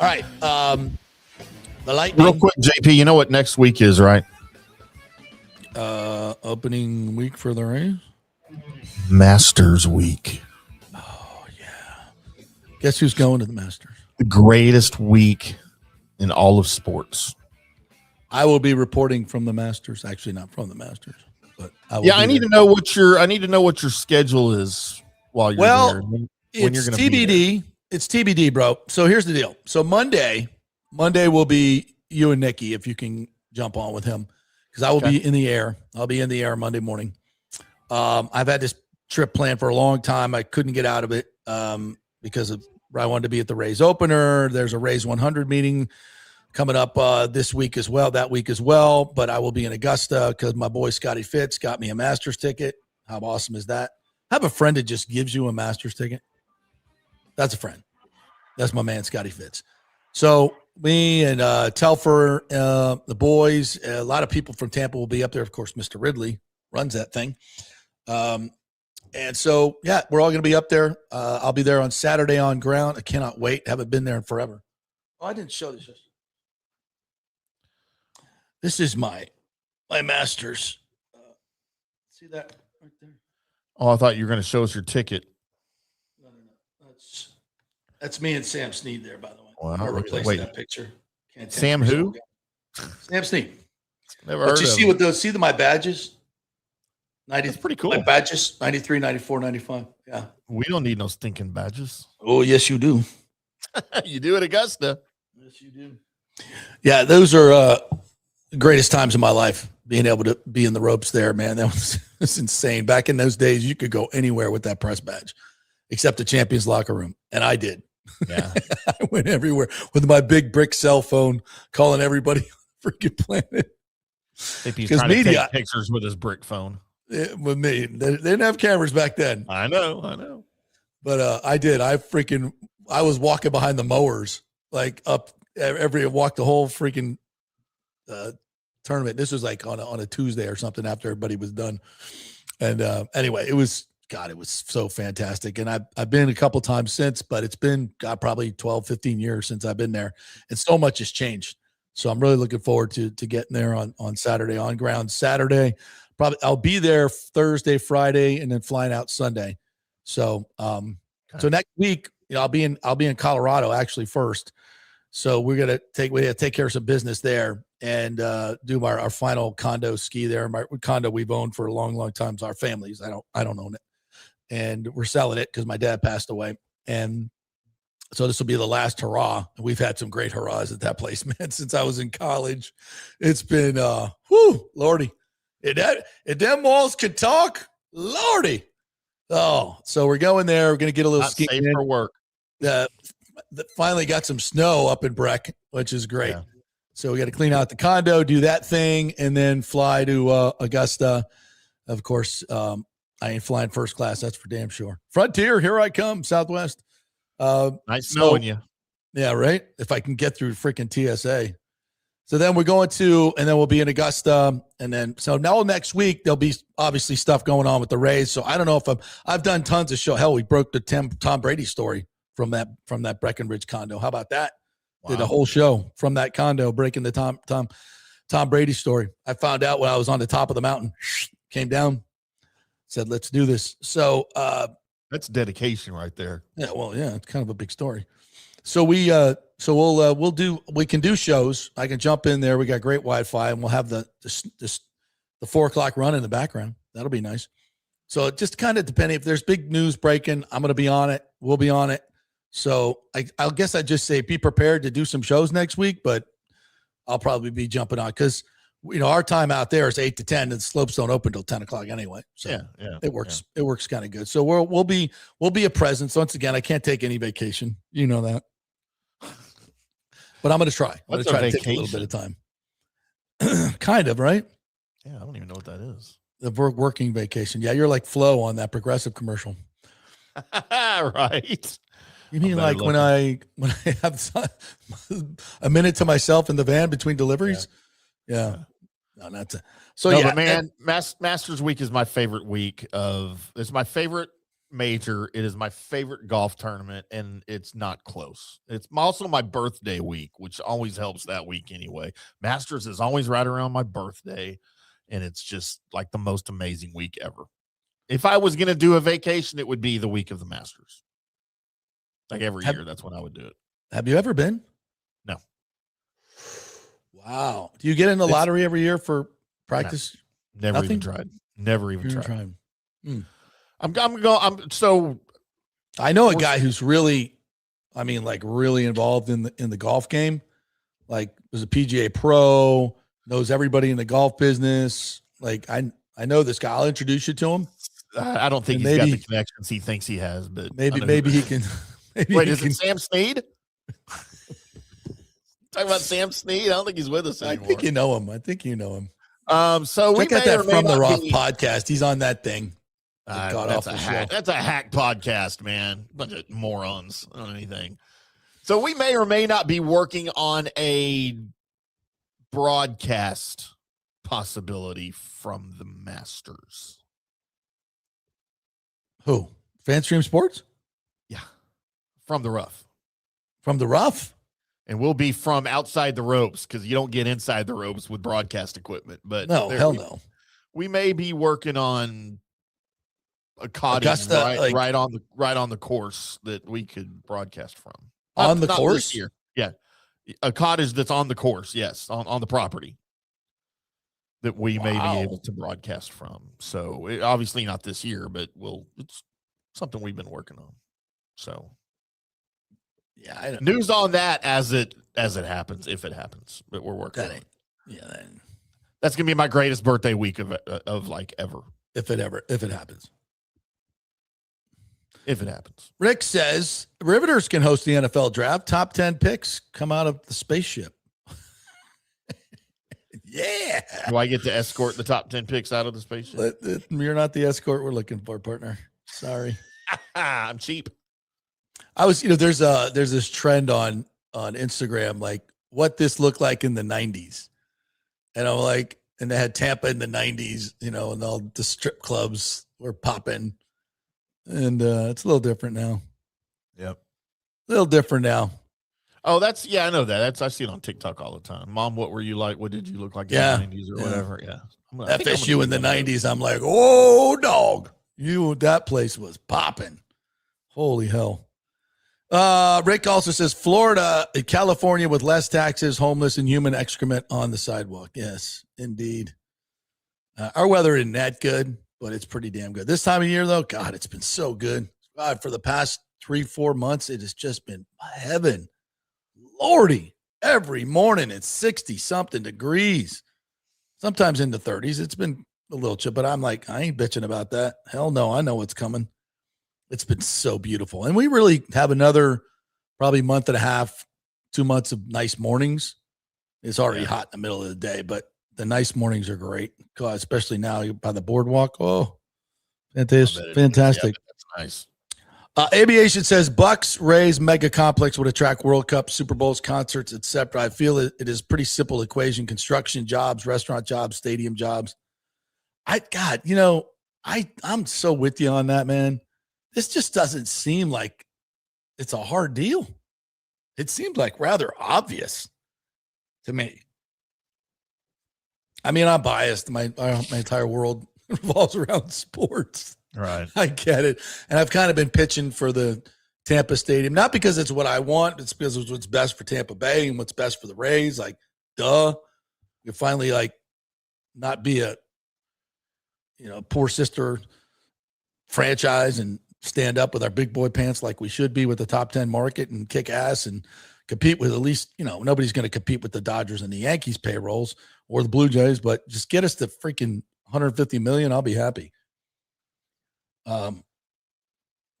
All right. The Lightning. Real quick, JP, you know what next week is, right? Opening week for the Rays? Masters week. Oh, yeah. Guess who's going to the Masters? The greatest week in all of sports. I will be reporting from the Masters. Actually, not from the Masters, but I need to know what your schedule is while you're there. When it's you're going to TBD. be there. It's TBD, bro. So here's the deal. So Monday will be you and Nikki if you can jump on with him, because I will be in the air. I'll be in the air Monday morning. I've had this trip planned for a long time. I couldn't get out of it because I wanted to be at the Rays opener. There's a Rays 100 meeting coming up this week as well, that week as well. But I will be in Augusta because my boy Scotty Fitz got me a Masters ticket. How awesome is that? I have a friend that just gives you a Masters ticket. That's a friend. That's my man, Scotty Fitz. So me and Telfer, the boys, a lot of people from Tampa will be up there. Of course, Mr. Ridley runs that thing. And so, yeah, we're all going to be up there. I'll be there on Saturday on ground. I cannot wait. Haven't been there in forever. Oh, I didn't show this yesterday. This is my Masters. See that right there? Oh, I thought you were going to show us your ticket. No. That's me and Sam Snead there, by the way. Wow. I'll replace Wait. that picture. Can't tell Sam you. who? Sam Snead. Never But heard you of see him. what those? See my badges? 90. That's pretty cool. My badges, 93, 94, 95. Yeah. We don't need no stinking badges. Oh, yes, you do. You do at Augusta. Yes, you do. Yeah, those are the greatest times of my life, being able to be in the ropes there, man. That was insane. Back in those days, you could go anywhere with that press badge, except the champions locker room. And I did. Yeah. I went everywhere with my big brick cell phone, calling everybody on the freaking planet. If he's 'Cause trying to media- take pictures with his brick phone. With me. They didn't have cameras back then. I know. But I did. I was walking behind the mowers, like up walked the whole freaking tournament. This was like on a Tuesday or something after everybody was done. And anyway, it was so fantastic. And I've been a couple times since, but it's been probably 12, 15 years since I've been there. And so much has changed. So I'm really looking forward to getting there on Saturday, on ground Saturday. Probably I'll be there Thursday, Friday, and then flying out Sunday. So so next week, I'll be in Colorado actually first. So we gotta take care of some business there and do our final condo ski there. My condo we've owned for a long, long time. So our families, I don't own it, and we're selling it because my dad passed away. And so this will be the last hurrah. We've had some great hurrahs at that place, man. Since I was in college, it's been Lordy. If them walls could talk, Lordy. Oh, so we're going there. We're going to get a little ski safe for work. Finally got some snow up in Breck, which is great. Yeah. So we got to clean out the condo, do that thing, and then fly to Augusta. Of course, I ain't flying first class. That's for damn sure. Frontier, here I come, Southwest. Nice knowing you. Yeah, right. If I can get through freaking TSA. So then we're going to, and then we'll be in Augusta. And then, so now next week, there'll be obviously stuff going on with the Rays. So I don't know if I've done tons of show. Hell, we broke the Tom Brady story from that Breckenridge condo. How about that? Wow. Did a whole show from that condo, breaking the Tom. Tom Brady story. I found out when I was on the top of the mountain, came down, said, let's do this. So that's dedication right there. yeah, well, yeah, it's kind of a big story. So we can do shows. I can jump in there. We got great Wi-Fi, and we'll have the 4:00 run in the background. That'll be nice. So it just kind of depending if there's big news breaking, I'm going to be on it. We'll be on it. So I guess I'd just say be prepared to do some shows next week, but I'll probably be jumping on because our time out there is 8 to 10, and the slopes don't open till 10 o'clock anyway. So yeah, it works. Yeah. It works kind of good. So we'll be a presence. Once again, I can't take any vacation. You know that. But I'm going to try. I'm going to try to take a little bit of time. Kind of, right? Yeah, I don't even know what that is. The working vacation. Yeah, you're like Flo on that Progressive commercial. Right. You mean like when I have a minute to myself in the van between deliveries? Yeah. No, that's it. So no, yeah, but man, Masters Week is my favorite week it's my favorite major. It is my favorite golf tournament, and it's not close. It's also my birthday week, which always helps that week anyway. Masters is always right around my birthday, and it's just like the most amazing week ever. If I was going to do a vacation, it would be the week of the Masters. Like every year, that's when I would do it. Have you ever been? No. Wow. Do you get in the lottery every year for practice? No, never even tried. Never even tried. So I know a guy who's really, really involved in the golf game. Like was a PGA pro, knows everybody in the golf business. Like I know this guy. I'll introduce you to him. I don't think he's got the connections he thinks he has, but maybe he can. Wait, is it Sam Snead? Talking about Sam Snead? I don't think he's with us anymore. I think you know him. So check out that From the Rough podcast. He's on that thing. That's a hack podcast, man. Bunch of morons on anything. So we may or may not be working on a broadcast possibility from the Masters. Who? FanStream Sports? Yeah. From the Rough. From the Rough? And we'll be from outside the ropes because you don't get inside the ropes with broadcast equipment. But no. We may be working on a cottage right on the course that we could broadcast from. On the course? Yeah. A cottage that's on the course, yes, on the property that we may be able to broadcast from. So obviously not this year, but it's something we've been working on. So yeah, news on that as it happens, if it happens, but we're working on it. Yeah, that's gonna be my greatest birthday week of like ever. If it happens. If it happens. Rick says Riveters can host the NFL draft. Top 10 picks come out of the spaceship. Yeah. Do I get to escort the top 10 picks out of the spaceship? You're not the escort we're looking for, partner. Sorry. I'm cheap. I was, there's this trend on Instagram, like what this looked like in the 90s. And I'm like, and they had Tampa in the 90s, and all the strip clubs were popping. And it's a little different now. Yep. A little different now. Oh, I know that. I see it on TikTok all the time. Mom, what were you like? What did you look like in the 90s or whatever? Yeah. FSU in the 90s. I'm like, oh, dog. That place was popping. Holy hell. Rick also says Florida, California with less taxes, homeless, and human excrement on the sidewalk. Yes, indeed. Our weather isn't that good, but it's pretty damn good. This time of year, though, God, it's been so good. God, for the past 3-4 months, it has just been heaven. Lordy, every morning it's 60-something degrees, sometimes in the 30s. It's been a little chill, but I'm like, I ain't bitching about that. Hell no, I know what's coming. It's been so beautiful. And we really have another probably month and a half, 2 months of nice mornings. It's already hot in the middle of the day, but the nice mornings are great, especially now by the boardwalk. Oh, fantastic. Fantastic. That's nice. Aviation says Bucs, Rays, mega complex would attract World Cup, Super Bowls, concerts, etc. I feel it is pretty simple equation: construction jobs, restaurant jobs, stadium jobs. I'm so with you on that, man. This just doesn't seem like it's a hard deal. It seems like rather obvious to me. I mean, I'm biased. My entire world revolves around sports. Right. I get it. And I've kind of been pitching for the Tampa Stadium, not because it's what I want, it's because it's what's best for Tampa Bay and what's best for the Rays. Like, duh. You finally not be a poor sister franchise and stand up with our big boy pants like we should be with the top 10 market and kick ass and compete with at least, nobody's going to compete with the Dodgers and the Yankees payrolls or the Blue Jays, but just get us to freaking 150 million. I'll be happy. But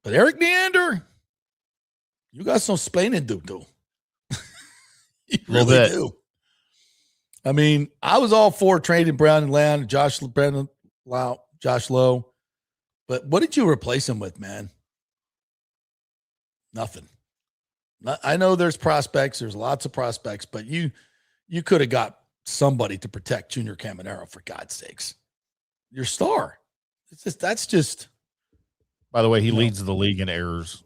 Eric Neander, you got some splaining to do. You really do. I mean, I was all for trading Brown and Land, Josh Lowe. But what did you replace him with, man? Nothing. I know there's prospects. There's lots of prospects, but you could have got somebody to protect Junior Caminero, for God's sakes. Your star. That's just. By the way, he leads the league in errors.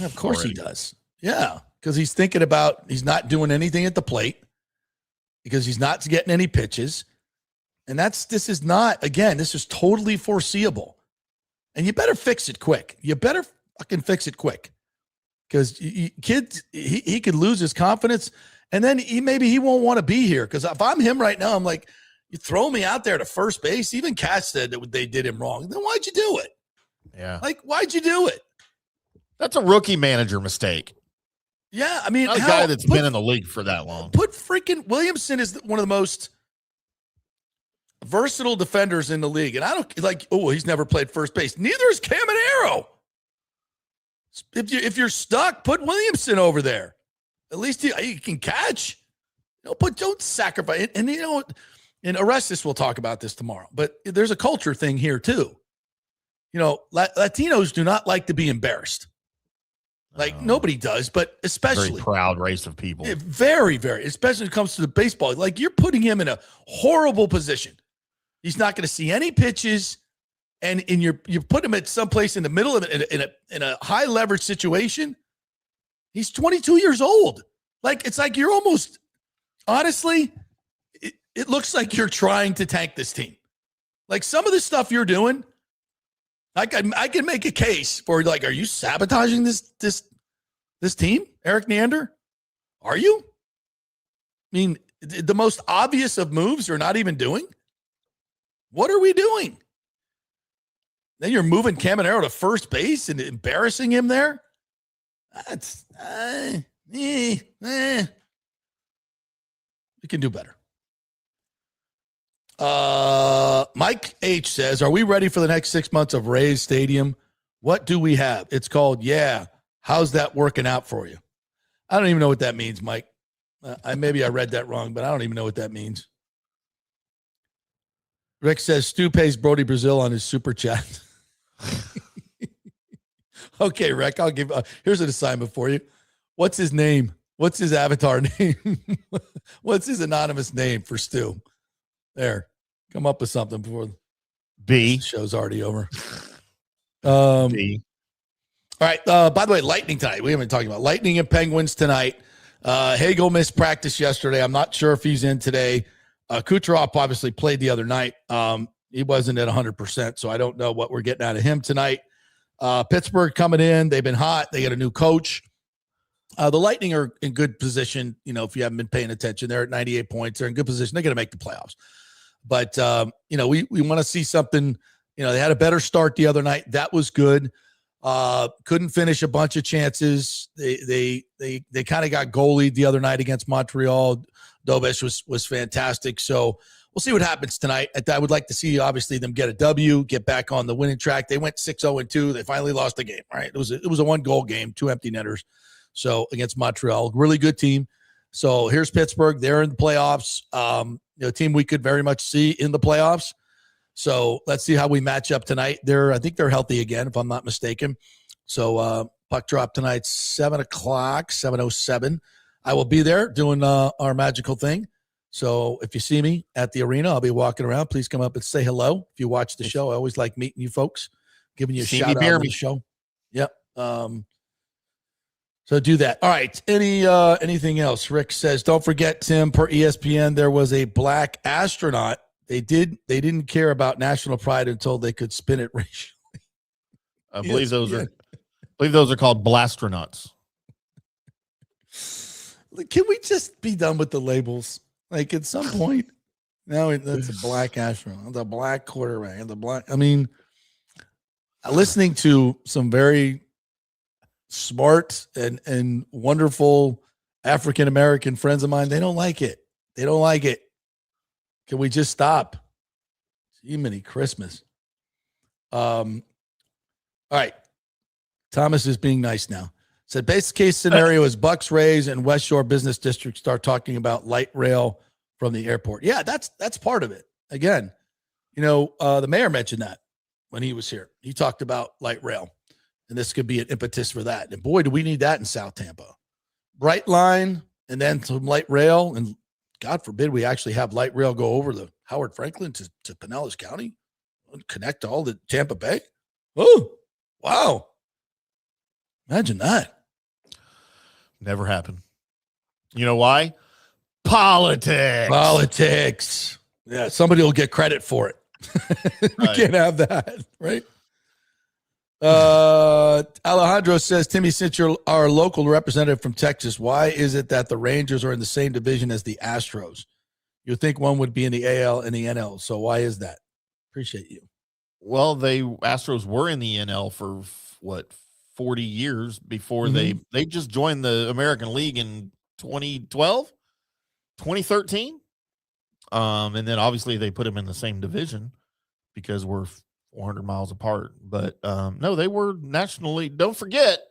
Of course he does. Yeah, because he's thinking about he's not doing anything at the plate because he's not getting any pitches. And this is totally foreseeable. And you better fix it quick. You better fucking fix it quick. Because kids, he could lose his confidence, and then maybe he won't want to be here. Because if I'm him right now, I'm like, you throw me out there to first base. Even Cash said that they did him wrong. Then why'd you do it? Yeah. Like, why'd you do it? That's a rookie manager mistake. Yeah, I mean, not a guy that's been in the league for that long. Put freaking Williamson is one of the most versatile defenders in the league, and I don't he's never played first base. Neither is Caminero. If you're stuck, put Williamson over there. At least he can catch. Don't sacrifice it. And in Orestes, we'll talk about this tomorrow. But there's a culture thing here too. Latinos do not like to be embarrassed. Nobody does, but especially very proud race of people. Very, very, especially when it comes to the baseball. Like, you're putting him in a horrible position. He's not going to see any pitches, and you put him at someplace in the middle of it in a high leverage situation. He's 22 years old. It's like you're almost, honestly, it looks like you're trying to tank this team. Like, some of the stuff you're doing, I can make a case for, are you sabotaging this team, Eric Neander? Are you? I mean, the most obvious of moves you're not even doing. What are we doing? Then you're moving Caminero to first base and embarrassing him there. That's we can do better. Mike H says, are we ready for the next 6 months of Rays Stadium? What do we have? It's called, yeah. How's that working out for you? I don't even know what that means, Mike. Maybe I read that wrong, but I don't even know what that means. Rick says, Stu pays Brody Brazil on his super chat. Okay, Rick, I'll give, here's an assignment for you. What's his name? What's his avatar name? What's his anonymous name for Stu? There. Come up with something before B. The show's already over. B. All right. By the way, Lightning tonight. We haven't been talking about Lightning and Penguins tonight. Hagel missed practice yesterday. I'm not sure if he's in today. Kucherov obviously played the other night. He wasn't at 100%, so I don't know what we're getting out of him tonight. Pittsburgh coming in. They've been hot. They got a new coach. The Lightning are in good position. If you haven't been paying attention, they're at 98 points. They're in good position. They're going to make the playoffs. But, we want to see something. They had a better start the other night. That was good. Couldn't finish a bunch of chances. They kind of got goalied the other night against Montreal. Dobesh was fantastic. So we'll see what happens tonight. I would like to see, obviously, them get a W, get back on the winning track. They went 6-0-2. They finally lost the game. Right? It was a 1-goal game, 2 empty netters. So against Montreal, really good team. So here's Pittsburgh. They're in the playoffs. A team we could very much see in the playoffs. So let's see how we match up tonight. I think they're healthy again, if I'm not mistaken. So puck drop tonight, 7 o'clock, 7:07. I will be there doing our magical thing. So if you see me at the arena, I'll be walking around. Please come up and say hello. If you watch the show, I always like meeting you folks, giving you a shout out on the show. Yep. So do that. All right. Anything else? Rick says, don't forget, Tim, per ESPN, there was a black astronaut. They didn't care about national pride until they could spin it racially. I believe those are called blastronauts. Can we just be done with the labels? Like at some point, now that's a black astronaut, the black quarterback, and the black. I mean, listening to some very smart and wonderful African American friends of mine, they don't like it. They don't like it. Can we just stop? Jiminy Christmas. All right. Thomas is being nice now. Said base case scenario is Bucs, Rays, and West Shore Business District start talking about light rail from the airport. Yeah, that's part of it. Again, the mayor mentioned that when he was here. He talked about light rail, and this could be an impetus for that. And boy, do we need that in South Tampa. Bright line and then some light rail, and God forbid we actually have light rail go over the Howard Franklin to Pinellas County, connect all the Tampa Bay. Oh, wow. Imagine that. Never happened. You know why? Politics. Yeah, somebody will get credit for it. We can't have that, right? Alejandro says, Timmy, since you're our local representative from Texas, why is it that the Rangers are in the same division as the Astros? You think one would be in the AL and the NL. So why is that? Appreciate you. Well, Astros were in the NL for 40 years before they just joined the American League in 2012, 2013. And then obviously they put them in the same division because we're 400 miles apart. But no, they were nationally. Don't forget,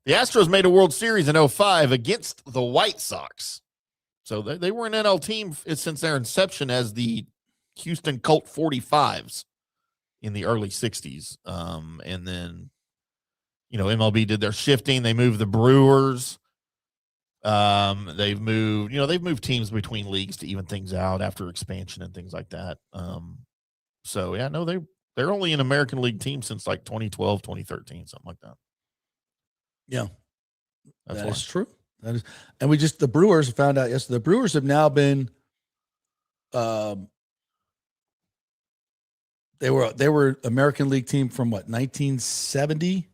the Astros made a World Series in 2005 against the White Sox. So they were an NL team since their inception as the Houston Colt 45s in the early 60s. And then, MLB did their shifting. They moved the Brewers. They've moved teams between leagues to even things out after expansion and things like that. So yeah, no, they're only an American League team since like 2012, 2013, something like that. Yeah, that's true. That is, and the Brewers found out yesterday. The Brewers have now been, they were American League team from 1970.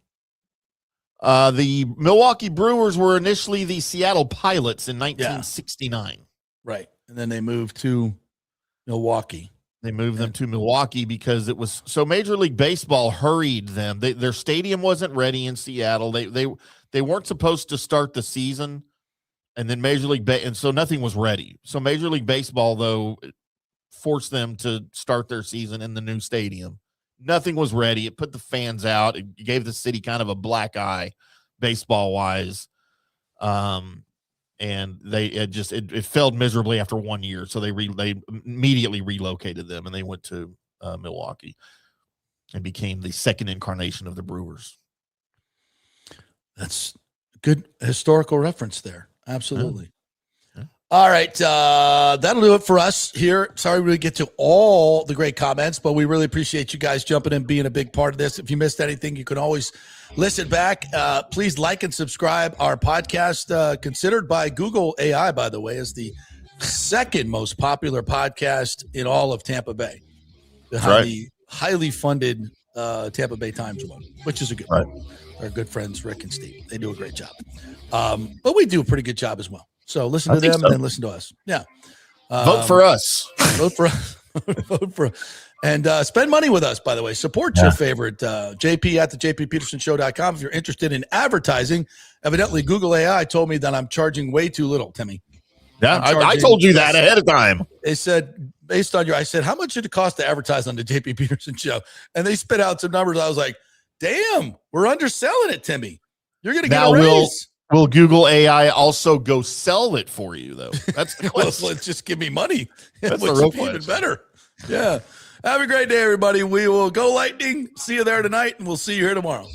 The Milwaukee Brewers were initially the Seattle Pilots in 1969. Right. And then they moved to Milwaukee. They moved them to Milwaukee because it was so Major League Baseball hurried them. Their stadium wasn't ready in Seattle. They weren't supposed to start the season, and then and so nothing was ready. So Major League Baseball, though, forced them to start their season in the new stadium. Nothing was ready. It put the fans out. It gave the city kind of a black eye, baseball wise. And it failed miserably after 1 year. So they immediately relocated them, and they went to Milwaukee and became the second incarnation of the Brewers. That's good historical reference there. Absolutely. Yeah. All right. That'll do it for us here. Sorry we didn't get to all the great comments, but we really appreciate you guys jumping in, being a big part of this. If you missed anything, you can always listen back. Please like and subscribe our podcast, considered by Google AI, by the way, as the second most popular podcast in all of Tampa Bay. The highly funded Tampa Bay Times one, which is a good one. Our good friends, Rick and Steve. They do a great job. But we do a pretty good job as well. So listen to them and then listen to us. Yeah. Vote for us. Vote for us. Vote for us. And spend money with us, by the way. Support your favorite JP at the jppetersonshow.com if you're interested in advertising. Evidently, Google AI told me that I'm charging way too little, Timmy. Yeah, I told you that ahead of time. They said, based on I said, how much did it cost to advertise on the JP Peterson Show? And they spit out some numbers. I was like, damn, we're underselling it, Timmy. You're going to get a raise. Will Google AI also go sell it for you, though? That's the well, let's just give me money. That's the real question. Even better. Yeah. Have a great day, everybody. We will go Lightning. See you there tonight, and we'll see you here tomorrow.